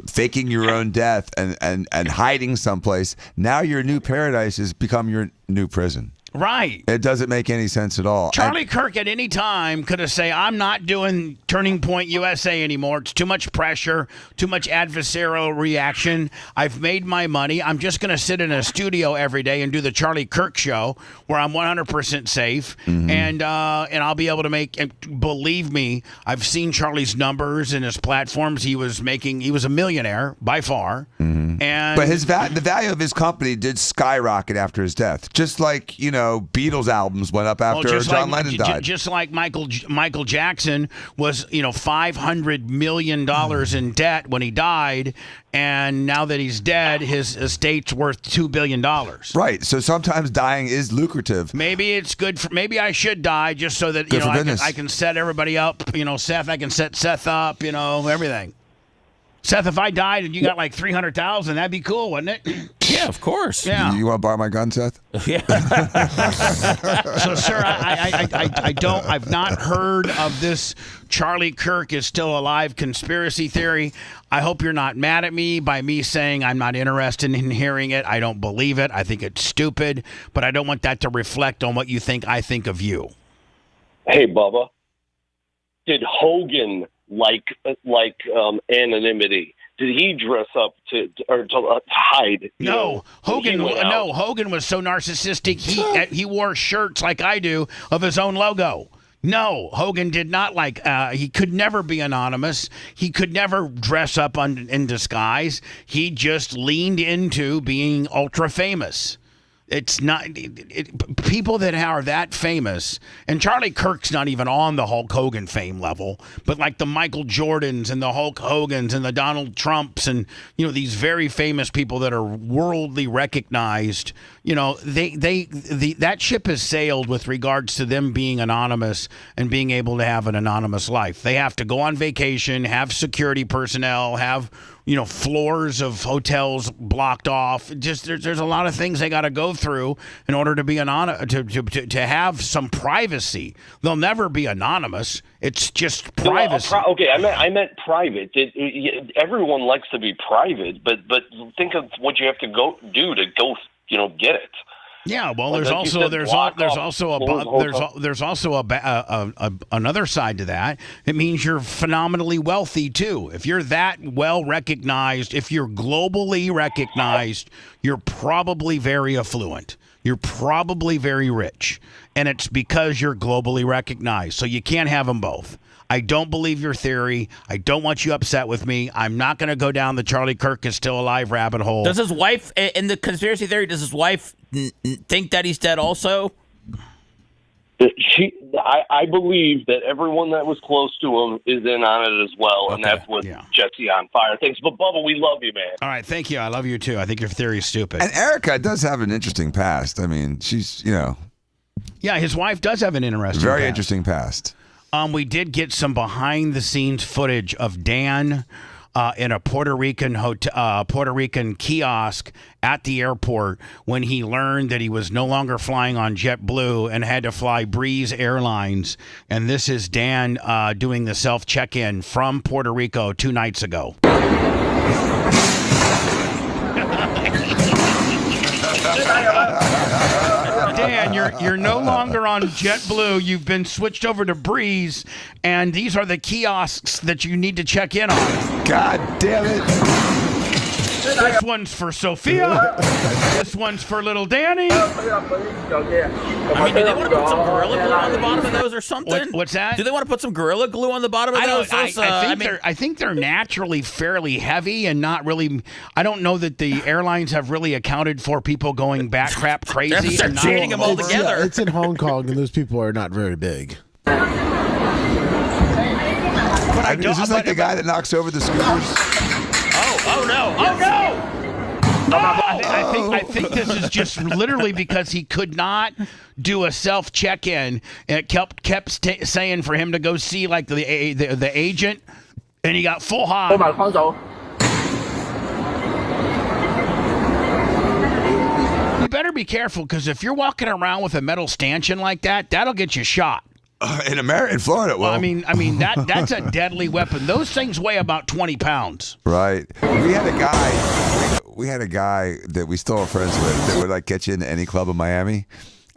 faking your own death and hiding someplace. Now your new paradise has become your new prison. Right. It doesn't make any sense at all. Charlie Kirk at any time could have said, I'm not doing Turning Point USA anymore. It's too much pressure, too much adversarial reaction. I've made my money. I'm just going to sit in a studio every day and do the Charlie Kirk show where I'm 100% safe. And I'll be able to make, and believe me, I've seen Charlie's numbers and his platforms. He was a millionaire by far. And But the value of his company did skyrocket after his death. Just like, Beatles albums went up after John Lennon died. Just like Michael Jackson was, $500 million in debt when he died, and now that he's dead, his estate's worth $2 billion. Right. So sometimes dying is lucrative. Maybe it's good for. Maybe I should die just so that I can set everybody up. Seth, I can set Seth up. Everything. Seth, if I died and you got like 300,000, that'd be cool, wouldn't it? Yeah, of course. Yeah. You want to borrow my gun, Seth? Yeah. So, sir, I've not heard of this Charlie Kirk is still alive conspiracy theory. I hope you're not mad at me by me saying I'm not interested in hearing it. I don't believe it. I think it's stupid, but I don't want that to reflect on what you think I think of you. Hey, Bubba, did Hogan like anonymity? Did he dress up to hide? No, Hogan was so narcissistic. He wore shirts like I do of his own logo. No, Hogan did not like. He could never be anonymous. He could never dress up in disguise. He just leaned into being ultra famous. It's not people that are that famous, and Charlie Kirk's not even on the Hulk Hogan fame level, but like the Michael Jordans and the Hulk Hogans and the Donald Trumps and these very famous people that are worldly recognized. That ship has sailed with regards to them being anonymous and being able to have an anonymous life. They have to go on vacation, have security personnel, have floors of hotels blocked off. Just there's a lot of things they got to go through in order to be to have some privacy. They'll never be anonymous. It's just privacy. I meant private. Everyone likes to be private, but think of what you have to go do to go get it. Yeah, well, there's also another side to that. It means you're phenomenally wealthy too. If you're that well recognized, if you're globally recognized, you're probably very affluent. You're probably very rich, and it's because you're globally recognized. So you can't have them both. I don't believe your theory. I don't want you upset with me. I'm not going to go down the Charlie Kirk is still alive rabbit hole. Does his wife, in the conspiracy theory, does his wife think that he's dead also? I believe that everyone that was close to him is in on it as well, and that's what Jesse on fire thinks. But Bubba, we love you, man. All right, thank you. I love you too. I think your theory is stupid. And Erica does have an interesting past. I mean, she's yeah, his wife does have an interesting past. We did get some behind-the-scenes footage of Dan in a Puerto Rican kiosk at the airport when he learned that he was no longer flying on JetBlue and had to fly Breeze Airlines. And this is Dan doing the self-check-in from Puerto Rico 2 nights ago. Dan, you're no longer on JetBlue. You've been switched over to Breeze, and these are the kiosks that you need to check in on. God damn it. This one's for Sophia. This one's for little Danny. I mean, do they want to put some Gorilla Glue on the bottom of those or something? What's that? Do they want to put some Gorilla Glue on the bottom of those? I think they're naturally fairly heavy and not really. I don't know that the airlines have really accounted for people going back crap crazy. They're chaining them all together. Yeah, it's in Hong Kong, and those people are not very big. Is this like the guy that knocks over the scooters? Oh no! I think this is just literally because he could not do a self check-in, and it kept saying for him to go see like the agent, and he got full high. You better be careful, because if you're walking around with a metal stanchion like that, that'll get you shot. In Florida, well, I mean that's a deadly weapon. Those things weigh about 20 pounds. Right. We had a guy that we still are friends with that would like get you into any club in Miami,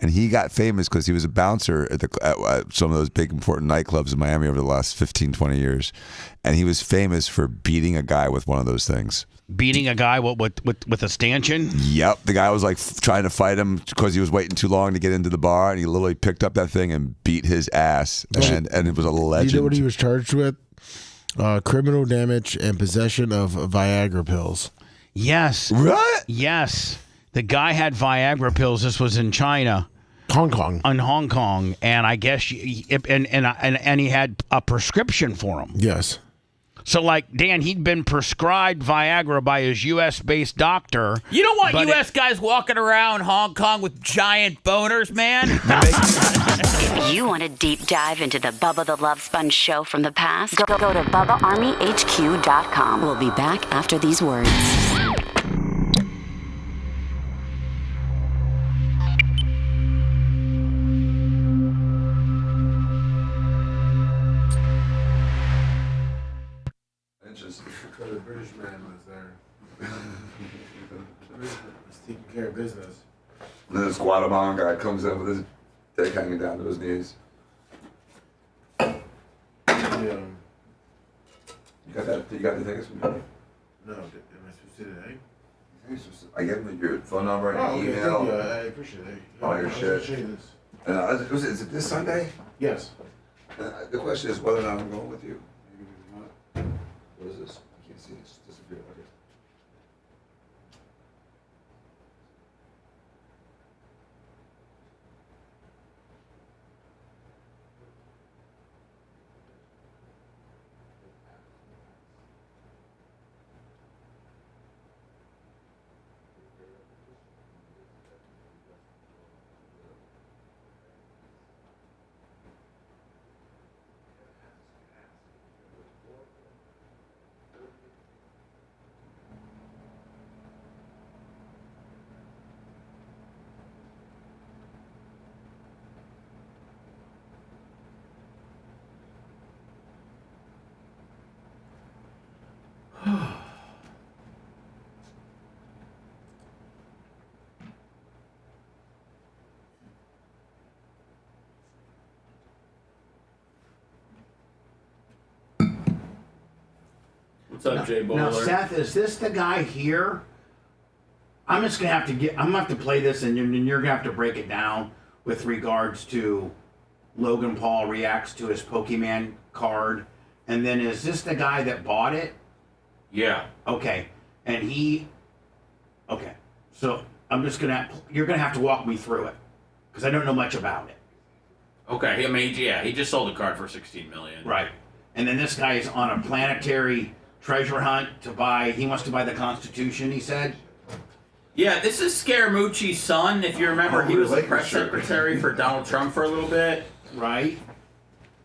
And he got famous because he was a bouncer at some of those big important nightclubs in Miami over the last 15, 20 years. And he was famous for beating a guy with one of those things. Beating a guy with a stanchion? Yep. The guy was like trying to fight him because he was waiting too long to get into the bar, and he literally picked up that thing and beat his ass. And it was a legend. You know what he was charged with? Criminal damage and possession of Viagra pills. Yes. What? Yes. The guy had Viagra pills. This was in China. Hong Kong. In Hong Kong. And I guess, and he had a prescription for them. Yes. So, like, Dan, he'd been prescribed Viagra by his U.S.-based doctor. You don't want U.S. guys walking around Hong Kong with giant boners, man. If you want a deep dive into the Bubba the Love Sponge show from the past, go to BubbaArmyHQ.com. We'll be back after these words. The British man was there. Was taking care of business. And then this Guatemalan guy comes in with his dick hanging down to his knees. Yeah. You got the tickets from me? No, am I supposed to today? I gave him your phone number and Okay, email. thank you. I appreciate it. All your I'll shit. show you this. And is it this Sunday? Yes. The question is whether or not I'm going with you. What is this? I can't see it. It's disappeared. Okay. What's up, Jay Bowler? Now, Seth, is this the guy here? I'm just gonna have to play this, and you're gonna have to break it down with regards to Logan Paul reacts to his Pokemon card, and then is this the guy that bought it? Yeah. Okay, and okay, so you're gonna have to walk me through it because I don't know much about it. Okay, I mean, yeah, he just sold a card for $16 million. Right, and then this guy is on a planetary treasure hunt to buy. He wants to buy the Constitution. He said. Yeah, this is Scaramucci's son. If you remember, he was the press secretary for Donald Trump for a little bit. Right.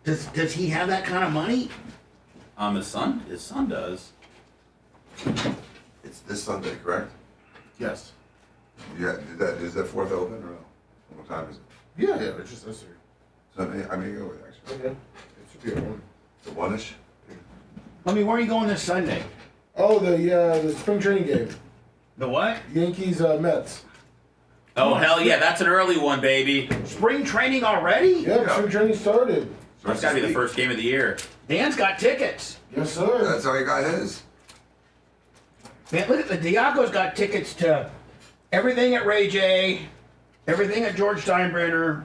Does he have that kind of money? His son does. It's this Sunday, correct? Yes. Yeah. Is that fourth open or no? What time is it? Yeah, it's just necessary. Sunday. I mean, go with actually. Okay. It should be a one. The one-ish. I mean, where are you going this Sunday? Oh, the spring training game. The what? Yankees Mets. Oh, hell yeah, that's an early one, baby. Spring training already? Yeah, spring training started. That's got to be the first game of the year. Dan's got tickets. Yes, sir. That's how he got his. Man, look at the Diaco's got tickets to everything at Ray J, everything at George Steinbrenner.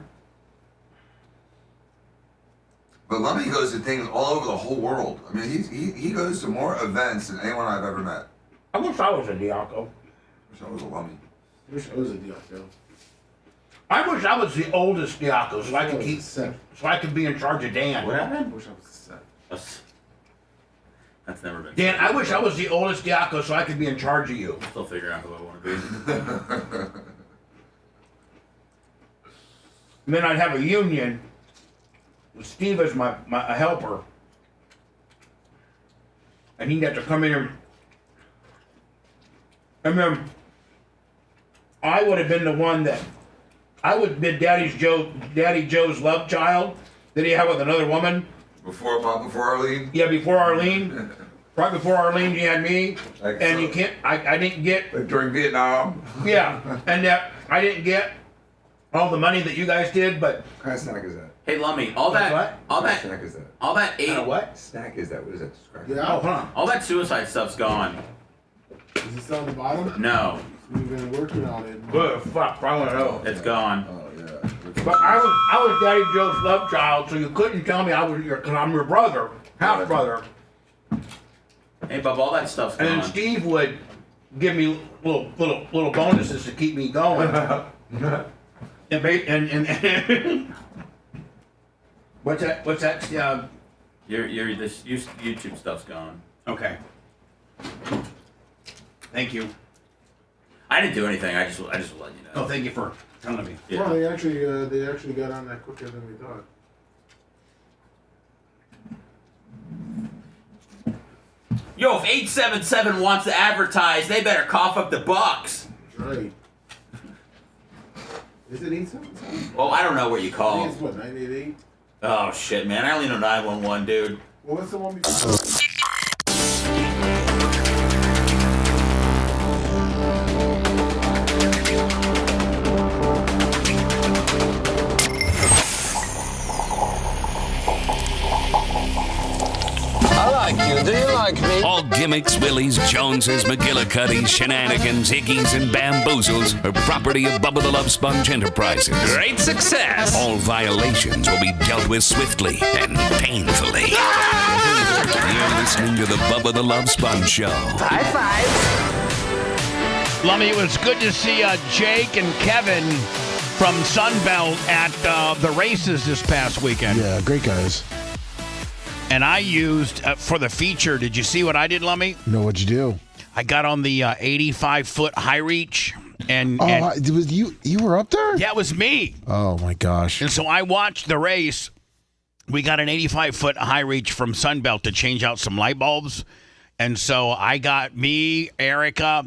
But Lummy goes to things all over the whole world. I mean, he goes to more events than anyone I've ever met. I wish I was a Diaco. Wish I was a Lummy. I wish I was a Diaco. I wish I was the oldest Diaco so I could be in charge of Dan. What happened? I wish I was a set. That's never been. Dan, I wish I was the oldest Diaco so I could be in charge of you. I'm still figuring out who I want to be. And then I'd have a union with Steve as my helper. And he'd have to come in and then I would have been the one that I would have been Daddy Joe's love child that he had with another woman. Before Arlene? Yeah, before Arlene. Right before Arlene, you had me. Like and so, you can't, I didn't get. Like during Vietnam? Yeah, and that I didn't get. all the money that you guys did, but What kind of snack is that? Hey, Lummy, all What that kind of snack is that? all that What kind eight of what snack is that? What is that? Describe it. Yeah. hold on. all that suicide stuff's gone. Is it still on the bottom? No, We've been working on it. Good fuck, I want to know. it's gone. Oh yeah. But I was Daddy Joe's love child, so you couldn't tell me I was your, because I'm your brother, half brother. Hey, Bub, all that stuff's And gone. then Steve would give me little bonuses to keep me going. and what's that? Yeah. This YouTube stuff's gone. Okay. Thank you. I didn't do anything. I just let you know. Oh, thank you for telling me. Yeah. Well, they actually got on that quicker than we thought. Yo, if 877 wants to advertise, they better cough up the bucks. That's right. Is it 877? Well, I don't know what you I call think it's them. what, 988? Oh, shit, man. I only know 911, dude. Well, what's the one before? I like you. Do you like me? All gimmicks, willies, Joneses, McGillicuddies, shenanigans, hickeys, and bamboozles are property of Bubba the Love Sponge Enterprises. Great success! All violations will be dealt with swiftly and painfully. You're listening to the Bubba the Love Sponge Show. High five. Lummy, it was good to see Jake and Kevin from Sunbelt at the races this past weekend. Yeah, great guys. And I used, for the feature, did you see what I did, Lummy? No, what'd you do? I got on the 85-foot high reach. And it was you were up there? Yeah, it was me. Oh, my gosh. And so I watched the race. We got an 85-foot high reach from Sunbelt to change out some light bulbs. And so I got me, Erica,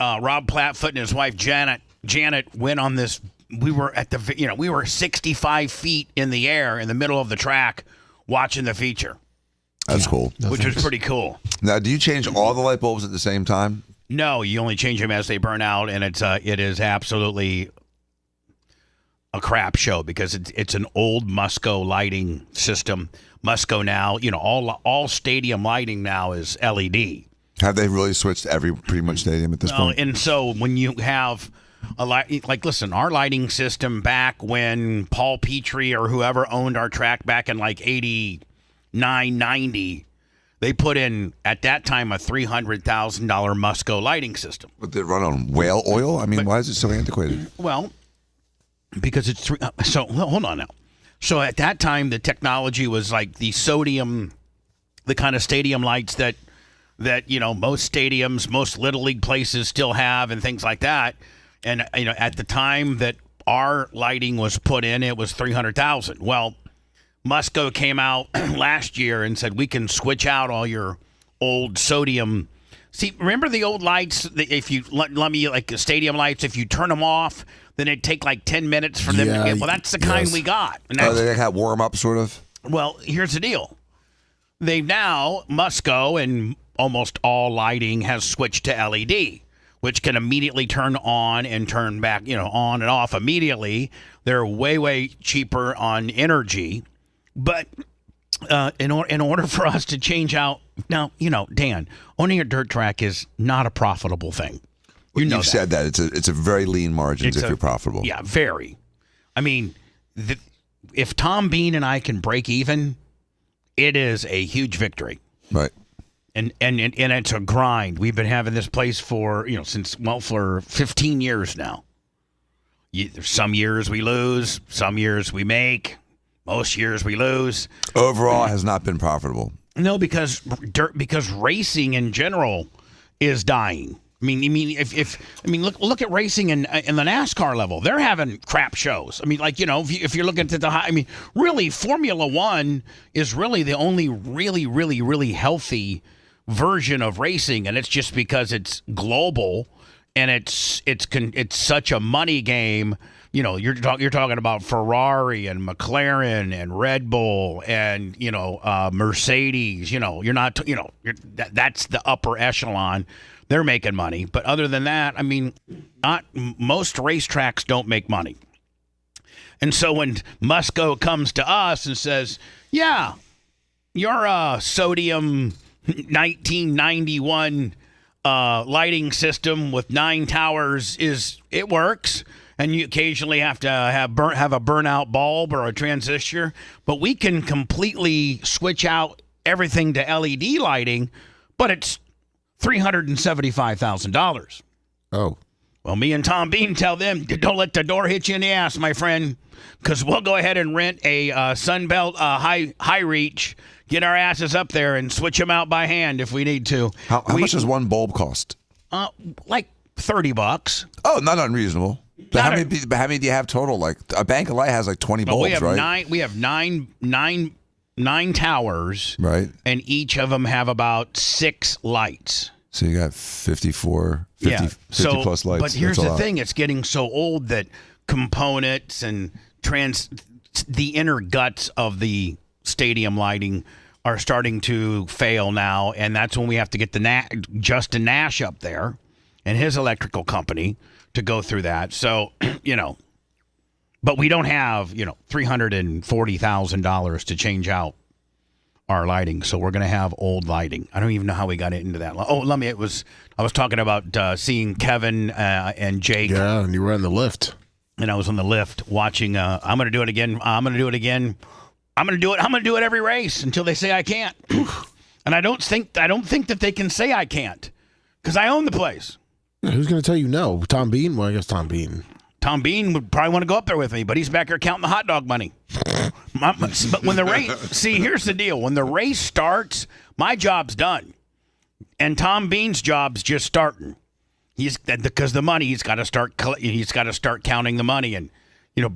Rob Plattfoot, and his wife, Janet. Janet went on this. We were at we were 65 feet in the air in the middle of the track watching the feature. That's cool. Which was pretty cool. Now, do you change all the light bulbs at the same time? No, you only change them as they burn out, and it is absolutely a crap show because it's an old Musco lighting system. Musco now, all stadium lighting now is LED. Have they really switched every pretty much stadium at this point? And so when you have a light, like listen, our lighting system back when Paul Petrie or whoever owned our track back in like 89, 90, they put in at that time a $300,000 Musco lighting system. But they run on whale oil? I mean, why is it so antiquated? Well, because it's hold on now. So at that time, the technology was like the sodium, the kind of stadium lights that most stadiums, most Little League places still have and things like that. And, at the time that our lighting was put in, it was $300,000. Well, Musco came out last year and said, we can switch out all your old sodium. See, remember the old lights? If you let me, like stadium lights, if you turn them off, then it'd take like 10 minutes for them to get. Well, that's the kind we got. And they got warm up, sort of? Well, here's the deal. They've now, Musco and almost all lighting has switched to LED, which can immediately turn on and turn back, on and off immediately. They're way, way cheaper on energy. But in order for us to change out, now, Dan, owning a dirt track is not a profitable thing. You've said that. It's a very lean margins if you're profitable. Yeah, very. I mean, if Tom Bean and I can break even, it is a huge victory. Right. And it's a grind. We've been having this place for, for 15 years now. Some years we lose, some years we make, most years we lose. Overall, has not been profitable. No, because racing in general is dying. I mean, look at racing in the NASCAR level. They're having crap shows. I mean, if you're looking at the high, really, Formula One is really the only really, really, really healthy version of racing, and it's just because it's global and it's such a money game. You're talking about Ferrari and McLaren and Red Bull and Mercedes. You're not that's the upper echelon. They're making money, but other than that, most racetracks don't make money. And so when Musco comes to us and says, yeah, your sodium 1991 lighting system with 9 towers it works, and you occasionally have to have a burnout bulb or a transistor, but we can completely switch out everything to LED lighting, but it's $375,000. Oh. Well, me and Tom Bean tell them, don't let the door hit you in the ass, my friend, because we'll go ahead and rent a Sunbelt high reach, get our asses up there, and switch them out by hand if we need to. How much does one bulb cost? Like $30. Oh, not unreasonable. But how many do you have total? Like a bank of light has like 20 bulbs, right? We have nine towers, right? And each of them have about 6 lights. So you got 50 plus lights. But here's the thing: it's getting so old that components and the inner guts of the stadium lighting are starting to fail now, and that's when we have to get Justin Nash up there and his electrical company to go through that. So, but we don't have, $340,000 to change out our lighting. So we're going to have old lighting. I don't even know how we got into that. Oh, I was talking about seeing Kevin and Jake. Yeah, and you were in the lift. And I was on the lift watching, I'm going to do it again. I'm going to do it again. I'm going to do it every race until they say I can't. And I don't think that they can say I can't, because I own the place. Who's going to tell you no? Tom Bean? Well, I guess Tom Bean. Tom Bean would probably want to go up there with me, but he's back there counting the hot dog money. But when the race, see, here's the deal. When the race starts, my job's done. And Tom Bean's job's just starting. Because the money, he's got to start counting the money and,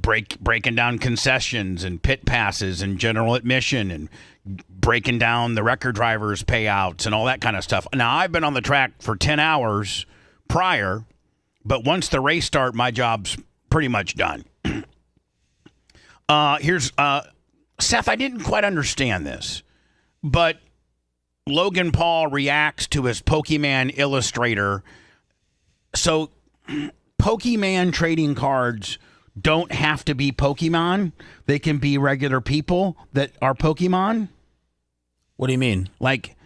breaking down concessions and pit passes and general admission and breaking down the record drivers' payouts and all that kind of stuff. Now, I've been on the track for 10 hours prior, but once the race start, my job's pretty much done. Here's Seth. I didn't quite understand this, but Logan Paul reacts to his Pokemon illustrator. So Pokemon trading cards don't have to be Pokemon. They can be regular people that are Pokemon. What do you mean? Like,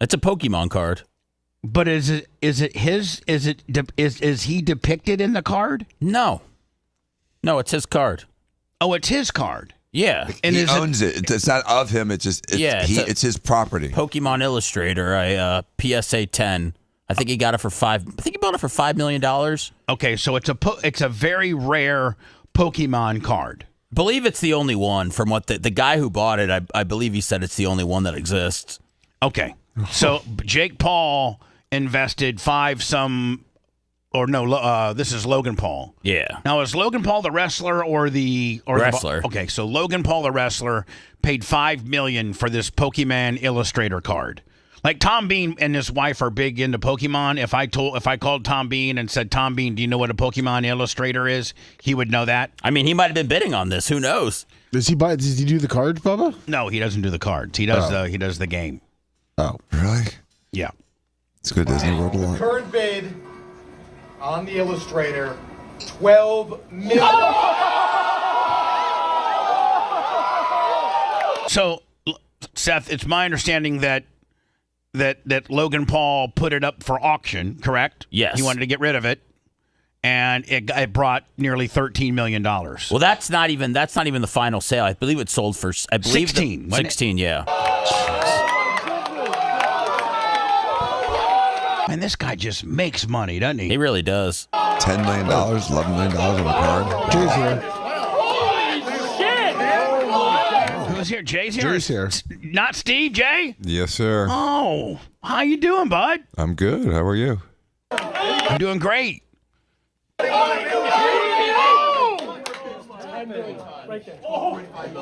it's a Pokemon card. But is it his? Is he depicted in the card? No, it's his card. Oh, it's his card. Yeah, and he owns it. It's not of him. It's his property. Pokemon Illustrator, PSA 10. I think he got it for $5. I think he bought it for $5 million. Okay, so it's a very rare Pokemon card. I believe it's the only one. From what the guy who bought it, I believe he said it's the only one that exists. Okay, so Jake Paul invested this is Logan Paul. Yeah. Now, is Logan Paul the wrestler or the wrestler? Okay, so Logan Paul the wrestler paid $5 million for this Pokemon Illustrator card. Like, Tom Bean and his wife are big into Pokemon. If I called Tom Bean and said, Tom Bean, do you know what a Pokemon Illustrator is? He would know that. I mean, he might have been bidding on this. Who knows? Does he do the cards, Bubba? No, he doesn't do the cards. He does the game. Oh, really? Yeah. It's good Disney World a lot. Current bid on the Illustrator, $12 million. So, Seth, it's my understanding that Logan Paul put it up for auction, correct? Yes. He wanted to get rid of it, and it brought nearly $13 million. Well, that's not even the final sale. I believe it sold for 16. 16, yeah. Man, this guy just makes money, doesn't he? He really does. $10 million, $11 million on a card. Jay's here. Who's here? Jay's here? Jay's here. Not Steve, Jay? Yes, sir. Oh, how you doing, bud? I'm good. How are you? I'm doing great.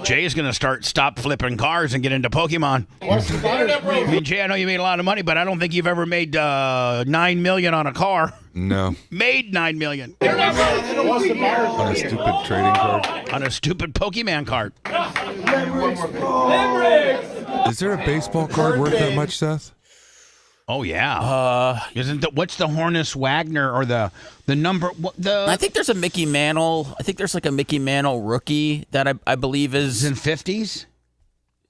Jay's going to stop flipping cars and get into Pokemon. I mean, Jay, I know you made a lot of money, but I don't think you've ever made $9 million on a car. No. Made $9 million. On a stupid trading card? On a stupid Pokemon card. Is there a baseball card worth that much, Seth? Oh yeah. What's the Hornus Wagner or the number? I think there's a Mickey Mantle. I think there's like a Mickey Mantle rookie that I believe is in 50s.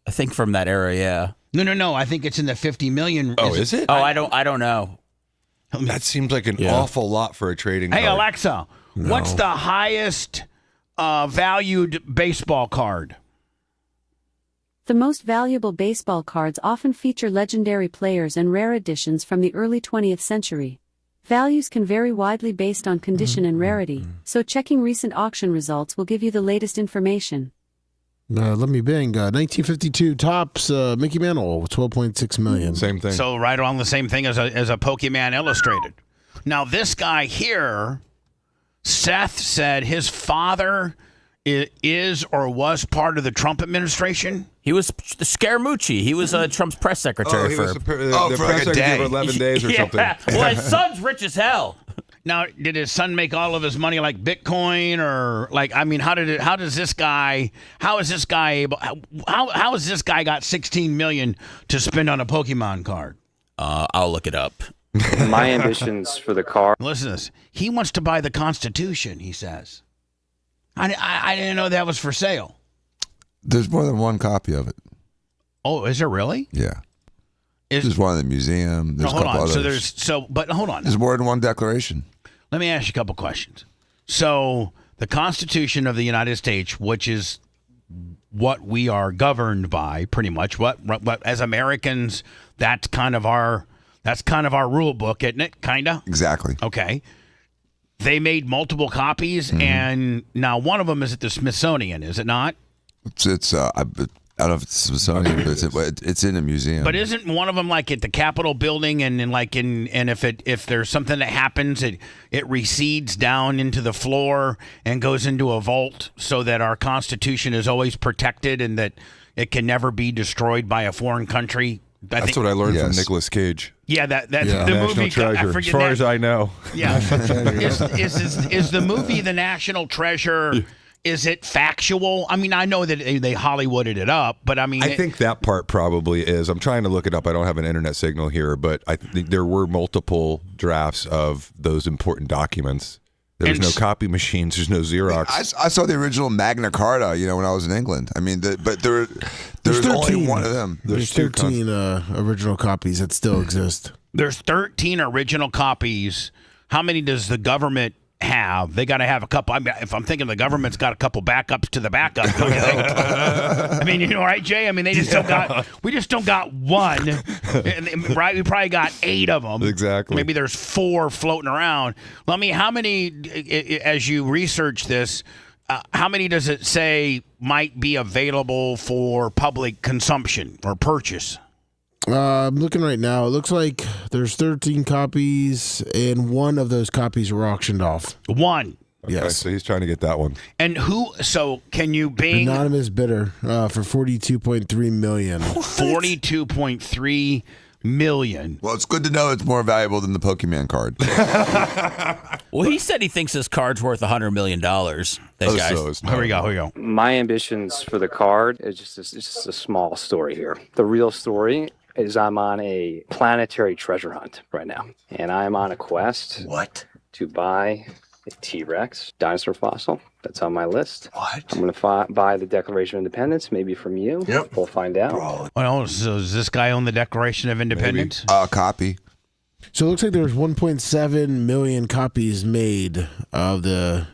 I think from that era. Yeah. No. I think it's in the 50 million. Oh, is it? Oh, I don't know. That seems like an awful lot for a trading Hey card. Alexa, what's the highest valued baseball card? The most valuable baseball cards often feature legendary players and rare editions from the early 20th century. Values can vary widely based on condition and rarity, so checking recent auction results will give you the latest information. Let me bang. 1952 tops Mickey Mantle, 12.6 million. Same thing. So right along the same thing as a Pokemon Illustrated. Now this guy here, Seth said his father is or was part of the Trump administration. He was the Scaramucci. He was Trump's press secretary he for was the press like a secretary day. for 11 days or something. Well, his son's rich as hell. Now, did his son make all of his money like Bitcoin or like? I mean, how is this guy got 16 million to spend on a Pokemon card? I'll look it up. My ambitions for the car. Listen to this. He wants to buy the Constitution. He says. I didn't know that was for sale. There's more than one copy of it. Oh, is there really? Yeah. There's one in the museum. There's hold a couple on. others. But hold on. There's more than one declaration. Let me ask you a couple questions. So the Constitution of the United States, which is what we are governed by, pretty much. What as Americans, that's kind of our rule book, isn't it? Kinda. Exactly. Okay. They made multiple copies, and now one of them is at the Smithsonian, is it not? It's I don't know if it's Smithsonian, but it's in a museum. But isn't one of them like at the Capitol building, and if there's something that happens, it recedes down into the floor and goes into a vault so that our Constitution is always protected and that it can never be destroyed by a foreign country. That's what I learned from Nicolas Cage. Yeah, that's the National movie. Treasure, as far as I know. Yeah, is the movie The National Treasure? Is it factual? I mean, I know that they Hollywooded it up, but I mean, I think that part probably is. I'm trying to look it up. I don't have an internet signal here, but I think there were multiple drafts of those important documents. There's no copy machines. There's no Xerox. I saw the original Magna Carta, when I was in England. I mean, but there's only one of them. There's 13 original copies that still exist. There's 13 original copies. How many does the government have? They got to have a couple. I mean, if I'm thinking the government's got a couple backups to the backup, don't you think? I mean, right, Jay? I mean, they just don't got. We just don't got one, right? We probably got 8 of them. Exactly. Maybe there's 4 floating around. Let me. How many? As you research this, how many does it say might be available for public consumption or purchase? I'm looking right now. It looks like there's 13 copies, and one of those copies were auctioned off. One. Okay, Yes. so he's trying to get that one. And who? So can you bing Anonymous bidder for $42.3 million. 42.3 million? Well, it's good to know it's more valuable than the Pokemon card. Well, he said he thinks his card's worth $100 million. That guy. Here we go. My ambitions for the card is just a small story here. The real story is I'm on a planetary treasure hunt right now, and I'm on a quest. What? To buy a T-Rex dinosaur fossil. That's on my list. What? I'm going to buy the Declaration of Independence, maybe from you. Yep. We'll find out. Oh, so does this guy own the Declaration of Independence? A copy. So it looks like there was 1.7 million copies made of the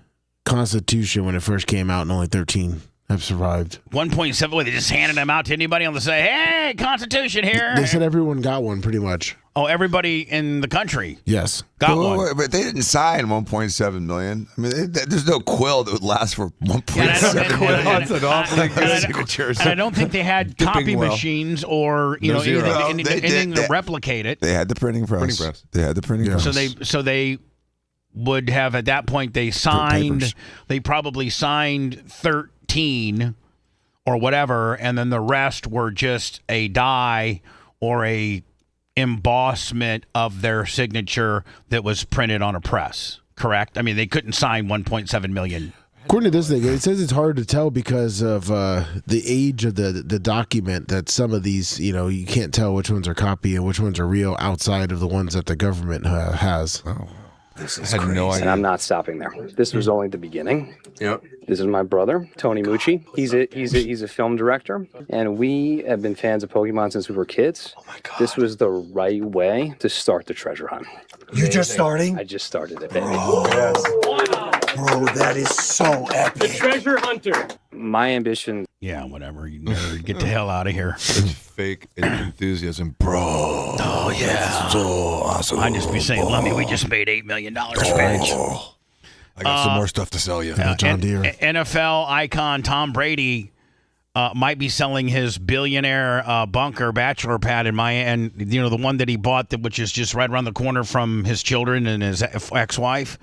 Constitution when it first came out, and only 13 have survived. 1.7. What, they just handed them out to anybody on the say, hey, Constitution here. They said everyone got one, pretty much. Oh, everybody in the country Yes. got one. But they didn't sign 1.7 million. I mean, there's no quill that would last for 1.7 million. That's an awfully good signatures. And I don't think they had copy machines or No zero. anything to replicate it. They had the printing press. They had the printing press. So they would have at that point they probably signed 13 or whatever, and then the rest were just a die or a embossment of their signature that was printed on a press. Correct? I mean, they couldn't sign 1.7 million According to this thing, it says it's hard to tell because of the age of the document, that some of these, you can't tell which ones are copy and which ones are real outside of the ones that the government has. Oh. This is crazy. No idea. And I'm not stopping there. This was only the beginning. Yep. This is my brother, Tony Mucci. He's a film director, and we have been fans of Pokemon since we were kids. Oh my God. This was the right way to start the treasure hunt. You're just starting? I just started it, baby. Bro, that is so epic. The treasure hunter. My ambition. Yeah, whatever. You better get the hell out of here. Such fake enthusiasm, bro. Oh, yeah. So awesome. I'd just be saying, Lummy, we just made $8 million, bitch. I got some more stuff to sell you. John Deere. NFL icon Tom Brady might be selling his billionaire bunker bachelor pad in Miami, and the one that he bought, which is just right around the corner from his children and his ex-wife.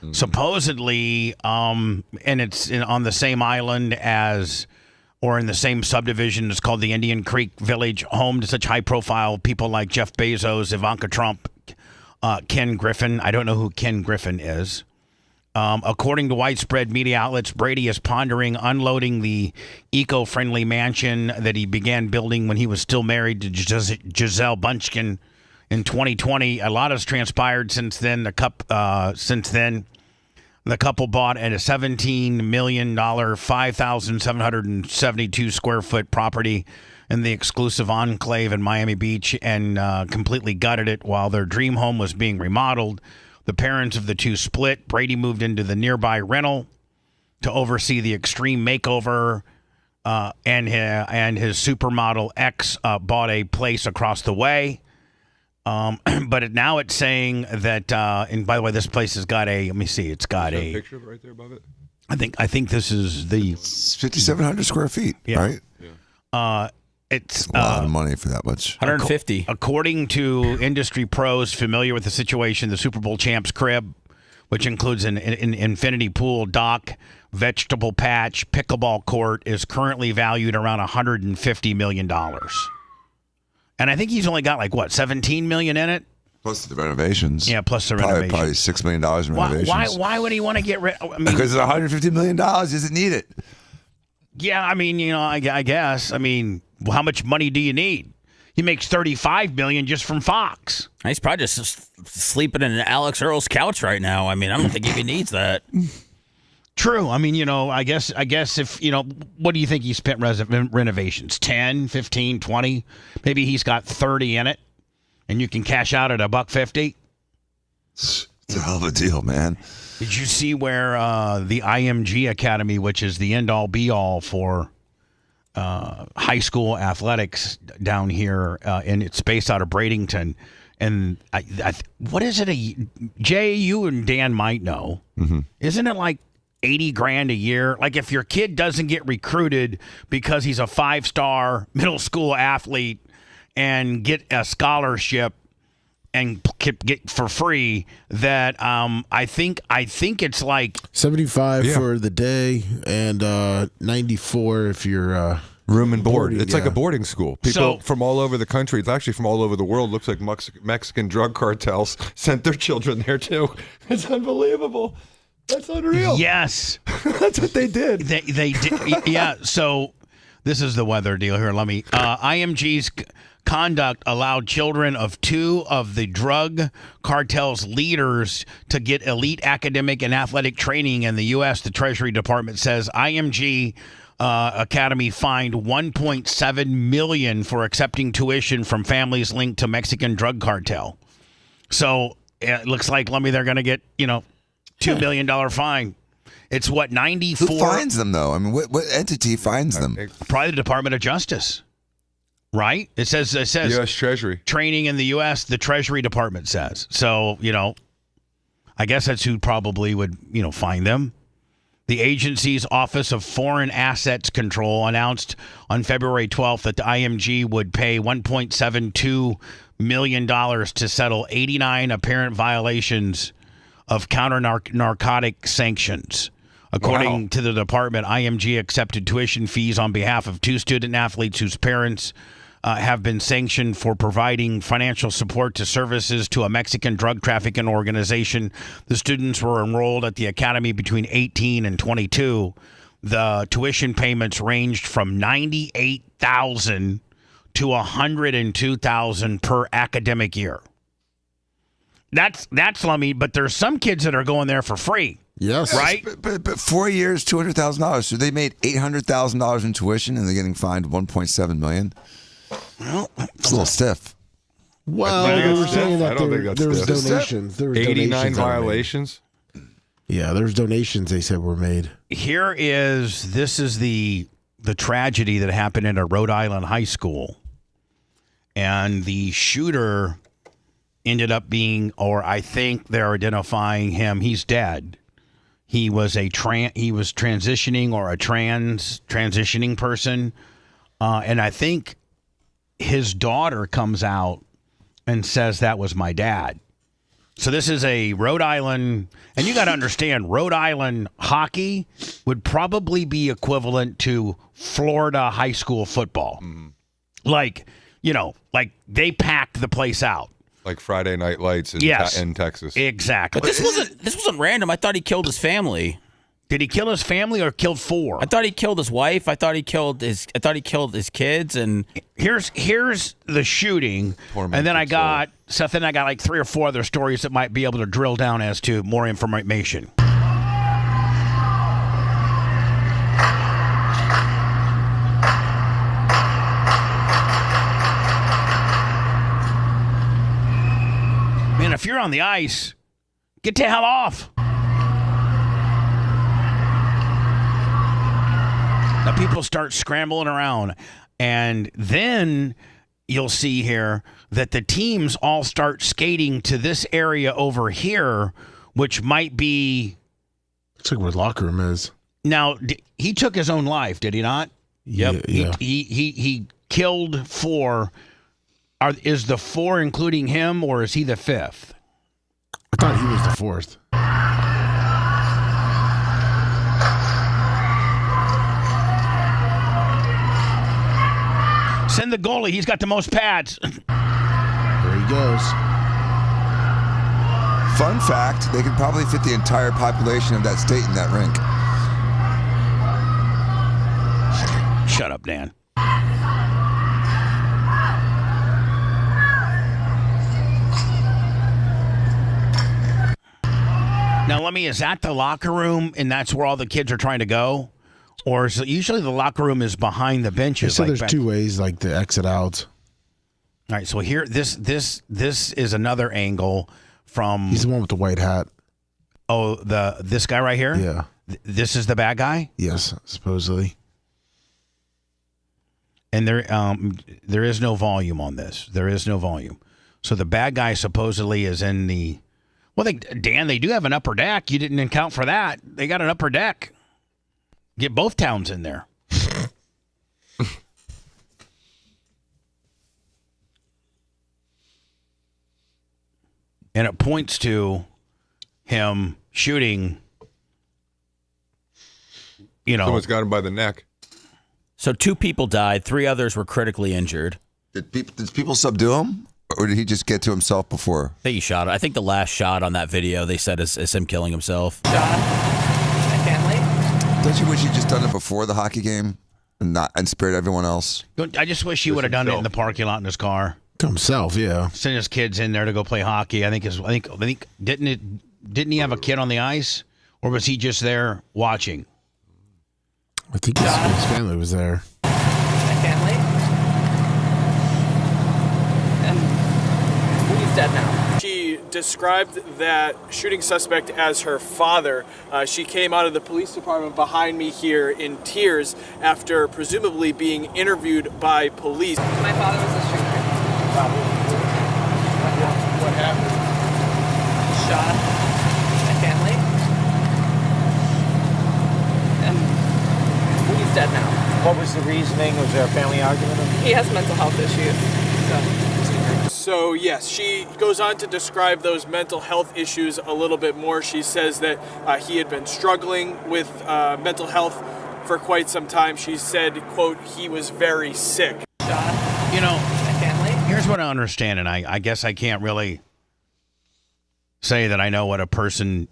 Mm-hmm. Supposedly, and it's on the same island as, or in the same subdivision. It's called the Indian Creek Village, home to such high-profile people like Jeff Bezos, Ivanka Trump, Ken Griffin. I don't know who Ken Griffin is. According to widespread media outlets, Brady is pondering unloading the eco-friendly mansion that he began building when he was still married to Gisele Bunchkin in 2020. A lot has transpired since then. The couple bought at a $17 million, 5,772 square foot property in the exclusive enclave in Miami Beach and completely gutted it while their dream home was being remodeled. The parents of the two split. Brady moved into the nearby rental to oversee the extreme makeover, and his supermodel ex bought a place across the way. But now it's saying that, and by the way, this place has got a. Let me see. It's got a picture right there above it. I think this is the 5,700 square feet. Yeah. Right. Yeah. It's a lot of money for that much. 150. According to industry pros familiar with the situation, the Super Bowl champ's crib, which includes an infinity pool, dock, vegetable patch, pickleball court, is currently valued around $150 million. And I think he's only got $17 million in it? Plus the renovations. Yeah, plus the renovations. Probably $6 million in renovations. Why would he want to get rid? Because it's $150 million. Doesn't need it. Yeah, I guess. How much money do you need? He makes $35 million just from Fox. He's probably just sleeping in Alex Earl's couch right now. I don't think he even needs that. True. I guess if, what do you think he spent renovations? 10, 15, 20? Maybe he's got 30 in it, and you can cash out at $150? It's a hell of a deal, man. Did you see where the IMG Academy, which is the end-all, be-all for high school athletics down here, and it's based out of Bradenton, and what is it? Jay, you and Dan might know. Mm-hmm. Isn't it like $80,000 a year? Like if your kid doesn't get recruited because he's a 5-star middle school athlete and get a scholarship and get for free, that I think it's like $75 for the day and $94 if you're room and board. boarding, It's like a boarding school. People from all over the country. It's actually from all over the world. Looks like Mexican drug cartels sent their children there too. It's unbelievable. That's unreal. Yes, that's what they did. They did. Yeah. So this is the weather deal here. Let me. IMG's conduct allowed children of two of the drug cartel's leaders to get elite academic and athletic training in the U.S. The Treasury Department says IMG Academy fined $1.7 million for accepting tuition from families linked to Mexican drug cartel. So it looks like, they're going to get, $2 million fine. It's what, 94? Who finds them, though? What entity finds them? Probably the Department of Justice. Right? It says U.S. Treasury. Training in the U.S., the Treasury Department says. So, I guess that's who probably would, find them. The agency's Office of Foreign Assets Control announced on February 12th that the IMG would pay $1.72 million to settle 89 apparent violations of counter-narcotic sanctions. According to the department, IMG accepted tuition fees on behalf of two student athletes whose parents have been sanctioned for providing financial support to services to a Mexican drug trafficking organization. The students were enrolled at the academy between 18 and 22. The tuition payments ranged from $98,000 to $102,000 per academic year. That's Lummy, but there's some kids that are going there for free. Yes. Right? But 4 years, $200,000. So they made $800,000 in tuition, and they're getting fined $1.7 million. Well, it's a little stiff. Well, they were saying that there was stiff. donations. There was 89 donations that were made. violations. Yeah, there's donations they said were made. This is the tragedy that happened at a Rhode Island high school. And the shooter ended up being, or I think they're identifying him, he's dead. He was transitioning or a transitioning person. And I think his daughter comes out and says that was my dad. So this is a Rhode Island, and you got to understand, Rhode Island hockey would probably be equivalent to Florida high school football. Mm-hmm. Like they packed the place out. Like Friday Night Lights in Texas. Exactly. But this wasn't random. I thought he killed his family. Did he kill his family or killed four? I thought he killed his wife. I thought he killed his kids. And here's the shooting. And then I got like 3 or 4 other stories that might be able to drill down as to more information. Man, if you're on the ice, get the hell off. Now people start scrambling around, and then you'll see here that the teams all start skating to this area over here, which might be... Looks like where the locker room is. Now, he took his own life, did he not? Yep. Yeah. He killed 4. Is the 4 including him, or is he the 5th? I thought he was the 4th. Send the goalie. He's got the most pads. There he goes. Fun fact, they could probably fit the entire population of that state in that rink. Shut up, Dan. Now, Lemmy, is that the locker room and that's where all the kids are trying to go? Or is it usually the locker room is behind the benches? So there's 2 ways, like to exit out. All right, so here, this is another angle from... He's the one with the white hat. Oh, this guy right here? Yeah. This is the bad guy? Yes, supposedly. And there is no volume on this. There is no volume. So the bad guy supposedly is in the... Well, they do have an upper deck. You didn't account for that. They got an upper deck. Get both towns in there. And it points to him shooting, Someone's got him by the neck. So 2 people died. 3 others were critically injured. Did people subdue him? Or did he just get to himself before? I think he shot him. I think the last shot on that video they said is him killing himself. My family. Don't you wish he'd just done it before the hockey game and spared everyone else? I just wish he would have done it in the parking lot in his car. To himself, yeah. Send his kids in there to go play hockey. I think didn't he have a kid on the ice, or was he just there watching? I think his family was there. My family. And he's dead now. She described that shooting suspect as her father. She came out of the police department behind me here in tears after presumably being interviewed by police. My father was a shooter. What happened? Shot my family. And he's dead now. What was the reasoning? Was there a family argument? He has mental health issues. So yes, she goes on to describe those mental health issues a little bit more. She says that he had been struggling with mental health for quite some time. She said, quote, he was very sick. Shot You know, my family. Here's what I understand, and I guess I can't really say that I know what a person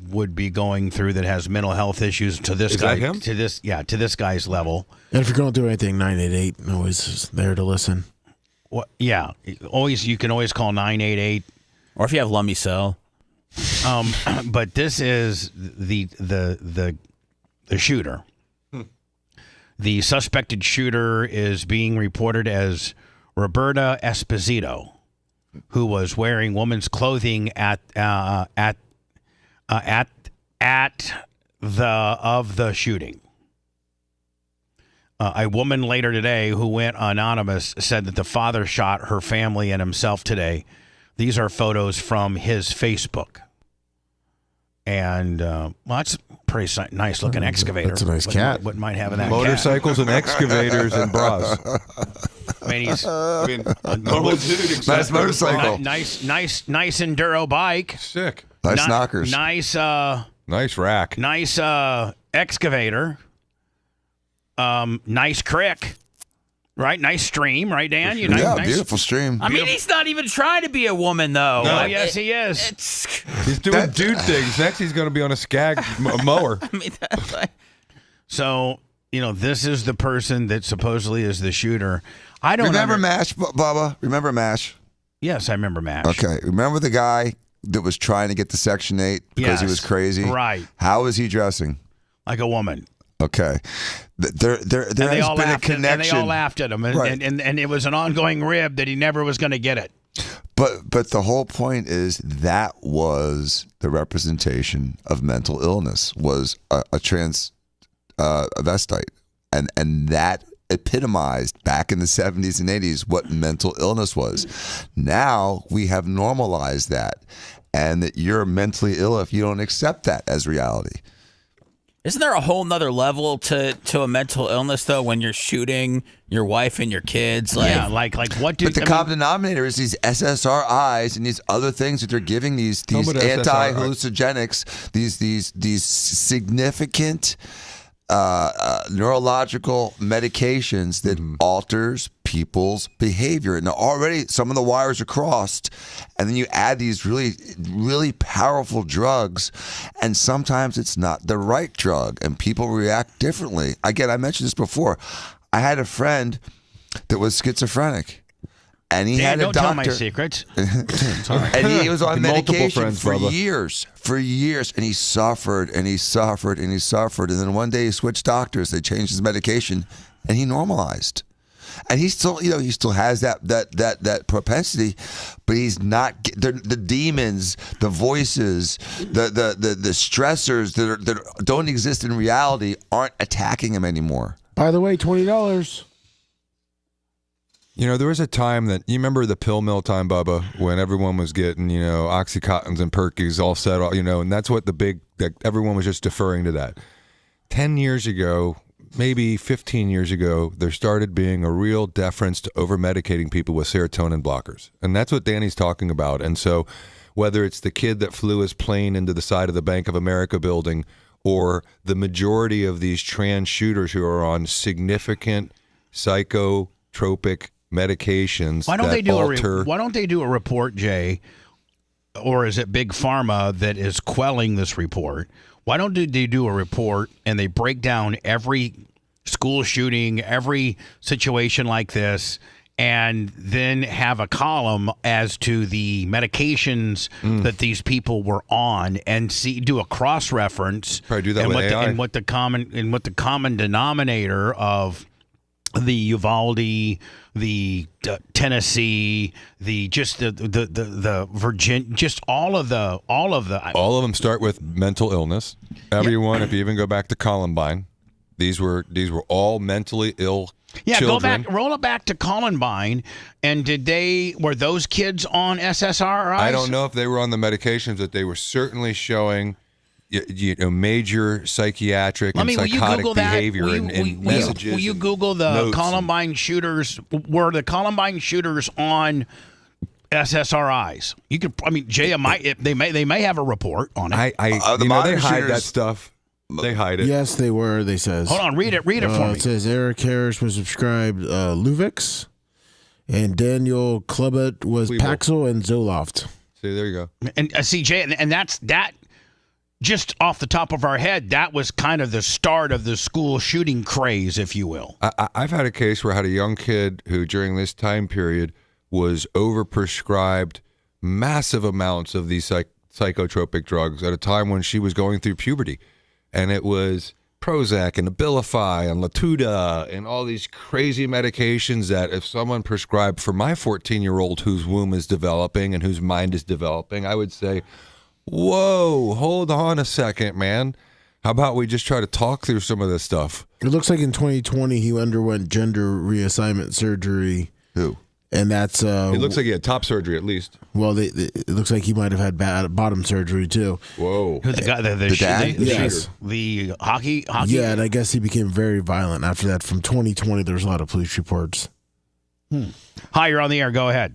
would be going through that has mental health issues to this guy. That him? To this guy's level. And if you're going through anything, 988 always is there to listen. Well, yeah, you can always call 988, or if you have Lummy Cell. But this is the shooter. The suspected shooter is being reported as Roberta Esposito, who was wearing women's clothing at the shooting. A woman later today who went anonymous said that the father shot her family and himself today. These are photos from his Facebook. And, well, that's a pretty nice looking excavator. That's a nice cat. What might have in that Motorcycles cat. and excavators and bras. I mean, he's normal dude. Nice motorcycle. Nice enduro bike. Sick. Nice knockers. Nice rack. Nice excavator. Nice creek. Right? Nice stream, right, Dan? Nice, beautiful stream. I mean, he's not even trying to be a woman, though. No, yes, he is. He's doing dude things. Next, he's going to be on a skag mower. I mean, that's like... So, this is the person that supposedly is the shooter. I don't remember MASH, Bubba? Remember MASH? Yes, I remember MASH. Okay. Remember the guy that was trying to get the Section 8 because he was crazy? Right. How was he dressing? Like a woman. Okay. There has been a connection. And they all laughed at him. And it was an ongoing rib that he never was going to get it. But the whole point is that was the representation of mental illness, was a transvestite. And that epitomized back in the 70s and 80s what mental illness was. Now we have normalized that, and that you're mentally ill if you don't accept that as reality. Isn't there a whole nother level to a mental illness, though, when you're shooting your wife and your kids? Like what do... But the common denominator is these SSRIs and these other things that they're giving, these anti-hallucinogenics, these significant neurological medications that alters people's behavior. And already some of the wires are crossed, and then you add these really, really powerful drugs, and sometimes it's not the right drug, and people react differently. Again, I mentioned this before. I had a friend that was schizophrenic. And he had a doctor. Don't tell my secrets. And he was on medication for Bubba. years, and he suffered, and he suffered, and he suffered, and then one day he switched doctors. They changed his medication, and he normalized. And he still, he still has that propensity, but he's not. The demons, the voices, the stressors that don't exist in reality aren't attacking him anymore. By the way, $20. There was a time that, you remember the pill mill time, Bubba, when everyone was getting, Oxycontins and Perkies all set, and that's what everyone was just deferring to that. 10 years ago, maybe 15 years ago, there started being a real deference to over-medicating people with serotonin blockers. And that's what Danny's talking about. And so whether it's the kid that flew his plane into the side of the Bank of America building, or the majority of these trans shooters who are on significant psychotropic medications. Why don't that they do alter... Why don't they do a report, Jay? Or is it Big Pharma that is quelling this report? Why don't they do a report and they break down every school shooting, every situation like this, and then have a column as to the medications that these people were on, and do a cross reference. Probably do that with AI. And what the common denominator of the Uvalde, the Tennessee, the Virginia, just all of them start with mental illness. Everyone, if you even go back to Columbine, these were all mentally ill children. Roll it back to Columbine, and were those kids on SSRIs? I don't know if they were on the medications, but they were certainly showing major psychiatric and psychotic behavior and messages. Will you Google the Columbine shooters? Were the Columbine shooters on SSRIs? You could. I mean, Jay, they may have a report on it. They hide that stuff. They hide it. Yes, they were. They says. Hold on, read it for me. It says Eric Harris was prescribed Luvix, And Daniel Klubert was Paxil and Zoloft. See, there you go. And CJ, and that's that. Just off the top of our head, that was kind of the start of the school shooting craze, if you will. I've had a case where I had a young kid who, during this time period, was overprescribed massive amounts of these psychotropic drugs at a time when she was going through puberty. And it was Prozac and Abilify and Latuda and all these crazy medications that if someone prescribed for my 14-year-old whose womb is developing and whose mind is developing, I would say, whoa, hold on a second, man. How about we just try to talk through some of this stuff? It looks like in 2020 he underwent gender reassignment surgery. Who? And that's... it looks like he had top surgery at least. Well, it looks like he might have had bottom surgery too. Whoa. Who's the guy? The dad? Yes. The hockey? Yeah, and I guess he became very violent after that. From 2020, there was a lot of police reports. Hi, you're on the air. Go ahead.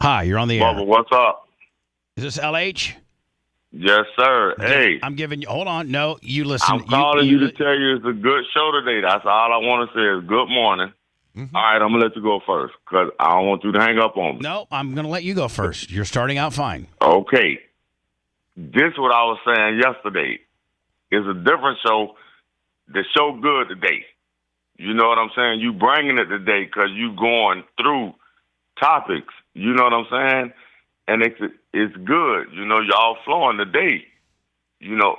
Hi, you're on the air. Bubba, what's up? Is this LH? Yes, sir. Hey. I'm giving you... Hold on. No, you listen. I'm calling you to tell you it's a good show today. That's all I want to say is good morning. Mm-hmm. All right, I'm going to let you go first because I don't want you to hang up on me. No, I'm going to let you go first. You're starting out fine. Okay. This is what I was saying yesterday. It's a different show. The show good today. You know what I'm saying? You bringing it today because you going through topics. You know what I'm saying? And it's good. You know, y'all flowing today. You know,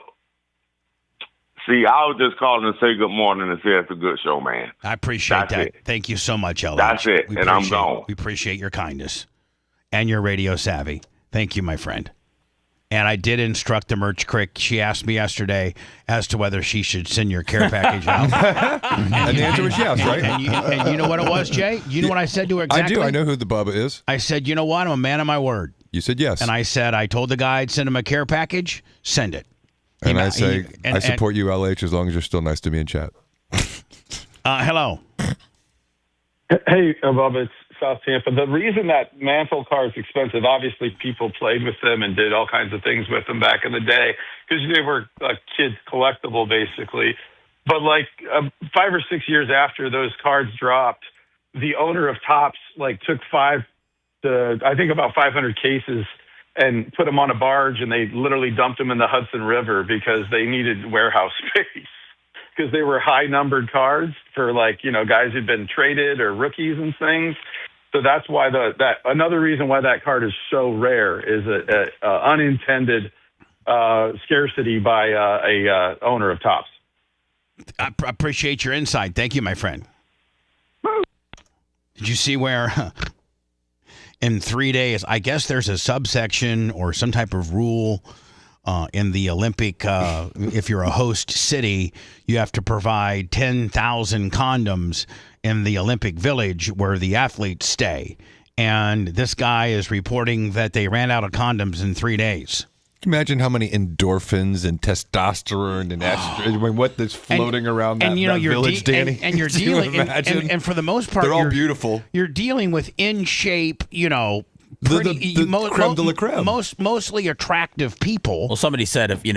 see, I was just calling to say good morning and say it's a good show, man. I appreciate That's that. it. Thank you so much, LH. That's it, and I'm appreciate- gone. We appreciate your kindness and your radio savvy. Thank you, my friend. And I did instruct the merch crick. She asked me yesterday as to whether she should send your care package out. And the answer was yes, right? And you know what it was, Jay? You know what I said to her exactly? I do. I know who the Bubba is. I said, you know what? I'm a man of my word. You said yes. And I said, I told the guy I'd send him a care package. Send it. And I say, I support you, LH, as long as you're still nice to me in chat. Hello. Hey, Bubba, it's South Tampa. The reason that mantle car is expensive, obviously people played with them and did all kinds of things with them back in the day because they were a kid's collectible, basically. But like 5 or 6 years after those cards dropped, the owner of Topps took about 500 cases and put them on a barge, and they literally dumped them in the Hudson River because they needed warehouse space because they were high-numbered cards for guys who'd been traded or rookies and things. So that's why another reason why that card is so rare is a unintended scarcity by a owner of Topps. I appreciate your insight. Thank you, my friend. Did you see where in 3 days, I guess there's a subsection or some type of rule in the Olympic, if you're a host city, you have to provide 10,000 condoms in the Olympic Village where the athletes stay. And this guy is reporting that they ran out of condoms in 3 days. Imagine how many endorphins and testosterone and estrogen, what is floating around that village, Danny. And you're dealing, and for the most part, they're all beautiful. You're dealing with in shape, the creme de la creme. Mostly attractive people. Well, somebody said if you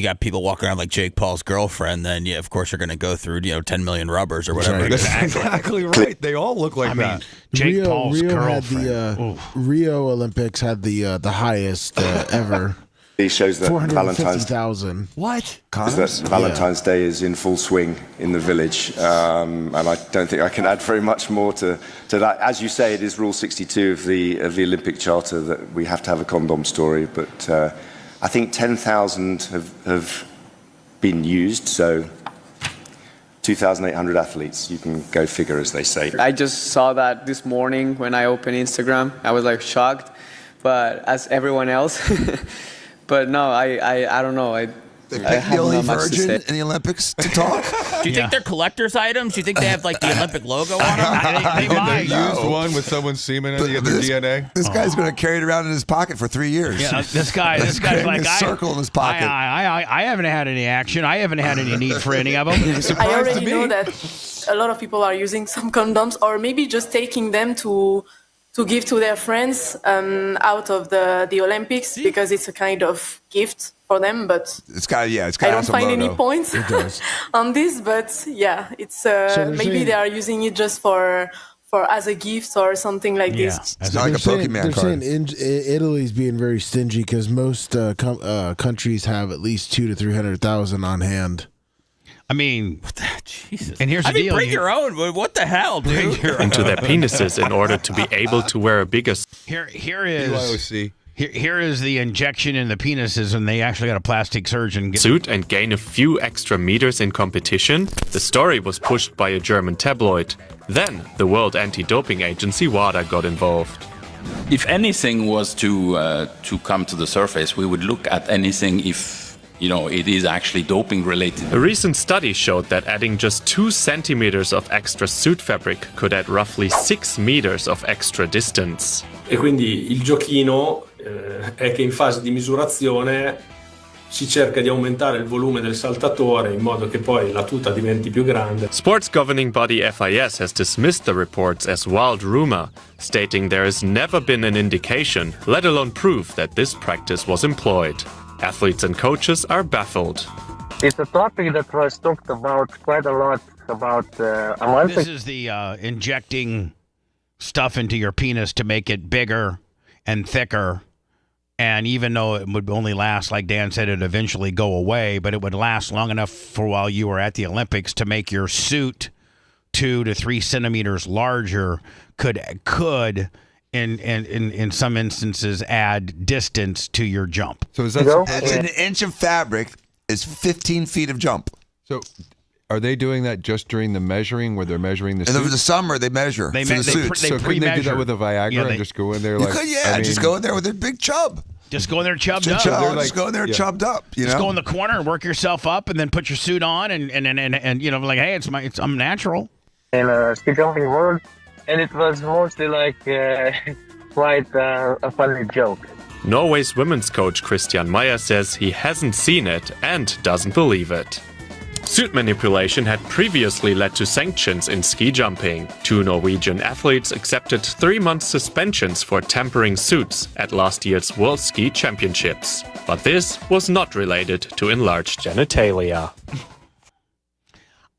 got people walking around like Jake Paul's girlfriend, then of course you're going to go through 10 million rubbers or whatever. Right. That's exactly right. They all look like that. Jake Paul's girlfriend. Had Rio Olympics had the highest ever. He shows that 450,000. What? Valentine's Day is in full swing in the village, and I don't think I can add very much more to that. As you say, it is Rule 62 of the Olympic Charter that we have to have a condom story, but I think 10,000 have been used, so 2,800 athletes. You can go figure, as they say. I just saw that this morning when I opened Instagram. I was shocked, but as everyone else. But no, I don't know. I have the only not much to virgin say. in the Olympics to talk. Do you think they're collector's items? Do you think they have the Olympic logo on them? They might. Used one with someone's semen and their DNA. This guy's going to carry it around in his pocket for 3 years. Yeah, this guy's like a circle in his pocket. I haven't had any action. I haven't had any need for any of them. I already know that a lot of people are using some condoms, or maybe just taking them to give to their friends out of the Olympics because it's a kind of gift for them, but It's got I don't find any points on this. But yeah, it's maybe they are using it just for as a gift or something like this. It's not like a Pokemon card. They're saying Italy's being very stingy because most countries have at least 200,000 to 300,000 on hand. I mean, Jesus. And here's the deal: bring your own. What the hell, dude? Into their penises in order to be able to wear a bigger. Here is the injection in the penises, and they actually got a plastic surgeon suit and gain a few extra meters in competition. The story was pushed by a German tabloid. Then the World Anti-Doping Agency WADA got involved. If anything was to come to the surface, we would look at anything if it is actually doping related. A recent study showed that adding just 2 centimeters of extra suit fabric could add roughly 6 meters of extra distance. E quindi il giochino è che in fase di misurazione si cerca di aumentare il volume del saltatore in modo che poi la tuta diventi più grande. Sports governing body FIS has dismissed the reports as wild rumor, stating there has never been an indication, let alone proof, that this practice was employed. Athletes and coaches are baffled. It's a topic that was talked about quite a lot about a month ago. This is the injecting stuff into your penis to make it bigger and thicker. And even though it would only last, like Dan said, it'd eventually go away, but it would last long enough for while you were at the Olympics to make your suit 2 to 3 centimeters larger could in some instances add distance to your jump. So is that an inch of fabric is 15 feet of jump. So are they doing that just during the measuring where they're measuring the and suit? over the summer they measure for the suits. So couldn't they do that with a Viagra and just go in there like just go in there with a big chub. Just go in there chubbed up. Just go in there chubbed up. Just go in the corner and work yourself up, and then put your suit on, and like, hey, I'm natural. In a ski jumping world, and it was mostly like quite a funny joke. Norway's women's coach Christian Meyer says he hasn't seen it and doesn't believe it. Suit manipulation had previously led to sanctions in ski jumping. 2 Norwegian athletes accepted 3-month suspensions for tampering suits at last year's World Ski Championships. But this was not related to enlarged genitalia.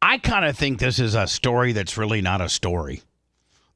I kind of think this is a story that's really not a story.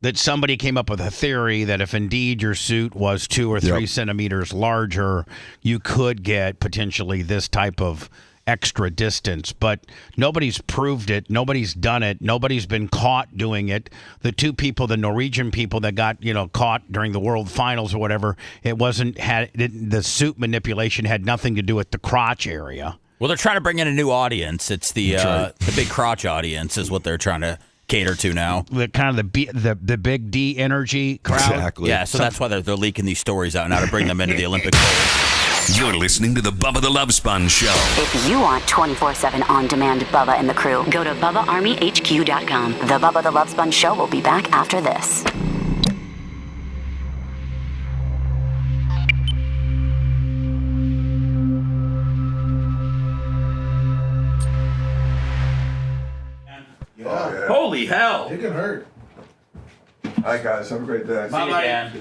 That somebody came up with a theory that if indeed your suit was 2 or 3 centimeters larger, you could get potentially this type of extra distance, but nobody's proved it. Nobody's done it. Nobody's been caught doing it. The 2 people, the Norwegian people that got, caught during the World Finals or whatever, the suit manipulation had nothing to do with the crotch area. Well, they're trying to bring in a new audience. It's the big crotch audience is what they're trying to cater to now. The kind of the big D energy crowd. Exactly. Yeah, so that's why they're leaking these stories out now to bring them into the Olympic fold. You're listening to the Bubba the Love Sponge Show. If you want 24/7 on-demand Bubba and the crew, go to BubbaArmyHQ.com. The Bubba the Love Sponge Show will be back after this. Yeah. Holy hell! It can hurt. All right, guys. Have a great day. Bye-bye.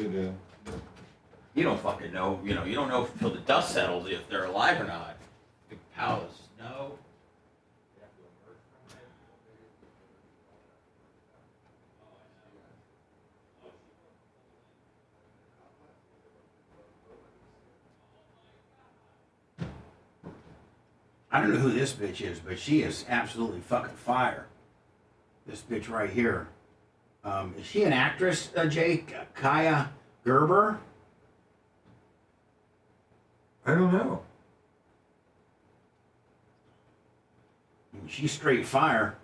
You don't fucking know. You don't know until the dust settles if they're alive or not. Big pal of snow. I don't know who this bitch is, but she is absolutely fucking fire. This bitch right here. Is she an actress, Jake? Kaya Gerber? I don't know. She's straight fire.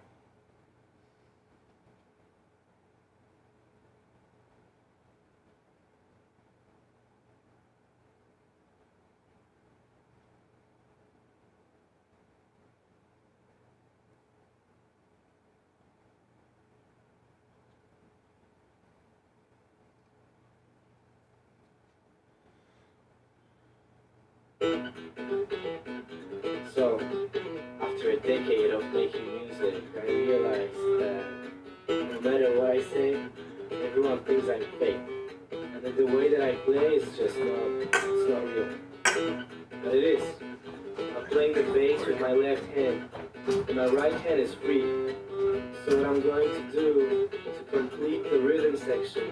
So, after a decade of making music, I realized that no matter what I say, everyone thinks I'm fake. And that the way that I play is just not real. But it is. I'm playing the bass with my left hand, and my right hand is free. So what I'm going to do to complete the rhythm section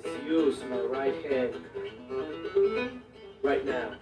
is use my right hand right now.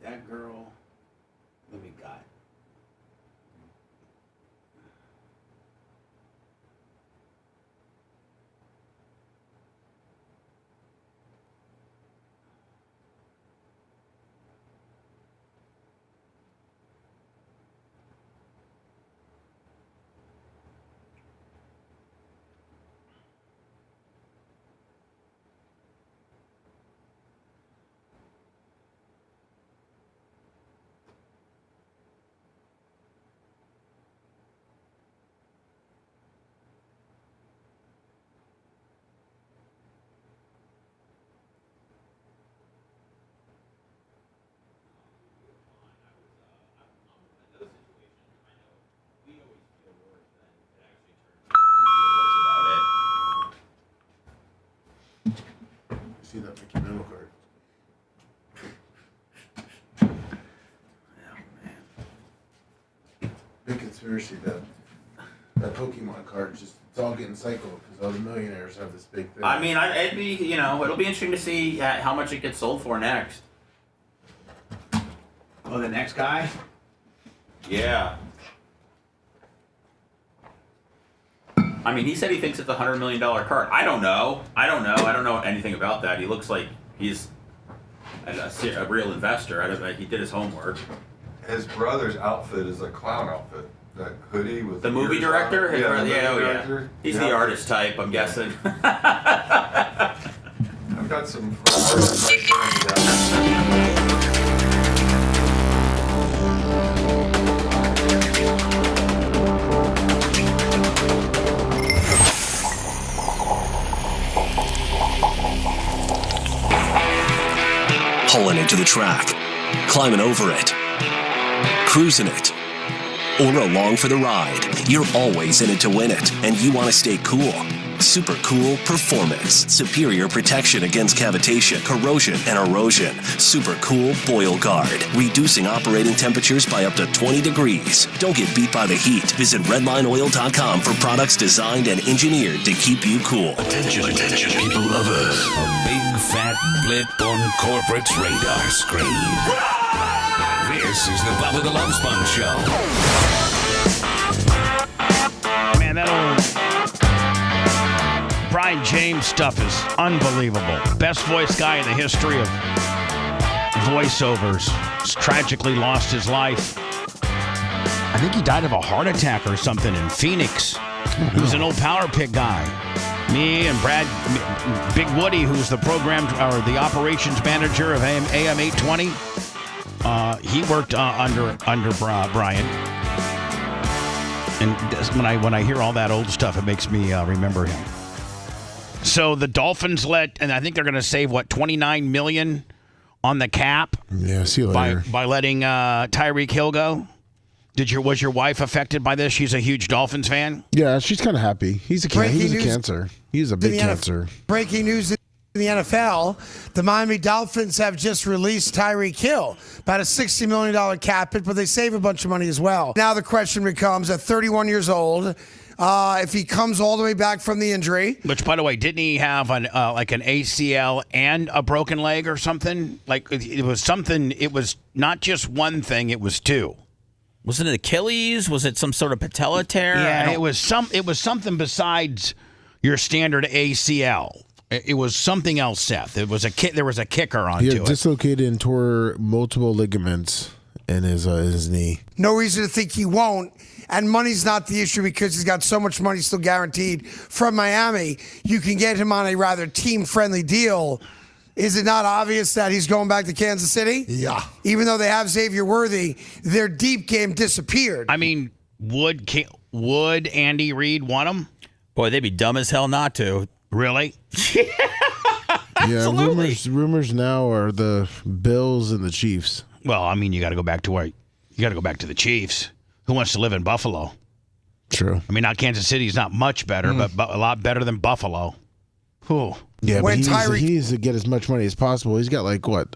That girl, let me got. See that Mickey Mantle card? Big conspiracy that Pokemon card it's all getting cycled because all the millionaires have this big thing. I mean, it'd be, it'll be interesting to see how much it gets sold for next. Oh, the next guy? Yeah. I mean, he said he thinks it's a $100 million card. I don't know. I don't know anything about that. He looks like he's a real investor. He did his homework. His brother's outfit is a clown outfit. That hoodie with The movie director? His brother? Yeah. He's the artist type, I'm guessing. I've got some pulling into the track, climbing over it, cruising it, or along for the ride. You're always in it to win it, and you want to stay cool. Super Cool Performance. Superior protection against cavitation, corrosion, and erosion. Super Cool Boil Guard. Reducing operating temperatures by up to 20 degrees. Don't get beat by the heat. Visit redlineoil.com for products designed and engineered to keep you cool. Attention, people lovers. A big fat blip on corporate's radar screen. This is the Bubba the Love Sponge Show. Man, that old Brian James stuff is unbelievable. Best voice guy in the history of voiceovers. Just tragically lost his life. I think he died of a heart attack or something in Phoenix. He was an old Power Pick guy. Me and Big Woody, who's the program or the operations manager of AM 820. He worked under Brian. And when I hear all that old stuff, it makes me remember him. So the Dolphins and I think they're going to save $29 million on the cap. Yeah, see you later. By letting Tyreek Hill go. Was your wife affected by this? She's a huge Dolphins fan. Yeah, she's kind of happy. He's a cancer. He's a big cancer. Breaking news in the NFL: the Miami Dolphins have just released Tyreek Hill, about a $60 million cap hit, but they save a bunch of money as well. Now the question becomes: at 31 years old, if he comes all the way back from the injury, which, by the way, didn't he have an ACL and a broken leg or something? Like it was something. It was not just one thing; it was two. Was it an Achilles? Was it some sort of patella tear? Yeah, it was something besides your standard ACL. It was something else, Seth. There was a kicker onto it. Dislocated and tore multiple ligaments in his knee. no reason to think he won't. And money's not the issue because he's got so much money still guaranteed from Miami. You can get him on a rather team-friendly deal. Is it not obvious that he's going back to Kansas City? Yeah. Even though they have Xavier Worthy, their deep game disappeared. I mean, would Andy Reid want him? Boy, they'd be dumb as hell not to. Really? Yeah, rumors now are the Bills and the Chiefs. Well, I mean, you got to go back to the Chiefs. Who wants to live in Buffalo? True. I mean, not Kansas City's not much better, but a lot better than Buffalo. Who? Yeah, but he needs to get as much money as possible. He's got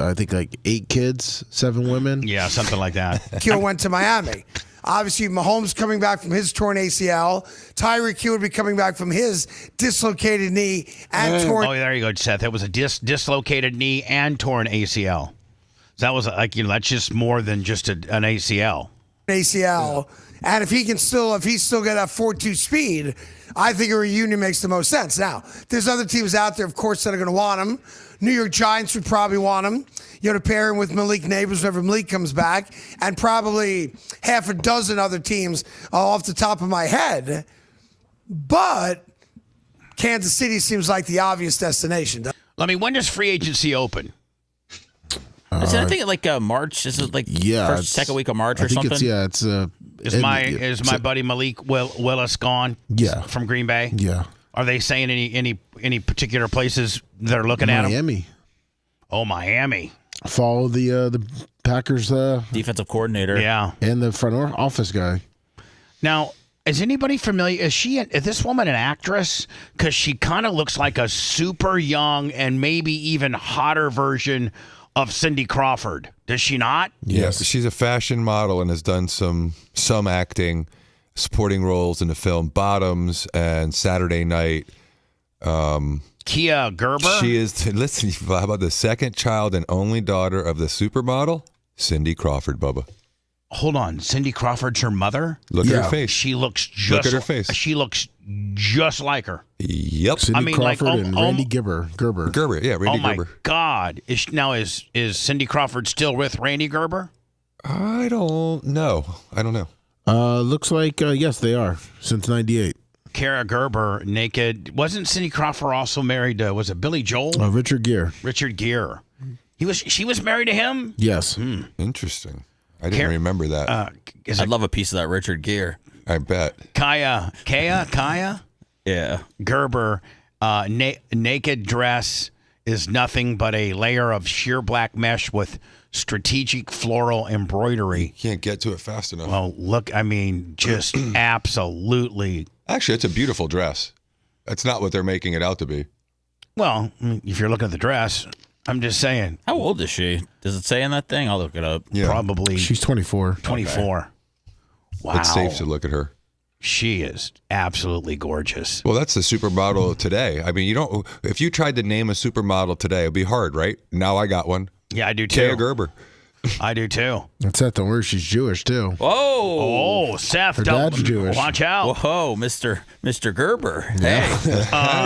I think 8 kids, 7 women. Yeah, something like that. Hill went to Miami. Obviously, Mahomes coming back from his torn ACL. Tyreek Hill would be coming back from his dislocated knee and torn. Oh, there you go, Seth. It was a dislocated knee and torn ACL. So that was that's just more than just an ACL. ACL. And if he's still got that 4.2 speed, I think a reunion makes the most sense. Now, there's other teams out there, of course, that are going to want him. New York Giants would probably want him. To pair him with Malik Neighbors whenever Malik comes back, and probably half a dozen other teams off the top of my head. But Kansas City seems like the obvious destination. I mean, when does free agency open? Is that thing like March? Is it second week of March or something? Is my buddy Malik Willis gone? Yeah, from Green Bay. Yeah. Are they saying any particular places they're looking at him? Miami. Oh, Miami. Follow the Packers defensive coordinator. Yeah, and the front office guy. Now, is anybody familiar? Is this woman an actress? Because she kind of looks like a super young and maybe even hotter version of Cindy Crawford. Does she not? Yes. She's a fashion model and has done some acting, supporting roles in the film Bottoms and Saturday Night. Kia Gerber? She is, listen, how about the second child and only daughter of the supermodel, Cindy Crawford, Bubba. Hold on. Cindy Crawford's her mother? Look at her face. She looks just Look at her face. She looks just like her. Yep. Cindy Crawford and Randy Gerber. Gerber, yeah, Randy Gerber. Oh, my God. Is Cindy Crawford still with Randy Gerber? I don't know. Looks like, yes, they are, since 98. Kara Gerber, naked. Wasn't Cindy Crawford also married to, was it Billy Joel? Richard Gere. Richard Gere. She was married to him? Yes. Interesting. I didn't remember that. I'd love a piece of that Richard Gere. I bet. Kaya? Yeah. Gerber, naked dress is nothing but a layer of sheer black mesh with strategic floral embroidery. You can't get to it fast enough. Well, look, I mean, just absolutely. Actually, it's a beautiful dress. That's not what they're making it out to be. Well, if you're looking at the dress, I'm just saying. How old is she? Does it say in that thing? I'll look it up. Yeah. Probably. She's 24. 24. Okay. Wow. It's safe to look at her. She is absolutely gorgeous. Well, that's the supermodel today. I mean, if you tried to name a supermodel today, it'd be hard, right? Now I got one. Yeah, I do too. Kaya Gerber. I do too. That's it. Don't worry, she's Jewish too. Whoa! Oh, Seth, her dad's Jewish. Watch out! Whoa, Mr. Gerber. Yeah.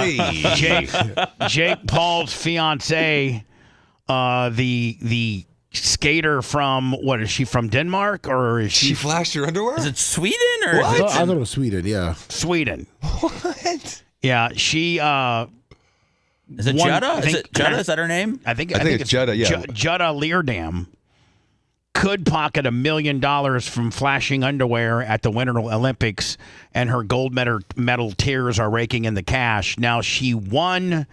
Hey, Jake Paul's fiance, the skater from what is she from Denmark or is she flashed her underwear? Is it Sweden or what? I thought it was Sweden. Yeah, Sweden. What? Yeah, she. Is it Jutta? Is that her name? I think it's Jutta. Yeah, Jutta Leerdam. could pocket $1 million from flashing underwear at the Winter Olympics, and her gold medal tears are raking in the cash. Now, she won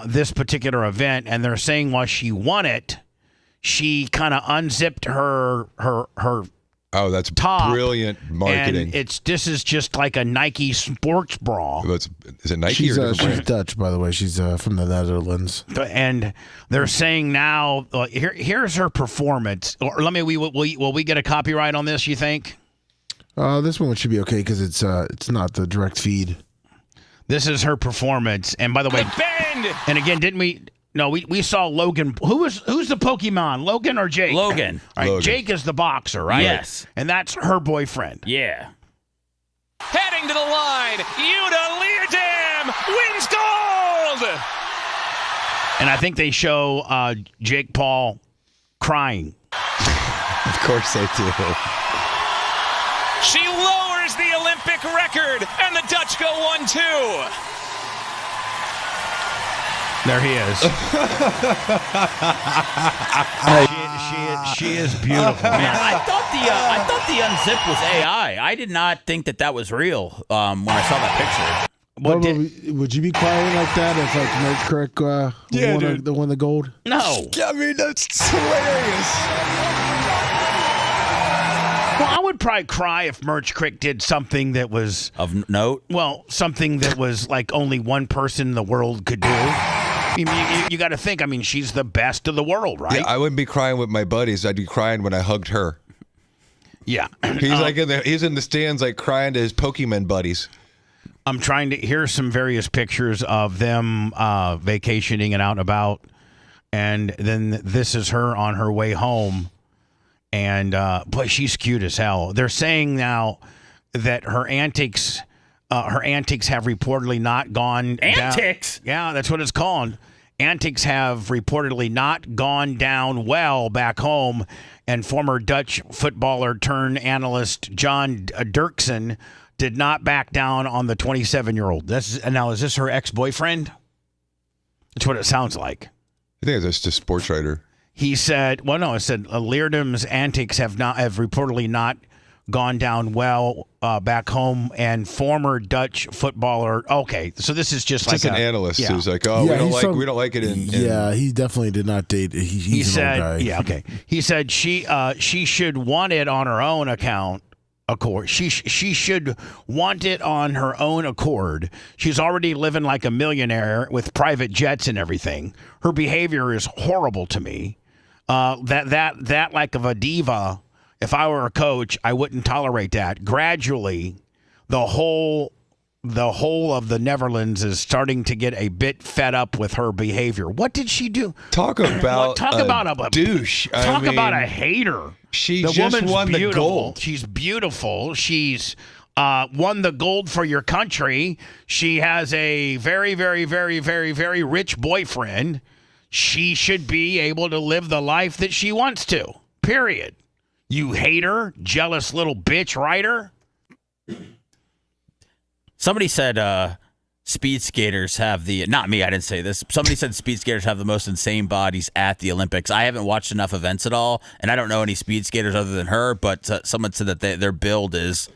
this particular event, and they're saying while she won it, she kind of unzipped her Oh, that's top, brilliant marketing. and this is just like a Nike sports bra. Is it Nike She's, or she's Dutch, by the way. She's from the Netherlands. And they're saying now, here's her performance. Or will we get a copyright on this? You think? This one should be okay because it's not the direct feed. This is her performance. And by the way, and again, didn't we? No, we saw Logan. Who's the Pokemon? Logan or Jake? Logan. All right, Logan. Jake is the boxer, right? Yes. And that's her boyfriend. Yeah. Heading to the line, Yuta Leerdam wins gold! And I think they show Jake Paul crying. Of course they do. She lowers the Olympic record, and the Dutch go 1-2. There he is. she is beautiful. Man, I thought the unzip was AI. I did not think that was real when I saw that picture. Would you be crying like that if like Merch Crick won the gold? No. I mean, that's hilarious. Well, I would probably cry if Merch Crick did something that was of note. Well, something that was like only one person in the world could do. You got to think. I mean, she's the best of the world, right? Yeah, I wouldn't be crying with my buddies. I'd be crying when I hugged her. Yeah, he's like he's in the stands, like crying to his Pokemon buddies. I'm trying to. Here's some various pictures of them vacationing and out and about, and then this is her on her way home, and boy, she's cute as hell. They're saying now that her antics have reportedly not gone antics. Down. Yeah, that's what it's called. Antics have reportedly not gone down well back home, and former Dutch footballer turned analyst John Dirksen did not back down on the 27-year-old. Now, is this her ex-boyfriend? That's what it sounds like. I think it's just a sports writer. He said, well, no, it said Leerdam's antics have reportedly not gone down well back home, and former Dutch footballer. Okay, so this is just like an analyst who's like, we don't like it. Yeah, he definitely did not date. He said, an old guy. yeah, okay. He said she should want it on her own account. Accord. She should want it on her own accord. She's already living like a millionaire with private jets and everything. Her behavior is horrible to me. That like of a diva. If I were a coach, I wouldn't tolerate that. Gradually, the whole of the Netherlands is starting to get a bit fed up with her behavior. What did she do? Talk about a douche. Talk about a hater. She the just woman's won beautiful. the gold. She's beautiful. She's won the gold for your country. She has a very, very, very, very, very rich boyfriend. She should be able to live the life that she wants to. Period. You hater, jealous little bitch writer. Somebody said speed skaters have not me, I didn't say this. Somebody said speed skaters have the most insane bodies at the Olympics. I haven't watched enough events at all, and I don't know any speed skaters other than her, but someone said that their build is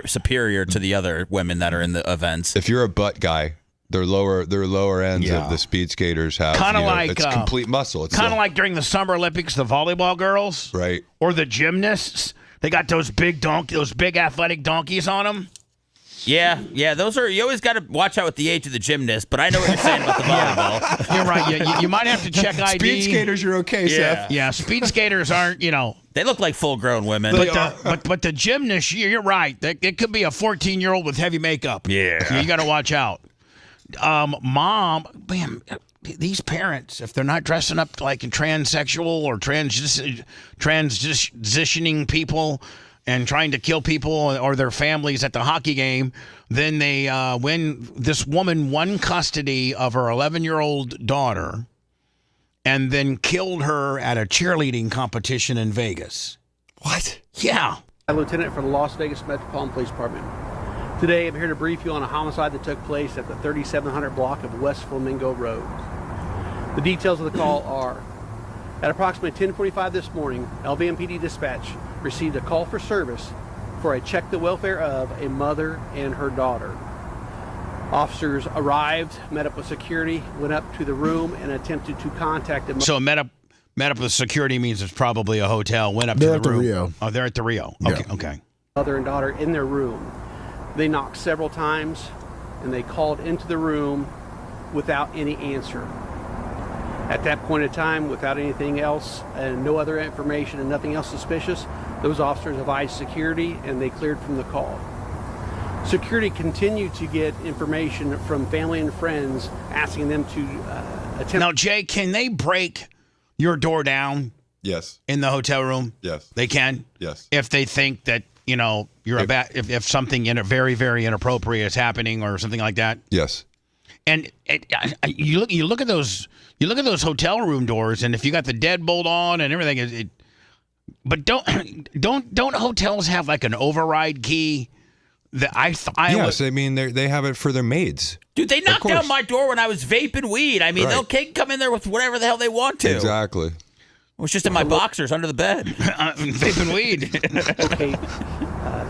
superior to the other women that are in the events. If you're a butt guy, their lower ends of the speed skaters have kind of like it's complete muscle. It's kind of like during the Summer Olympics, the volleyball girls, right, or the gymnasts. They got those big athletic donkeys on them. Yeah, those are. You always got to watch out with the age of the gymnast, but I know what you're saying about the volleyball. You're right. You might have to check ID. Speed skaters, you're okay, Seth. Yeah, speed skaters aren't. They look like full-grown women. But the gymnast, you're right. It could be a 14-year-old with heavy makeup. Yeah, you got to watch out. Mom, man, these parents, if they're not dressing up like a transsexual or transitioning people and trying to kill people or their families at the hockey game, then they this woman won custody of her 11-year-old daughter and then killed her at a cheerleading competition in Vegas. What? Yeah. Lieutenant for the Las Vegas Metropolitan Police Department. Today, I'm here to brief you on a homicide that took place at the 3700 block of West Flamingo Road. The details of the call are, At approximately 10:45 this morning, LVMPD dispatch received a call for service for a check the welfare of a mother and her daughter. Officers arrived, met up with security, went up to the room, and attempted to contact the. So met up with security means it's probably a hotel. Went up They're to the room. at the Rio. Oh, they're at the Rio. Yeah. Okay. Mother and daughter in their room. They knocked several times, and they called into the room without any answer. At that point in time, without anything else and no other information and nothing else suspicious, those officers advised security and they cleared from the call. Security continued to get information from family and friends asking them to attempt. Now, Jay, can they break your door down? Yes. In the hotel room? Yes. They can? Yes. If they think that, you're if something very, very inappropriate is happening or something like that? Yes. And you look at those hotel room doors, and if you got the deadbolt on and everything, but don't hotels have like an override key? That yes, I mean they have it for their maids. Dude, they knocked down my door when I was vaping weed. I mean, Right. They can come in there with whatever the hell they want to. Exactly. It was just in my boxers under the bed. Vaping weed. Okay.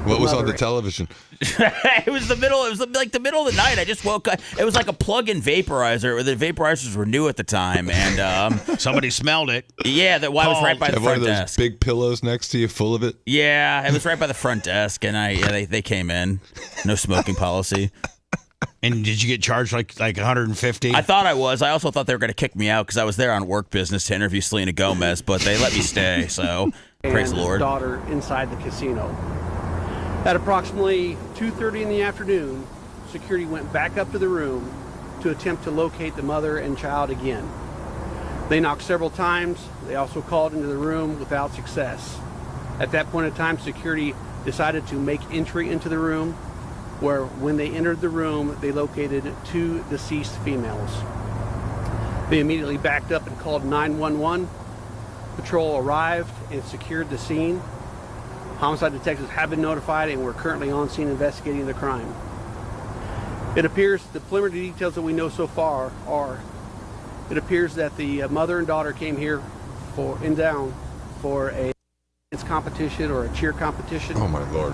What was on the television? It was the middle of the night. I just woke up. It was like a plug-in vaporizer. The vaporizers were new at the time, and somebody smelled it. Yeah, I was right by the Have one front of those desk. big pillows next to you, full of it. Yeah, it was right by the front desk, and they came in. No smoking policy. And did you get charged like $150? I thought I was. I also thought they were going to kick me out because I was there on work business to interview Selena Gomez, but they let me stay. So praise the Lord. Daughter inside the casino. At approximately 2:30 in the afternoon, security went back up to the room to attempt to locate the mother and child again. They knocked several times. They also called into the room without success. At that point in time, security decided to make entry into the room, where when they entered the room, they located two deceased females. They immediately backed up and called 911. Patrol arrived and secured the scene. Homicide detectives have been notified and we're currently on scene investigating the crime. It appears the preliminary details that we know so far are, it appears that the mother and daughter came here for a dance competition or a cheer competition. Oh my Lord.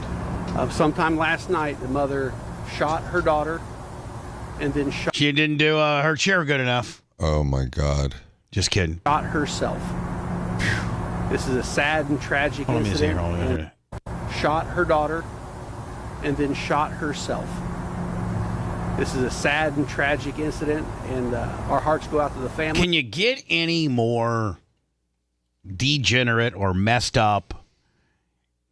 Sometime last night, the mother shot her daughter and then shot. She didn't do her cheer good enough. Oh my God. Just kidding. Shot herself. This is a sad and tragic incident. Shot her daughter and then shot herself. This is a sad and tragic incident, and our hearts go out to the family. Can you get any more degenerate or messed up?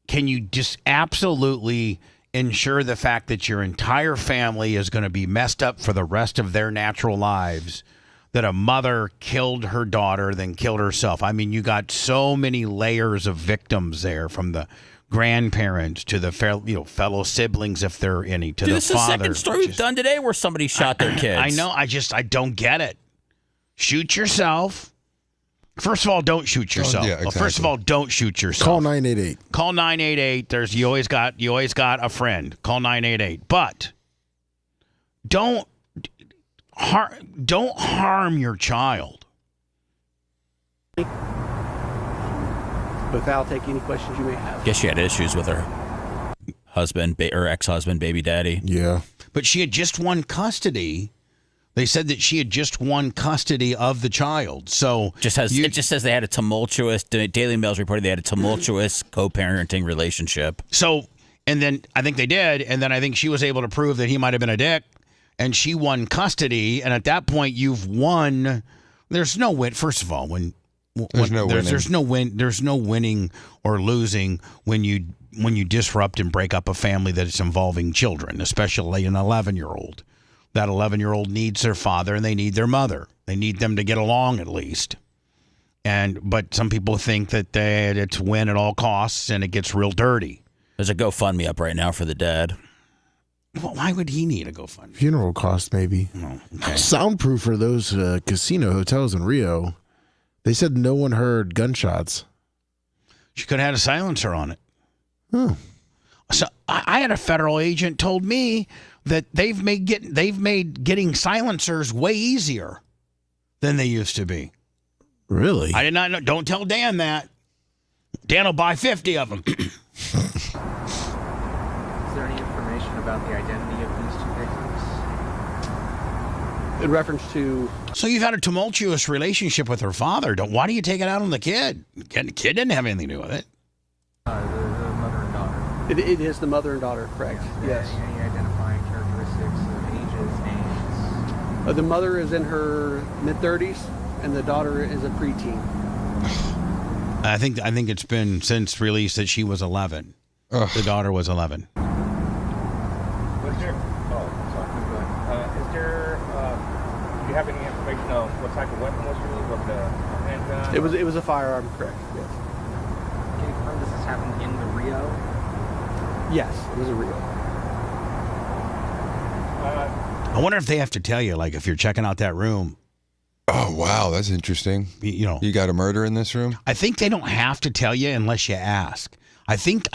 Can you just absolutely ensure the fact that your entire family is going to be messed up for the rest of their natural lives? That a mother killed her daughter, then killed herself. I mean, you got so many layers of victims there, from the grandparents to the fellow siblings, if there are any, to Dude, the this father. is the second story we've done today where somebody shot their kids. I know. I don't get it. Shoot yourself. First of all, don't shoot yourself. yeah, exactly. First of all, don't shoot yourself. Call 988. Call 988. You always got a friend. Call 988. But don't harm your child. Without taking any questions you may have. Guess she had issues with her husband or ex-husband, baby daddy. Yeah. But she had just won custody. They said that she had just won custody of the child. So it just says they had a tumultuous. Daily Mail's reported they had a tumultuous co-parenting relationship. So, and then I think they did, and then I think she was able to prove that he might have been a dick, and she won custody. And at that point, you've won. There's no win. First of all, there's no winning or losing when you disrupt and break up a family that's involving children, especially an 11-year-old. That 11-year-old needs their father and they need their mother. They need them to get along at least. But some people think that it's win at all costs, and it gets real dirty. There's a GoFundMe up right now for the dad. Well, why would he need a GoFundMe? Funeral costs, maybe. Oh, okay. Soundproof for those casino hotels in Rio. They said no one heard gunshots. She could have had a silencer on it. Oh. So I had a federal agent told me that they've made getting silencers way easier than they used to be. Really? I did not know. Don't tell Dan that. Dan will buy 50 of them. Is there any information about the identity of these two victims? In reference to... So you've had a tumultuous relationship with her father. Why do you take it out on the kid? The kid didn't have anything to do with it. The mother and daughter. It is the mother and daughter, correct? Yes. Any identifying characteristics of ages, names? The mother is in her mid-30s, and the daughter is a preteen. I think it's been since release that she was 11. The daughter was 11. Was there? Oh, sorry. Is there? Do you have any information on what type of weapon was used? Was it a handgun? It was a firearm, correct? Yes. Can you confirm this has happened in the Rio? Yes, it was a Rio. I wonder if they have to tell you, like, if you're checking out that room. Oh, wow, that's interesting. You know, you got a murder in this room? I think they don't have to tell you unless you ask. I think,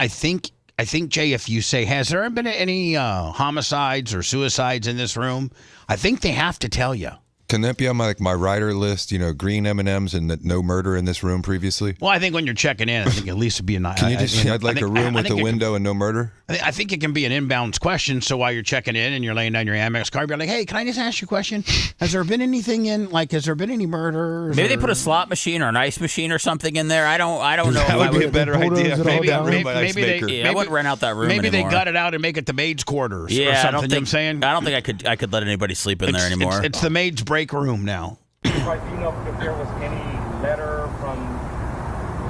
Jay, if you say, has there been any homicides or suicides in this room? I think they have to tell you. Can that be on my rider list? You know, green M&Ms and no murder in this room previously. Well, I think when you're checking in, I think at least it'd be a nice. Can you just? I'd like a room with a window and no murder. I think it can be an inbounds question. So while you're checking in and you're laying down your Amex card, you're like, "Hey, can I just ask you a question? Has there been anything in? Like, has there been any murders? Maybe they put a slot machine or an ice machine or something in there. I don't know. That would be a better idea. Maybe I wouldn't rent out that room. Maybe anymore. they gut it out and make it the maid's quarters. Yeah, or something, I don't think. You know what I'm saying? I don't think I could let anybody sleep in there anymore. It's the maid's break room now. Right, do you know if there was any letter from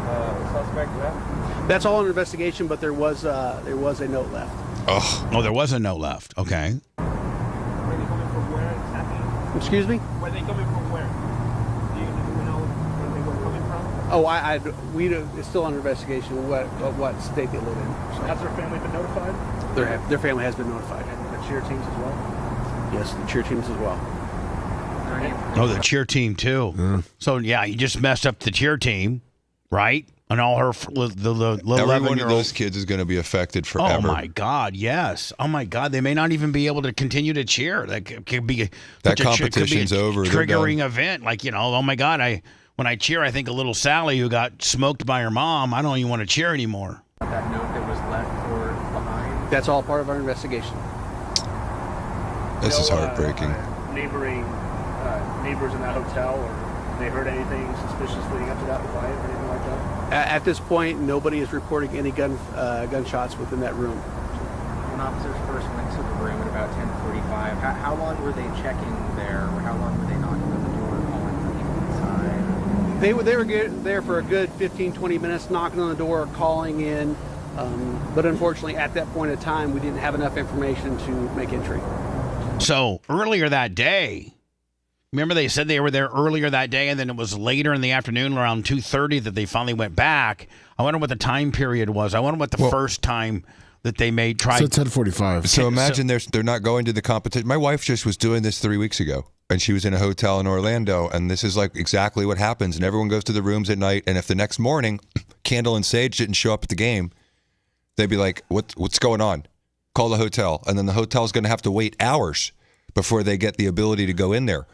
the suspect left? That's all under investigation, but there was a note left. Oh, there was a note left. Okay. Were they coming from where exactly? Excuse me? Were they coming from where? Do you know where they were coming from? Oh, it's still under investigation what state they live in. So. Has their family been notified? Their family has been notified. And the cheer teams as well? Yes, the cheer teams as well. Oh, the cheer team too. So yeah, you just messed up the cheer team, right? And all her the little Every 11-year-old. one of those kids is going to be affected forever. Oh my God, yes. Oh my God, they may not even be able to continue to cheer. That could be that competition's over. Triggering event, like oh my God, when I cheer, I think of little Sally who got smoked by her mom. I don't even want to cheer anymore. That note that was left for behind. That's all part of our investigation. This is heartbreaking. Neighbors in that hotel, or they heard anything suspicious leading up to that fight or anything like that? At this point, nobody is reporting any gunshots within that room. When officers first went to the room at about 10:45, how long were they checking there, or how long were they knocking on the door, calling for people inside? They were there for a good 15, 20 minutes, knocking on the door, calling in. But unfortunately, at that point in time, we didn't have enough information to make entry. So earlier that day. Remember they said they were there earlier that day, and then it was later in the afternoon, around 2:30, that they finally went back. I wonder what the time period was. I wonder what the first time that they tried. So 10:45. So imagine they're not going to the competition. My wife just was doing this 3 weeks ago, and she was in a hotel in Orlando, and this is like exactly what happens. And everyone goes to the rooms at night, and if the next morning Candle and Sage didn't show up at the game, they'd be like, "What's going on?" Call the hotel, and then the hotel's going to have to wait hours before they get the ability to go in there.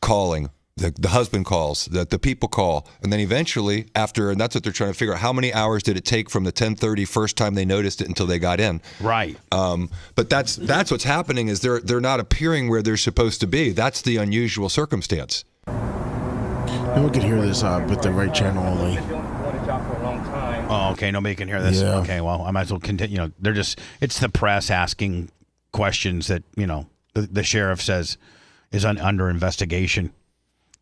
Calling, the husband calls, the people call, and then eventually and that's what they're trying to figure out, how many hours did it take from the 10:30 first time they noticed it until they got in. Right. But that's what's happening is they're not appearing where they're supposed to be. That's the unusual circumstance. We could hear this with the right channel only. Oh, okay. Nobody can hear this. Yeah. Okay. Well, I might as well continue. It's the press asking questions that the sheriff says is under investigation.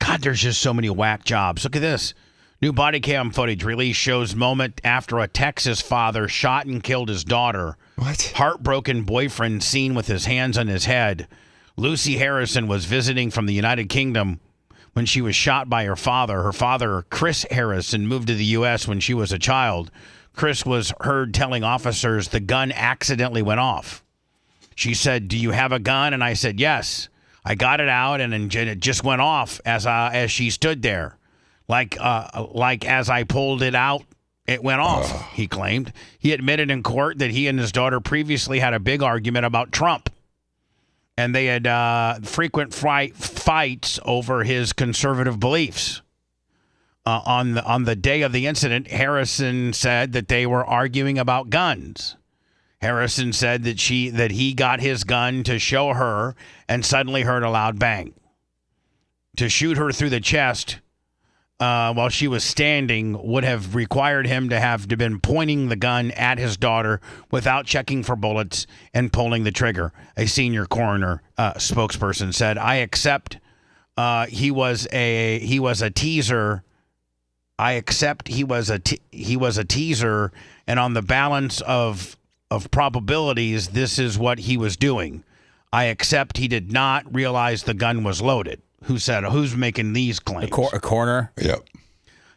God, there's just so many whack jobs. Look at this. New body cam footage released shows moment after a Texas father shot and killed his daughter. What? Heartbroken boyfriend seen with his hands on his head. Lucy Harrison was visiting from the United Kingdom when she was shot by her father. Her father, Chris Harrison, moved to the U.S. when she was a child. Chris was heard telling officers the gun accidentally went off. She said, "Do you have a gun?" And I said, "Yes." I got it out, and it just went off as she stood there. Like as I pulled it out, it went off, he claimed. He admitted in court that he and his daughter previously had a big argument about Trump. And they had frequent fights over his conservative beliefs. on the day of the incident, Harrison said that they were arguing about guns. Harrison said that he got his gun to show her and suddenly heard a loud bang. To shoot her through the chest while she was standing would have required him to have been pointing the gun at his daughter without checking for bullets and pulling the trigger. A senior coroner spokesperson said, "I accept he was a teaser. I accept he was a teaser, and on the balance of probabilities, this is what he was doing. I accept he did not realize the gun was loaded." Who's making these claims? A coroner? Yep.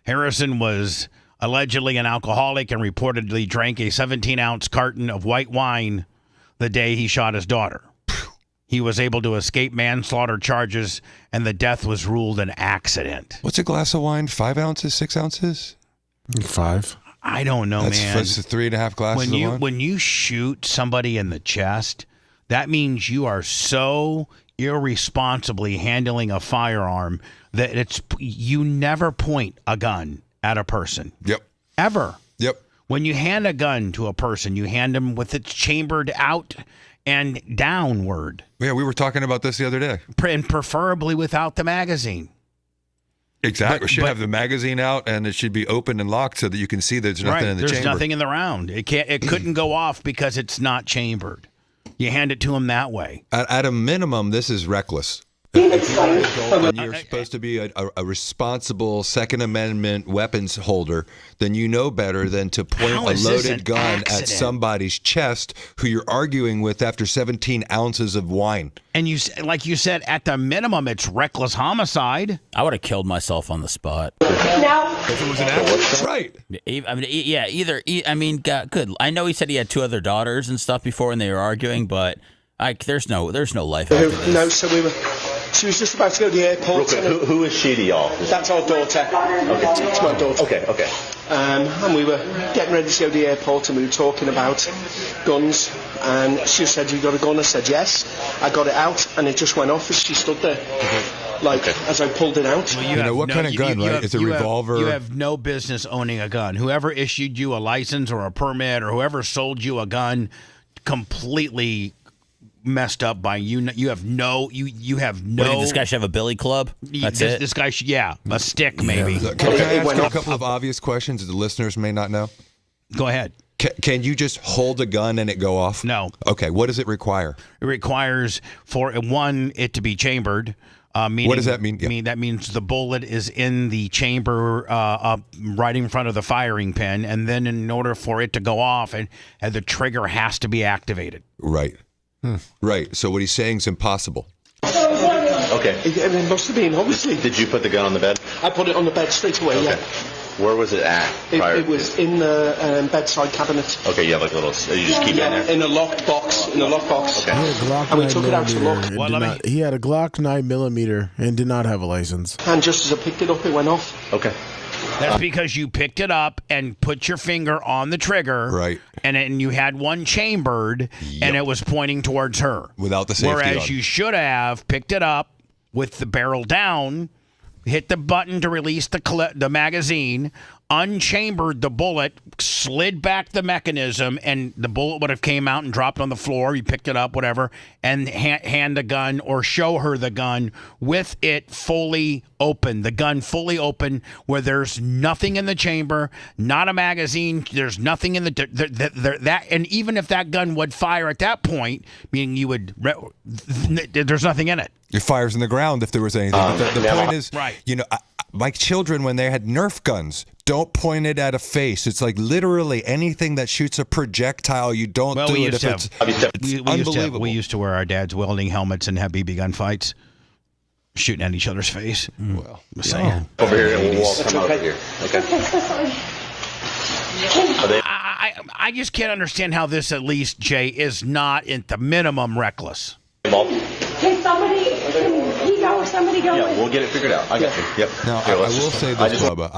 Harrison was allegedly an alcoholic and reportedly drank a 17-ounce carton of white wine the day he shot his daughter. He was able to escape manslaughter charges, and the death was ruled an accident. What's a glass of wine? 5 ounces, 6 ounces? 5. I don't know, man. That's 3.5 glasses of wine. When you shoot somebody in the chest, that means you are so irresponsibly handling a firearm that you never point a gun at a person. Yep. Ever. Yep. When you hand a gun to a person, you hand them with it chambered out and downward. Yeah, we were talking about this the other day. And preferably without the magazine. Exactly. It should have the magazine out, and it should be open and locked so that you can see there's nothing in the chamber. There's nothing in the round. It couldn't go off because it's not chambered. You hand it to him that way. At a minimum, this is reckless. If you're an adult and you're supposed to be a responsible Second Amendment weapons holder, then you know better than to point a loaded gun at somebody's chest who you're arguing with after 17 ounces of wine. And like you said, at the minimum, it's reckless homicide. I would have killed myself on the spot. If it was an accident, right? I mean, yeah. Good. I know he said he had 2 other daughters and stuff before when they were arguing, but there's no life after this. No, so she was just about to go to the airport. Who is she to y'all? That's our daughter. Okay. It's my daughter. Okay. And we were getting ready to go to the airport, and we were talking about guns. And she said, "You got a gun?" I said, "Yes." I got it out, and it just went off as she stood there. As I pulled it out. Well, what kind of gun, right? It's a revolver. You have no business owning a gun. Whoever issued you a license or a permit or whoever sold you a gun completely messed up by you. You have no. This guy should have a billy club. That's it. This guy should, a stick maybe. Yeah. Can I ask you a couple of obvious questions that the listeners may not know? Go ahead. Can you just hold a gun and it go off? No. Okay. What does it require? It requires it to be chambered. What does that mean? That means the bullet is in the chamber right in front of the firing pin, and then in order for it to go off, and the trigger has to be activated. Right. Right. So what he's saying is impossible. Okay. It must have been, obviously. Did you put the gun on the bed? I put it on the bed straight away, yeah. Where was it at? It was in the bedside cabinet. Okay, you have like a little. You just keep it in there. In a locked box. Okay. And we took it out to look. He had a Glock 9mm and did not have a license. And just as I picked it up, it went off. Okay. That's because you picked it up and put your finger on the trigger, right? And then you had one chambered, and it was pointing towards her without the safety. Whereas you should have picked it up with the barrel down, hit the button to release the magazine, unchambered the bullet, slid back the mechanism, and the bullet would have came out and dropped on the floor. You picked it up, whatever, and hand the gun or show her the gun with it fully open, the gun fully open, where there's nothing in the chamber, not a magazine, there's nothing in that, and even if that gun would fire at that point, meaning there's nothing in it. It fires in the ground if there was anything. But the point is, right. My children, when they had Nerf guns, don't point it at a face. It's like literally anything that shoots a projectile, you don't do it if it's unbelievable. We used to wear our dad's welding helmets and have BB gun fights, shooting at each other's face. Well, I'm saying. Over here, and we'll walk over here. Okay. I just can't understand how this, at least, Jay, is not at the minimum reckless. Can somebody go? Yeah, we'll get it figured out. I got you. Yep. Now, I will say this, Bubba.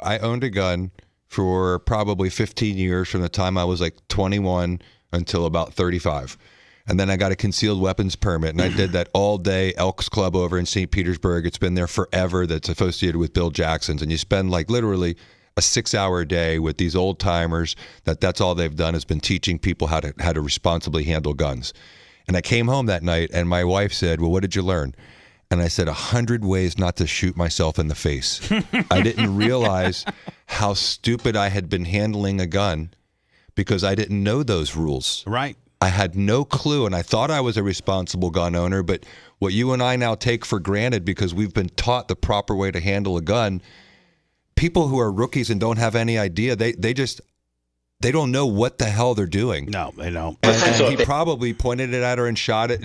I owned a gun for probably 15 years from the time I was like 21 until about 35. And then I got a concealed weapons permit, and I did that all day Elks Club over in St. Petersburg. It's been there forever. That's associated with Bill Jackson's, and you spend like literally a 6-hour day with these old timers. That's all they've done has been teaching people how to responsibly handle guns. And I came home that night, and my wife said, "Well, what did you learn?" And I said, 100 ways not to shoot myself in the face. I didn't realize how stupid I had been handling a gun because I didn't know those rules. Right. I had no clue, and I thought I was a responsible gun owner, but what you and I now take for granted because we've been taught the proper way to handle a gun, people who are rookies and don't have any idea, they don't know what the hell they're doing. No, they don't. And he probably pointed it at her and shot it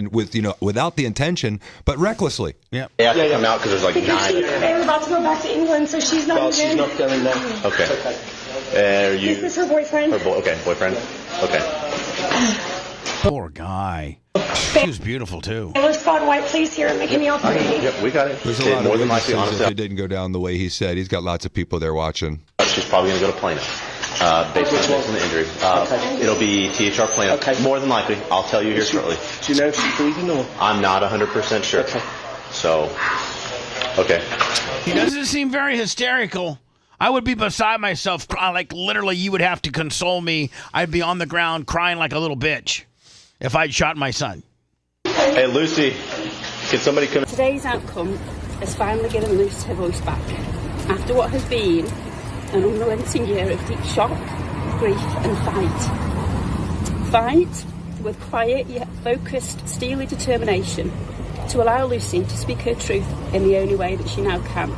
without the intention, but recklessly. Yeah. They have to come out because there's like Because 9. they were about to go back to England, so she's not Well, even. she's not going there. Okay. Are you? This is her boyfriend. Okay, boyfriend. Okay. Poor guy. She was beautiful, too. Taylor Scott White, please here and making me all pretty. Yep, we got it. There's a lot more of than likely, witnesses honestly, if it didn't go down the way he said. He's got lots of people there watching. she's probably going to go to Plano. Based on the injury. It'll be THR Plano. Okay. More than likely. I'll tell you here shortly. Do you know if she's breathing or? I'm not 100% sure. Okay. So, okay. He doesn't seem very hysterical. I would be beside myself. Like, literally, you would have to console me. I'd be on the ground crying like a little bitch if I'd shot my son. Hey, Lucy, can somebody come? Today's outcome has finally given Lucy her voice back. After what has been an unrelenting year of deep shock, grief and fight. Fight with quiet yet focused, steely determination to allow Lucy to speak her truth in the only way that she now can.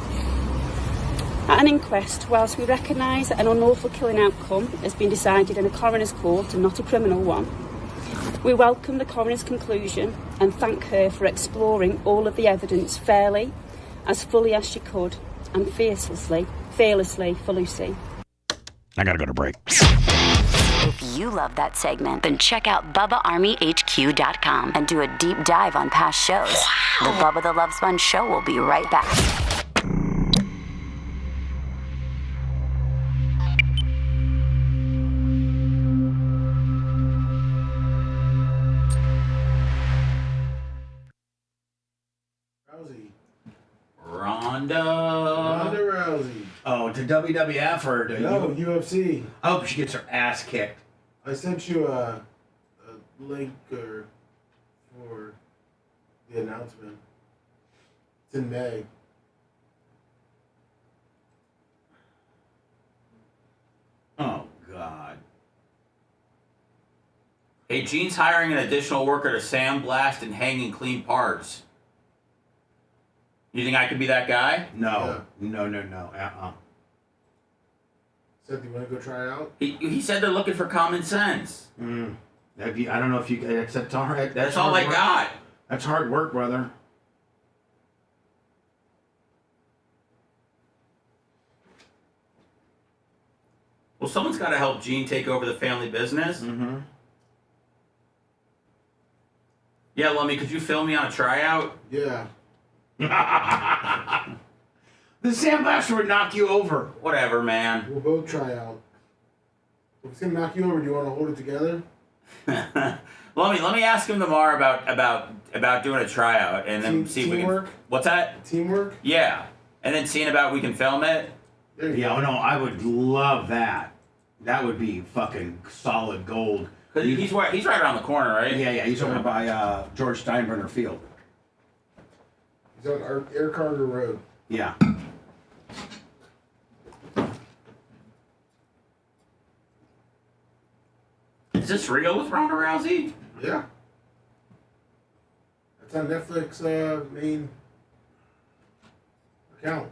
At an inquest, whilst we recognise that an unlawful killing outcome has been decided in a coroner's court and not a criminal one, we welcome the coroner's conclusion and thank her for exploring all of the evidence fairly, as fully as she could, and fearlessly for Lucy. I gotta go to break. If you love that segment, then check out BubbaArmyHQ.com and do a deep dive on past shows. The Bubba the Love Sponge Show will be right back. Ronda Rousey. Oh, to WWF or to UFC. I hope she gets her ass kicked. I sent you a link for the announcement. It's in May. Oh, God. Hey, Gene's hiring an additional worker to sandblast and hang and clean parts. You think I could be that guy? No. No. Said, do you want to go try out? He said they're looking for common sense. I don't know if you. That's all right. That's all I got. That's hard work, brother. Well, someone's got to help Gene take over the family business. Mm-hmm. Yeah, Lummy, could you film me on a tryout? Yeah. The sandblaster would knock you over. Whatever, man. We'll both try out. If it's gonna knock you over, do you want to hold it together? Let me ask him tomorrow about doing a tryout and then see if we can. What's that? Teamwork. Yeah, and then seeing about we can film it. Yeah, no, I would love that. That would be fucking solid gold. Cause he's right around the corner, right? Yeah, he's over by George Steinbrenner Field. He's on Air Cargo Road. Yeah. Is this real with Ronda Rousey? Yeah. That's on Netflix main account.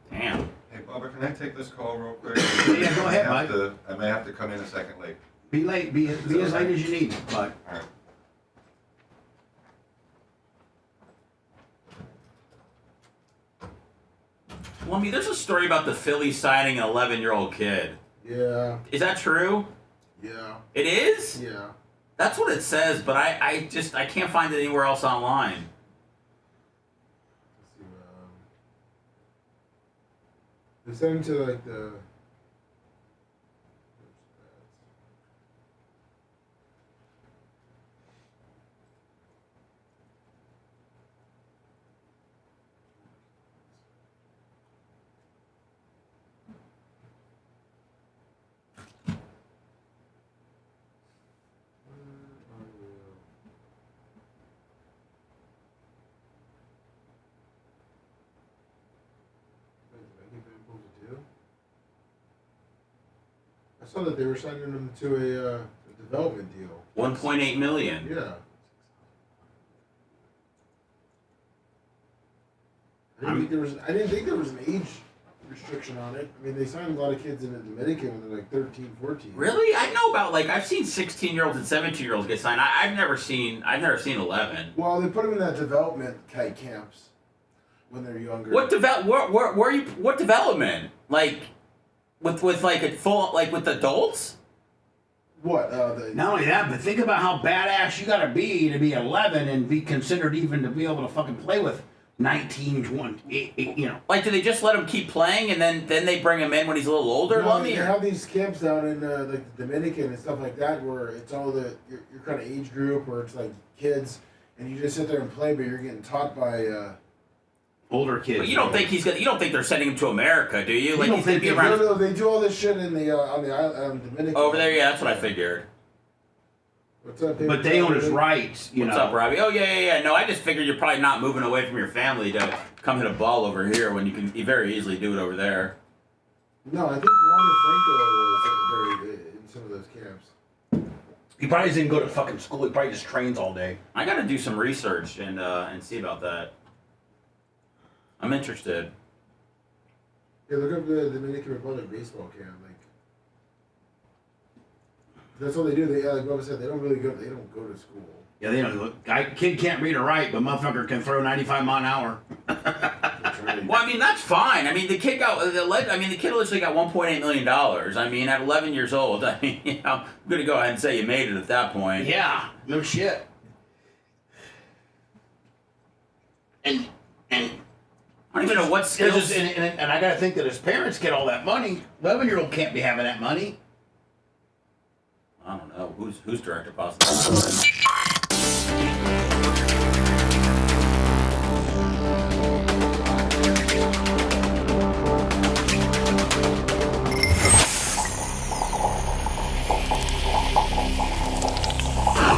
Damn. Hey, Bubba, can I take this call real quick? Yeah, go ahead, Mike. I may have to come in a second late. Be late. Be as late as you need, Mike. All right. Well, I mean, there's a story about the Phillies signing an 11-year-old kid. Yeah. Is that true? Yeah. It is? Yeah. That's what it says, but I can't find it anywhere else online. They sent him to like the. I saw that they were signing him to a development deal. $1.8 million. Yeah. I didn't think there was an age restriction on it. I mean, they signed a lot of kids in the Dominican when they're like 13, 14. Really? I know about I've seen 16-year-olds and 17-year-olds get signed. I've never seen 11. Well, they put them in that development type camps when they're younger. What development? With like a full with adults? What? Not only that, but think about how badass you gotta be to be 11 and be considered even to be able to fucking play with 19, 20, you know. Do they just let him keep playing and then they bring him in when he's a little older? No, they have these camps down in the Dominican and stuff like that where it's all your kind of age group where it's like kids and you just sit there and play, but you're getting taught by older kids. But you don't think you don't think they're sending him to America, do you? You don't think they do all this shit in the on the island, Dominican. Over there, yeah, that's what I figured. What's up, but they own his rights, What's up, Robbie? Oh, yeah. No, I just figured you're probably not moving away from your family to come hit a ball over here when you very easily do it over there. No, I think Wander Franco was very in some of those camps. He probably doesn't go to fucking school. He probably just trains all day. I got to do some research and see about that. I'm interested. Yeah, look up the Dominican Republic baseball camp. That's all they do. They, like Bubba said, they don't go to school. Yeah, they don't. Kid can't read or write, but motherfucker can throw 95 mile an hour. Well, I mean, that's fine. I mean, the kid literally got $1.8 million. I mean, at 11 years old, I mean, I'm gonna go ahead and say you made it at that point. Yeah, no shit. And I don't even know what skills. And I gotta think that his parents get all that money. 11-year-old can't be having that money. I don't know. Who's director possibly?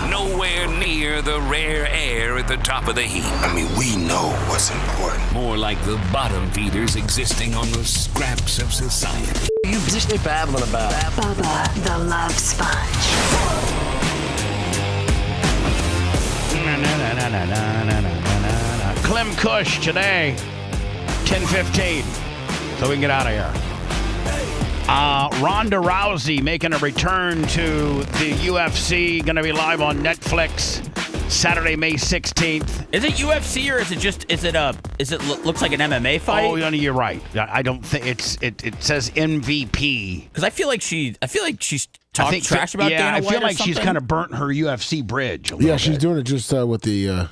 Nowhere near the rare air at the top of the heap. I mean, we know what's important. More like the bottom feeders existing on the scraps of society. You just be babbling about Bubba the Love Sponge. Clem Kush today, 10:15. So we can get out of here. Ronda Rousey making a return to the UFC. Going to be live on Netflix Saturday, May 16th. Is it UFC or is it looks like an MMA fight? Oh, you're right. I don't think it says MVP. Because I feel like she's talking trash about Dana White. I feel like something. she's kind of burnt her UFC bridge. Yeah, she's doing it just with the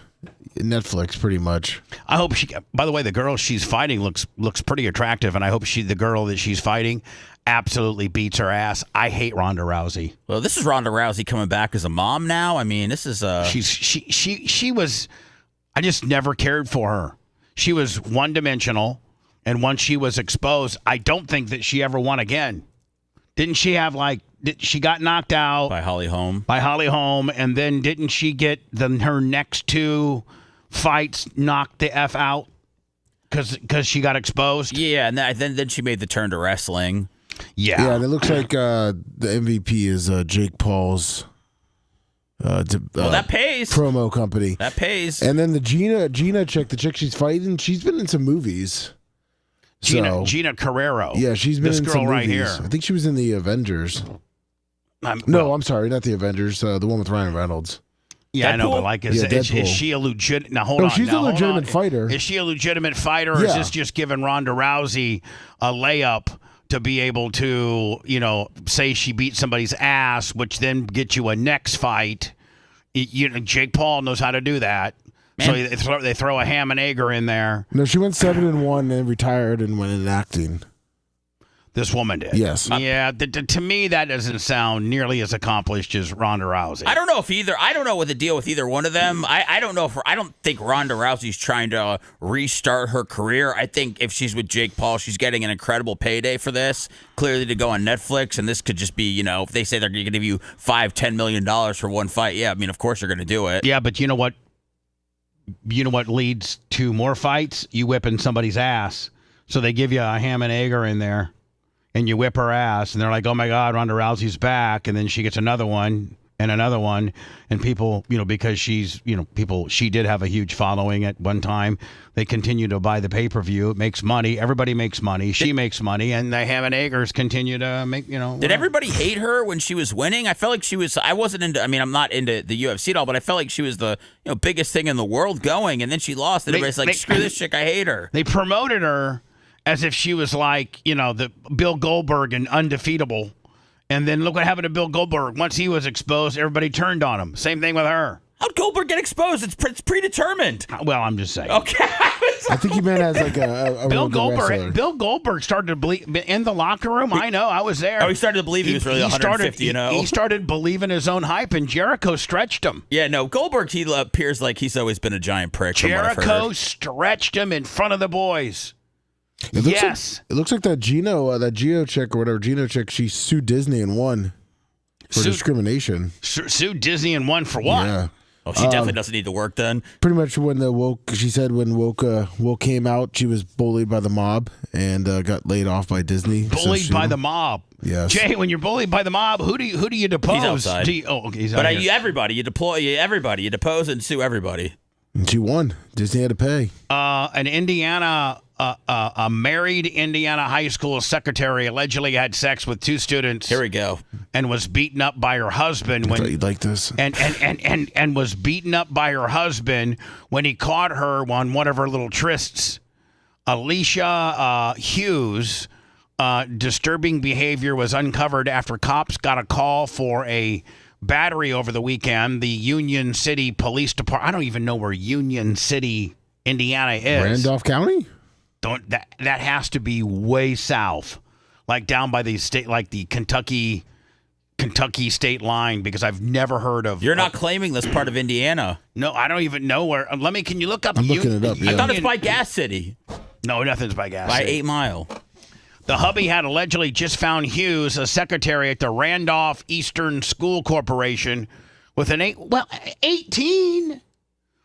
Netflix, pretty much. I hope she. By the way, the girl she's fighting looks pretty attractive, and I hope the girl that she's fighting absolutely beats her ass. I hate Ronda Rousey. Well, this is Ronda Rousey coming back as a mom now. I mean, this is she was. I just never cared for her. She was one-dimensional, and once she was exposed, I don't think that she ever won again. Didn't she have she got knocked out by Holly Holm? And then didn't she get her next two fights knocked the F out because she got exposed? Yeah, and then she made the turn to wrestling. Yeah, and it looks like the MVP is Jake Paul's. That pays. Promo company. That pays. And then the Gina chick, the chick she's fighting, she's been in some movies. Gina Carrero. Yeah, she's been in some movies. Right here. I think she was in the Avengers. I'm sorry, not the Avengers. The one with Ryan Reynolds. Yeah, Deadpool? I know, but is she a legitimate? Now hold on. She's a legitimate fighter. Is she a legitimate fighter, or is this just giving Ronda Rousey a layup to be able to, say she beat somebody's ass, which then gets you a next fight? Jake Paul knows how to do that. Man. So they throw a ham and egger in there. No, she went 7-1 and retired and went into acting. This woman did. Yes. Yeah. To me, that doesn't sound nearly as accomplished as Ronda Rousey. I don't know what the deal with either one of them. I don't think Ronda Rousey's trying to restart her career. I think if she's with Jake Paul, she's getting an incredible payday for this. Clearly to go on Netflix, and this could just be, if they say they're going to give you $5-10 million for one fight, yeah, I mean, of course they're going to do it. Yeah, but you know what? You know what leads to more fights? You whipping somebody's ass. So they give you a ham and egger in there. and you whip her ass, and they're like, oh my God, Ronda Rousey's back, and then she gets another one and another one, and people, because she did have a huge following at one time, they continue to buy the pay-per-view. It makes money. Everybody makes money. She makes money, and the Ham and Eggers continue to make, Did everybody hate her when she was winning? I felt like she was, I'm not into the UFC at all, but I felt like she was the biggest thing in the world going, and then she lost, and everybody's like, screw this chick, I hate her. They promoted her as if she was like, the Bill Goldberg and undefeatable. And then look what happened to Bill Goldberg. Once he was exposed, everybody turned on him. Same thing with her. How'd Goldberg get exposed? It's predetermined. Well, I'm just saying. Okay. I think he meant as like a Bill Goldberg. Wrestler. Bill Goldberg started to believe in the locker room. I know. I was there. Oh, he started to believe he was really 150, He started believing his own hype, and Jericho stretched him. Yeah, no, Goldberg, he appears like he's always been a giant prick. Jericho stretched him in front of the boys. It looks like that Geo chick or whatever, Gino chick, she sued Disney and won for discrimination. Sued Disney and won for what? Yeah. Oh, she definitely doesn't need to work then. Pretty much when she said when woke came out, she was bullied by the mob and got laid off by Disney. Bullied by the mob. Yes. Jay, when you're bullied by the mob, who do you depose? He's outside. He's but out here. everybody, you deploy everybody, you depose and sue everybody. And she won. Disney had to pay. A married Indiana high school secretary allegedly had sex with two students. Here we go. And was beaten up by her husband I thought you'd like this. And was beaten up by her husband when he caught her on one of her little trysts. Alicia Hughes' disturbing behavior was uncovered after cops got a call for a battery over the weekend. The Union City Police Department. I don't even know where Union City, Indiana is. Randolph County? That has to be way south, like down by the state, like the Kentucky state line, because I've never heard of. You're not claiming this part of Indiana. No, I don't even know where. Can you look up? I'm looking it up. Yeah. I thought it's by Gas City. No, nothing's by Gas By City. 8 Mile. The hubby had allegedly just found Hughes, a secretary at the Randolph Eastern School Corporation, with an 18.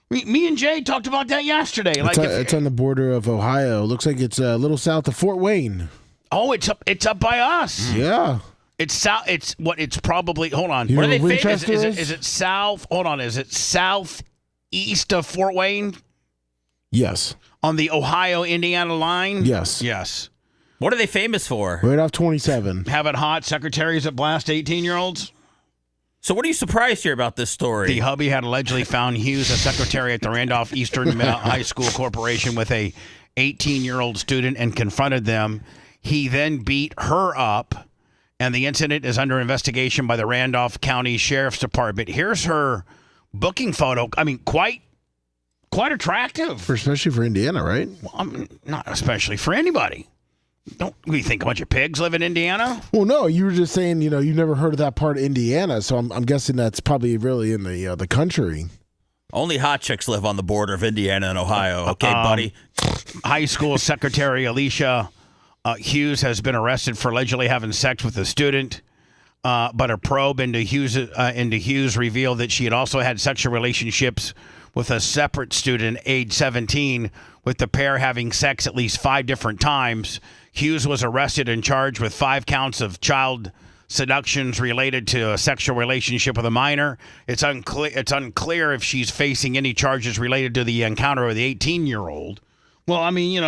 Me and Jay talked about that yesterday. It's on the border of Ohio. Looks like it's a little south of Fort Wayne. Oh, it's up by us. Yeah. It's south. It's probably. Hold on. You Where know are they Winchester famous? Is it south? Hold on. Is it southeast of Fort Wayne? Yes. On the Ohio-Indiana line? Yes. Yes. What are they famous for? Right off 27. Have it hot. Secretaries that blast 18-year-olds. So what are you surprised here about this story? The hubby had allegedly found Hughes, a secretary at the Randolph Eastern High School Corporation, with a 18-year-old student and confronted them. He then beat her up, and the incident is under investigation by the Randolph County Sheriff's Department. Here's her booking photo. I mean, quite attractive. Especially for Indiana, right? Well, not especially for anybody. Don't we think a bunch of pigs live in Indiana? Well, no, you were just saying, you've never heard of that part of Indiana, so I'm guessing that's probably really in the country. Only hot chicks live on the border of Indiana and Ohio. Okay, buddy. High school secretary Alicia Hughes has been arrested for allegedly having sex with a student, but a probe into Hughes revealed that she had also had sexual relationships with a separate student, age 17, with the pair having sex at least 5 different times. Hughes was arrested and charged with 5 counts of child seductions related to a sexual relationship with a minor. It's unclear if she's facing any charges related to the encounter with the 18-year-old. Well, I mean,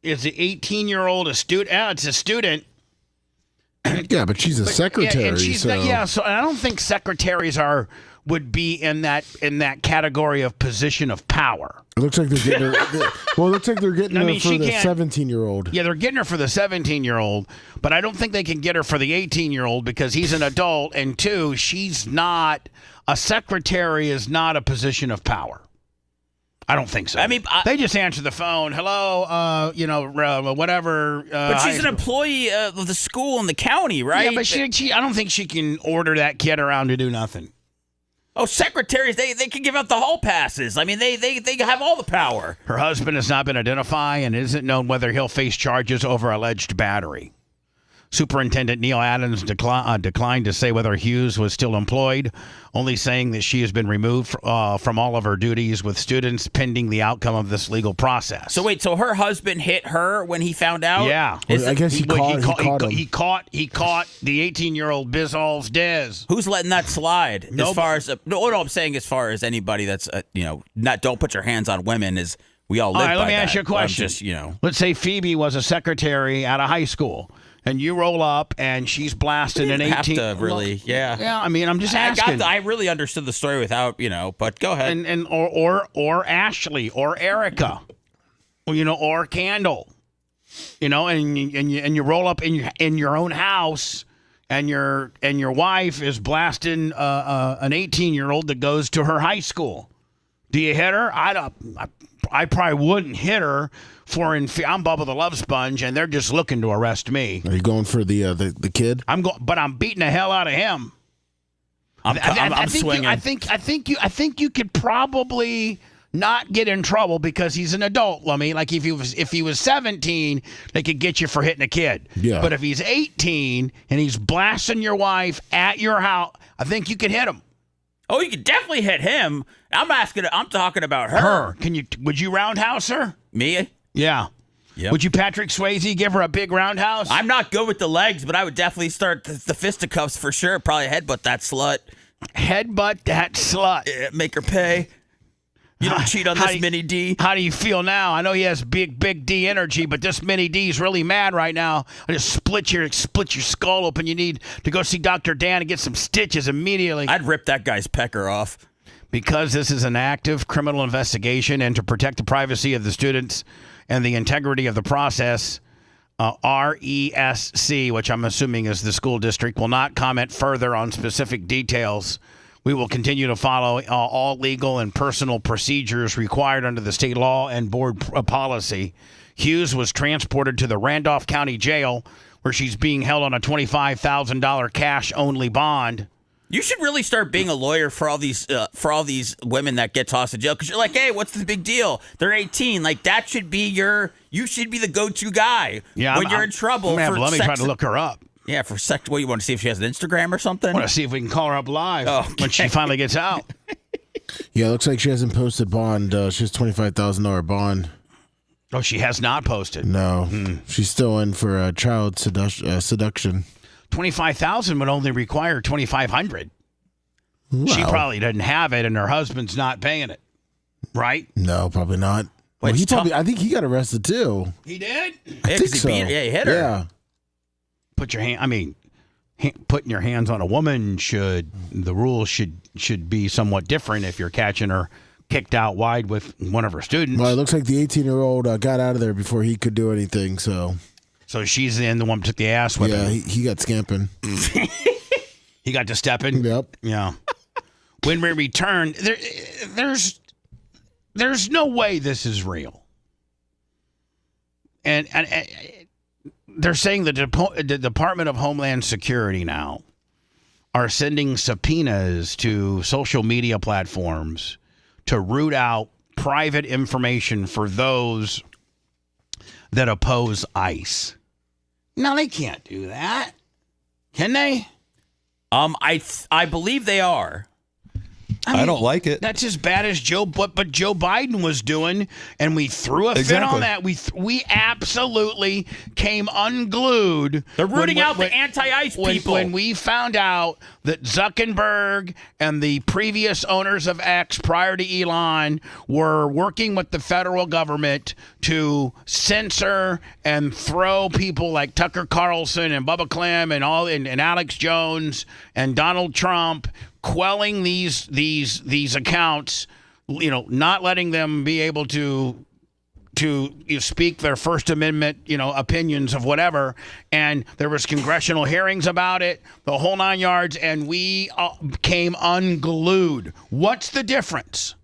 is the 18-year-old a student? Yeah, it's a student. Yeah, but she's a secretary. Yeah, and she's so. So I don't think secretaries would be in that category of position of power. It looks like they're getting her. Well, it looks like they're getting her for the 17-year-old. Yeah, they're getting her for the 17-year-old, but I don't think they can get her for the 18-year-old because he's an adult, and 2, she's not. A secretary is not a position of power. I don't think so. I mean, they just answer the phone. Hello, whatever. But she's an employee of the school in the county, right? Yeah, but I don't think she can order that kid around to do nothing. Oh, secretaries, they can give out the hall passes. I mean, they have all the power. Her husband has not been identified, and it isn't known whether he'll face charges over alleged battery. Superintendent Neil Adams declined to say whether Hughes was still employed, only saying that she has been removed from all of her duties with students pending the outcome of this legal process. So wait, so her husband hit her when he found out? Yeah. I guess he caught him. He caught the 18-year-old Bizal's Dez. Who's letting that slide? Nobody. As far as no, I'm saying as far as anybody that's not don't put your hands on women is we all live All right, by let me that. ask you a question. I'm just, Let's say Phoebe was a secretary at a high school. And you roll up, and she's blasting an 18. Have to really, yeah. Yeah, I mean, I'm just asking. I really understood the story without, but go ahead. Or Ashley, or Erica, or Candle, and you roll up in your own house, and your wife is blasting an 18-year-old that goes to her high school. Do you hit her? I probably wouldn't hit her. I'm Bubba the Love Sponge, and they're just looking to arrest me. Are you going for the kid? But I'm beating the hell out of him. I'm swinging. I think you could probably not get in trouble because he's an adult, Lummy. Like if he was 17, they could get you for hitting a kid. Yeah. But if he's 18 and he's blasting your wife at your house, I think you could hit him. Oh, you could definitely hit him. I'm talking about her. Would you roundhouse her? Me? Yeah. Yep. Would you Patrick Swayze give her a big roundhouse? I'm not good with the legs, but I would definitely start the fisticuffs for sure. Probably headbutt that slut. Headbutt that slut. Yeah, make her pay. You don't cheat on this Mini D. How do you feel now? I know he has big D energy, but this Mini D's really mad right now. I just split your skull open. You need to go see Dr. Dan and get some stitches immediately. I'd rip that guy's pecker off. Because this is an active criminal investigation and to protect the privacy of the students and the integrity of the process, RESC, which I'm assuming is the school district, will not comment further on specific details. We will continue to follow all legal and personal procedures required under the state law and board policy. Hughes was transported to the Randolph County Jail, where she's being held on a $25,000 cash-only bond. You should really start being a lawyer for all these women that get tossed to jail because you're like, hey, what's the big deal? They're 18. Like that should be you should be the go-to guy when you're in trouble. Let me try to look her up. Yeah, for sex. What, you want to see if she has an Instagram or something? I want to see if we can call her up live when she Okay. finally gets out. Yeah, it looks like she hasn't posted bond. She has $25,000 bond. Oh, she has not posted. No, she's still in for child seduction. 25,000 would only require 2,500. Wow. She probably doesn't have it, and her husband's not paying it, right? No, probably not. Well, I think he got arrested too. He did. I think so. He hit her. Yeah. Putting your hands on a woman the rules should be somewhat different if you're catching her kicked out wide with one of her students. Well, it looks like the 18-year-old got out of there before he could do anything. So she's the one who took the ass with him. Yeah, he got scamping. He got to stepping. Yep. Yeah. When we return, there's no way this is real. And they're saying the Department of Homeland Security now are sending subpoenas to social media platforms to root out private information for those that oppose ICE. No, they can't do that. Can they? I believe they are. I don't like it. That's as bad as Joe Biden was doing, and we threw a fit on that. We absolutely came unglued. They're rooting out the anti-ICE people. When we found out that Zuckerberg and the previous owners of X prior to Elon were working with the federal government to censor and throw people like Tucker Carlson and Bubba Clem and Alex Jones and Donald Trump, quelling these accounts, not letting them be able to speak their First Amendment, opinions of whatever. And there was congressional hearings about it, the whole 9 yards, and we came unglued. What's the difference?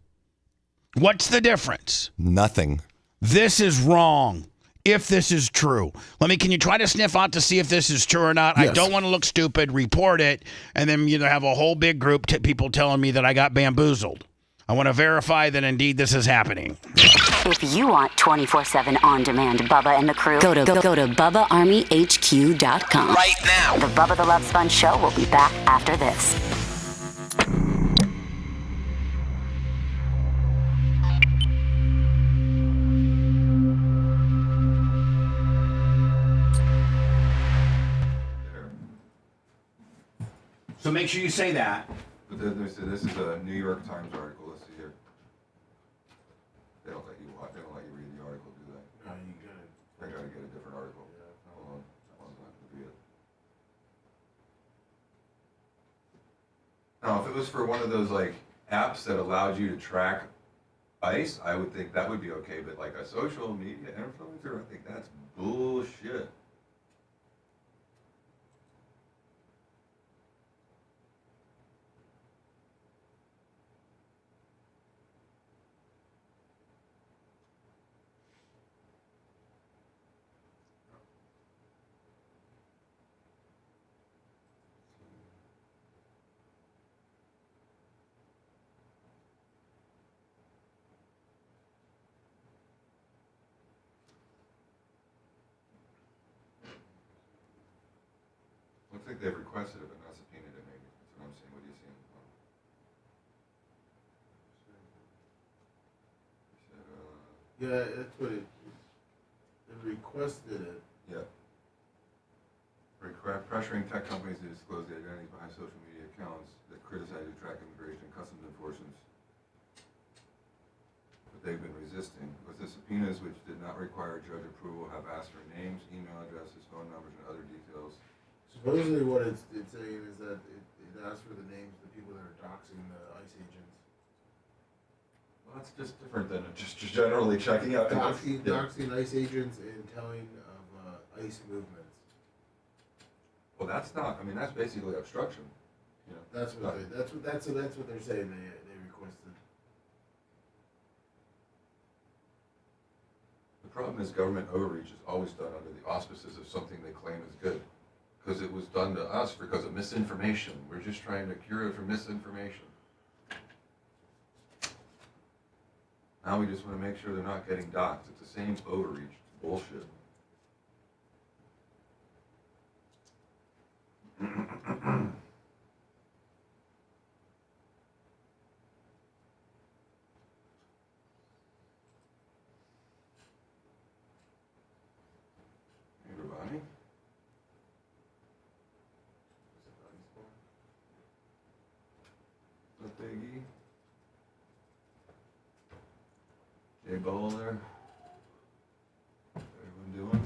Nothing. This is wrong. If this is true, can you try to sniff out to see if this is true or not? Yes. I don't want to look stupid. Report it, and then have a whole big group people telling me that I got bamboozled. I want to verify that indeed this is happening. If you want 24/7 on-demand Bubba and the crew, go to BubbaArmyHQ.com. Right now. The Bubba the Love Sponge Show will be back after this. So make sure you say that. But this is a New York Times article. Let's see here. They don't let you watch. They don't let you read the article, do they? No, you got it. They got to get a different article. Hold on. That one's not going to be it. Now, if it was for one of those like apps that allowed you to track ICE, I would think that would be okay. But like a social media influencer, I think that's bullshit. Looks like they've requested it, but not subpoenaed it, maybe. That's what I'm seeing. What are you seeing? Yeah, that's what it. They requested it. Yeah. Pressuring tech companies to disclose the identities behind social media accounts that criticize or track immigration and customs enforcement. But they've been resisting. With the subpoenas, which did not require judge approval, have asked for names, email addresses, phone numbers, and other details. Supposedly, what it's saying is that it asks for the names of the people that are doxing the ICE agents. Well, that's just different than just generally checking out. Doxing ICE agents and telling of ICE movements. Well, that's not. I mean, that's basically obstruction. You know. That's what that's what they're saying. They requested. The problem is government overreach is always done under the auspices of something they claim is good. Because it was done to us because of misinformation. We're just trying to cure it from misinformation. Now we just want to make sure they're not getting doxxed. It's the same overreach. It's bullshit. Everybody? What's up, Biggie? Jay Bowler? What's everyone doing?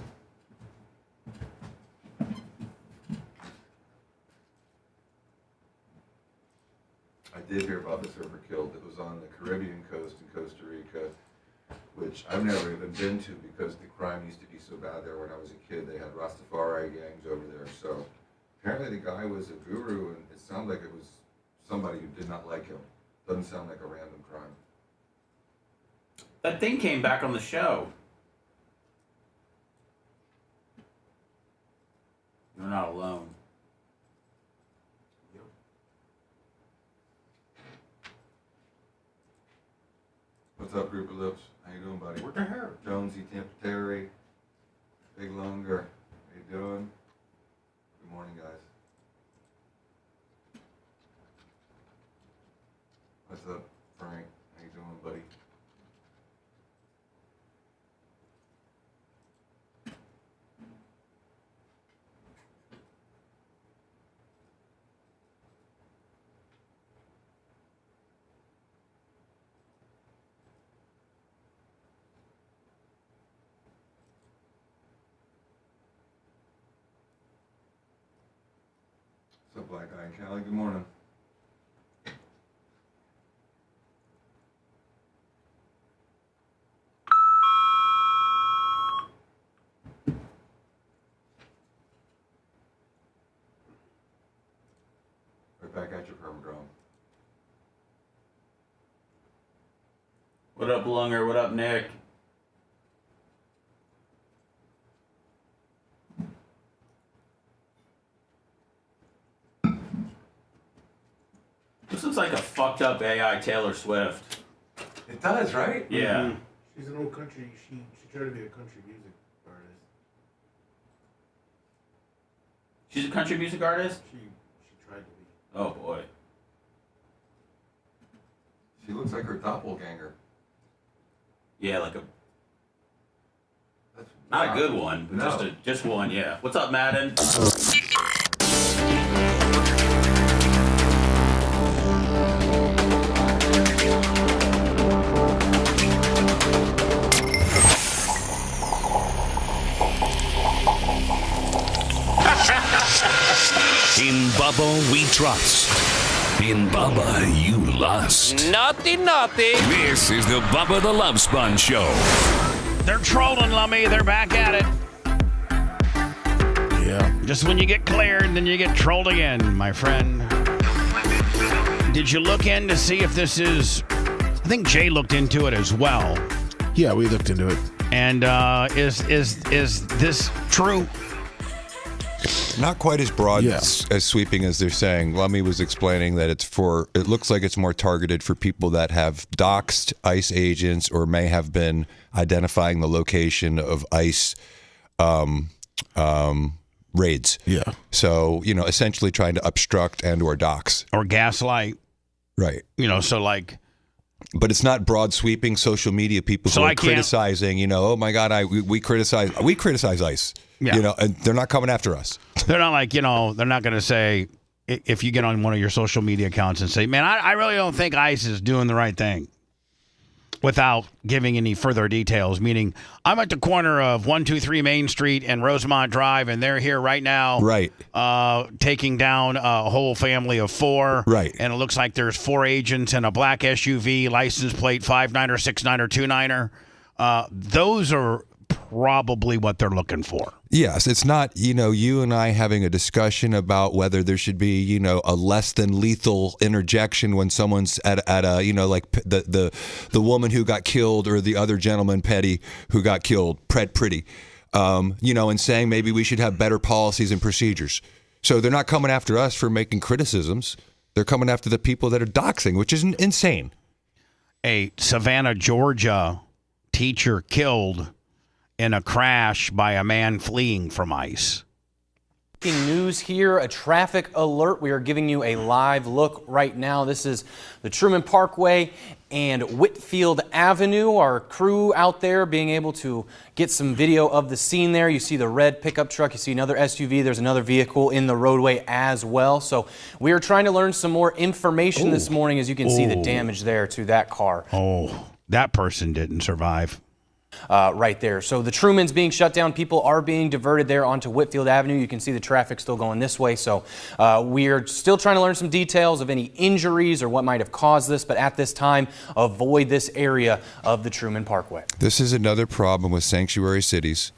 I did hear about the surfer killed. It was on the Caribbean coast in Costa Rica, which I've never even been to because the crime used to be so bad there when I was a kid. They had Rastafari gangs over there. So apparently the guy was a guru, and it sounded like it was somebody who did not like him. Doesn't sound like a random crime. That thing came back on the show. You're not alone. What's up, Group of Lips? How you doing, buddy? What the hell? Jonesy, Tampa Terry, Big Longer. How you doing? Good morning, guys. What's up, Frank? How you doing, buddy? What's up, Black Eye and Callie? Good morning. Right back at your permadrome. What up, Lunger? What up, Nick? This looks like a fucked up AI Taylor Swift. It does, right? Yeah. She's an old country. She tried to be a country music artist. She's a country music artist? She tried to be. Oh, boy. She looks like her doppelganger. Yeah, like a... Not a good one, but just one, yeah. What's up, Madden? In Bubba, we trust. In Bubba, you lust. Naughty. This is the Bubba the Love Sponge Show. They're trolling, Lummy. They're back at it. Yeah. Just when you get cleared, then you get trolled again, my friend. Did you look in to see if this is... I think Jay looked into it as well. Yeah, we looked into it. And is this true? Not quite as broad as sweeping as they're saying. Lummy was explaining that it looks like it's more targeted for people that have doxed ICE agents or may have been identifying the location of ICE raids. Yeah. So, essentially trying to obstruct and or dox. Or gaslight. Right. So like... But it's not broad sweeping social media people who are criticizing, oh my God, we criticize ICE. Yeah. And they're not coming after us. They're not like, they're not going to say, if you get on one of your social media accounts and say, man, I really don't think ICE is doing the right thing, without giving any further details, meaning I'm at the corner of 123 Main Street and Rosemont Drive, and they're here right now, right? Taking down a whole family of 4, right? And it looks like there's 4 agents and a black SUV, license plate 59er, 69er, 29er. Those are probably what they're looking for. Yes, it's not, you and I having a discussion about whether there should be, a less than lethal interjection when someone's at a, like the woman who got killed or the other gentleman, Petty, who got killed, Pretty, and saying maybe we should have better policies and procedures. So they're not coming after us for making criticisms. They're coming after the people that are doxing, which is insane. A Savannah, Georgia teacher killed in a crash by a man fleeing from ICE. News here, a traffic alert. We are giving you a live look right now. This is the Truman Parkway and Whitfield Avenue. Our crew out there being able to get some video of the scene there. You see the red pickup truck. You see another SUV. There's another vehicle in the roadway as well. So we are trying to learn some more information this morning. As you can see the damage there to that car. Oh, that person didn't survive. Right there. So the Truman's being shut down. People are being diverted there onto Whitfield Avenue. You can see the traffic still going this way. So we are still trying to learn some details of any injuries or what might have caused this. But at this time, avoid this area of the Truman Parkway. This is another problem with sanctuary cities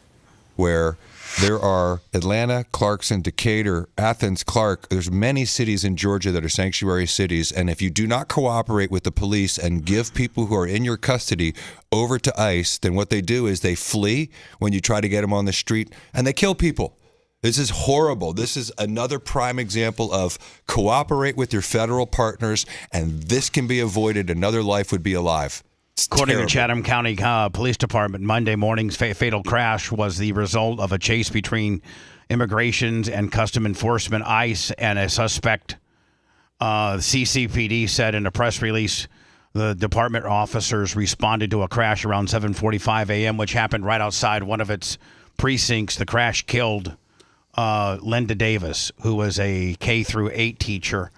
where there are Atlanta, Clarkson, Decatur, Athens, Clark. There's many cities in Georgia that are sanctuary cities. And if you do not cooperate with the police and give people who are in your custody over to ICE, then what they do is they flee when you try to get them on the street and they kill people. This is horrible. This is another prime example of cooperate with your federal partners and this can be avoided. Another life would be alive. According to Chatham County Police Department, Monday morning's fatal crash was the result of a chase between Immigrations and Custom Enforcement, ICE, and a suspect. CCPD said in a press release the department officers responded to a crash around 7:45 a.m., which happened right outside one of its precincts. The crash killed Linda Davis, who was a K-8 teacher.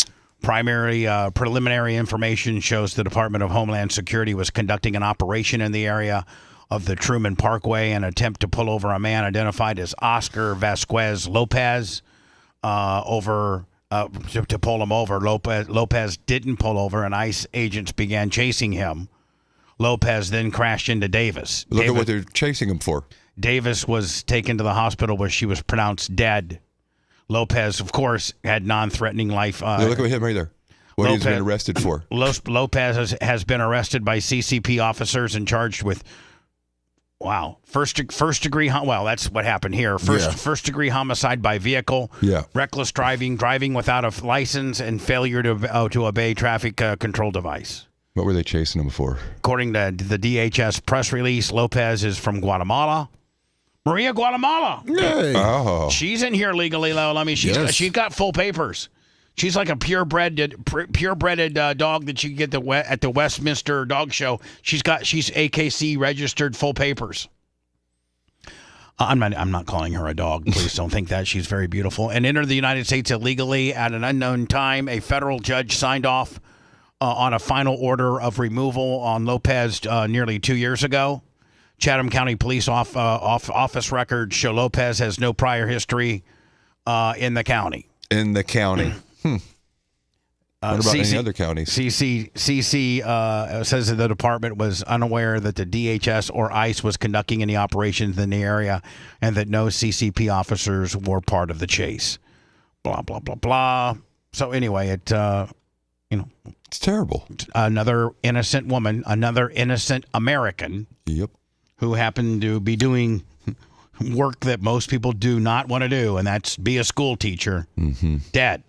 Preliminary information shows the Department of Homeland Security was conducting an operation in the area of the Truman Parkway in an attempt to pull over a man identified as Oscar Vasquez Lopez to pull him over. Lopez didn't pull over, and ICE agents began chasing him. Lopez then crashed into Davis. Look at what they're chasing him for. Davis was taken to the hospital where she was pronounced dead. Lopez, of course, had non-threatening life. Look at him right there. What he's been arrested for. Lopez has been arrested by CCP officers and charged with, first degree. Well, that's what happened here. First degree homicide by vehicle. Yeah. Reckless driving without a license, and failure to obey traffic control device. What were they chasing him for? According to the DHS press release, Lopez is from Guatemala. Maria, Guatemala. Yay. Oh. She's in here legally, Lemmy. She's got full papers. She's like a purebred dog that you get at the Westminster Dog Show. She's AKC registered, full papers. I'm not calling her a dog. Please don't think that. She's very beautiful. And entered the United States illegally at an unknown time. A federal judge signed off on a final order of removal on Lopez nearly 2 years ago. Chatham County Police office records show Lopez has no prior history in the county. In the county. What about any other counties? CC says that the department was unaware that the DHS or ICE was conducting any operations in the area and that no CCP officers were part of the chase. Blah, blah, blah, blah. So anyway, it's terrible. Another innocent woman, another innocent American. Yep. Who happened to be doing work that most people do not want to do, and that's be a school teacher. Mm-hmm. Dead.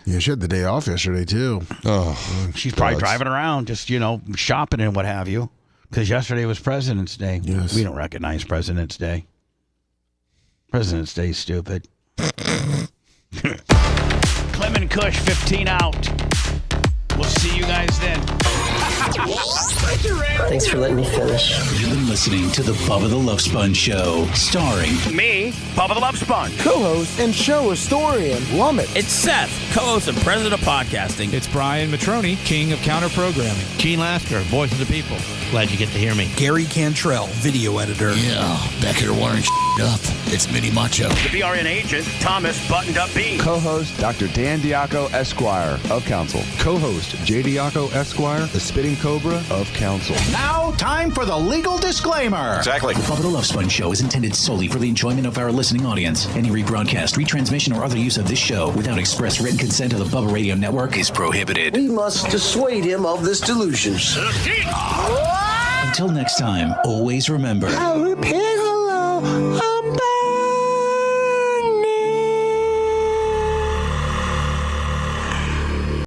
Yeah, she had the day off yesterday, too. Oh, she's probably driving around, just, shopping and what have you, because yesterday was President's Day. Yes. We don't recognize President's Day. President's Day is stupid. Clem and Kush, 15 out. We'll see you guys then. Thanks for letting me finish. You've been listening to the Bubba the Love Sponge Show, starring me, Bubba the Love Sponge, co-host and show historian, Lummit. It's Seth, co-host and president of podcasting. It's Brian Matroni, king of counter programming. Gene Lasker, voice of the people. Glad you get to hear me. Gary Cantrell, video editor. Yeah, back here wiring up. It's Mini Macho. The BRN agent, Thomas Buttoned Up B. Co-host, Dr. Dan Diaco, Esquire, of Council. Co-host, J. Diaco, Esquire, the Spitting Cobra of Council. Now, time for the legal disclaimer. Exactly. The Bubba the Love Sponge Show is intended solely for the enjoyment of our listening audience. Any rebroadcast, retransmission, or other use of this show without express written consent of the Bubba Radio Network is prohibited. We must dissuade him of this delusion. Until next time, always remember. I'll repeat hello.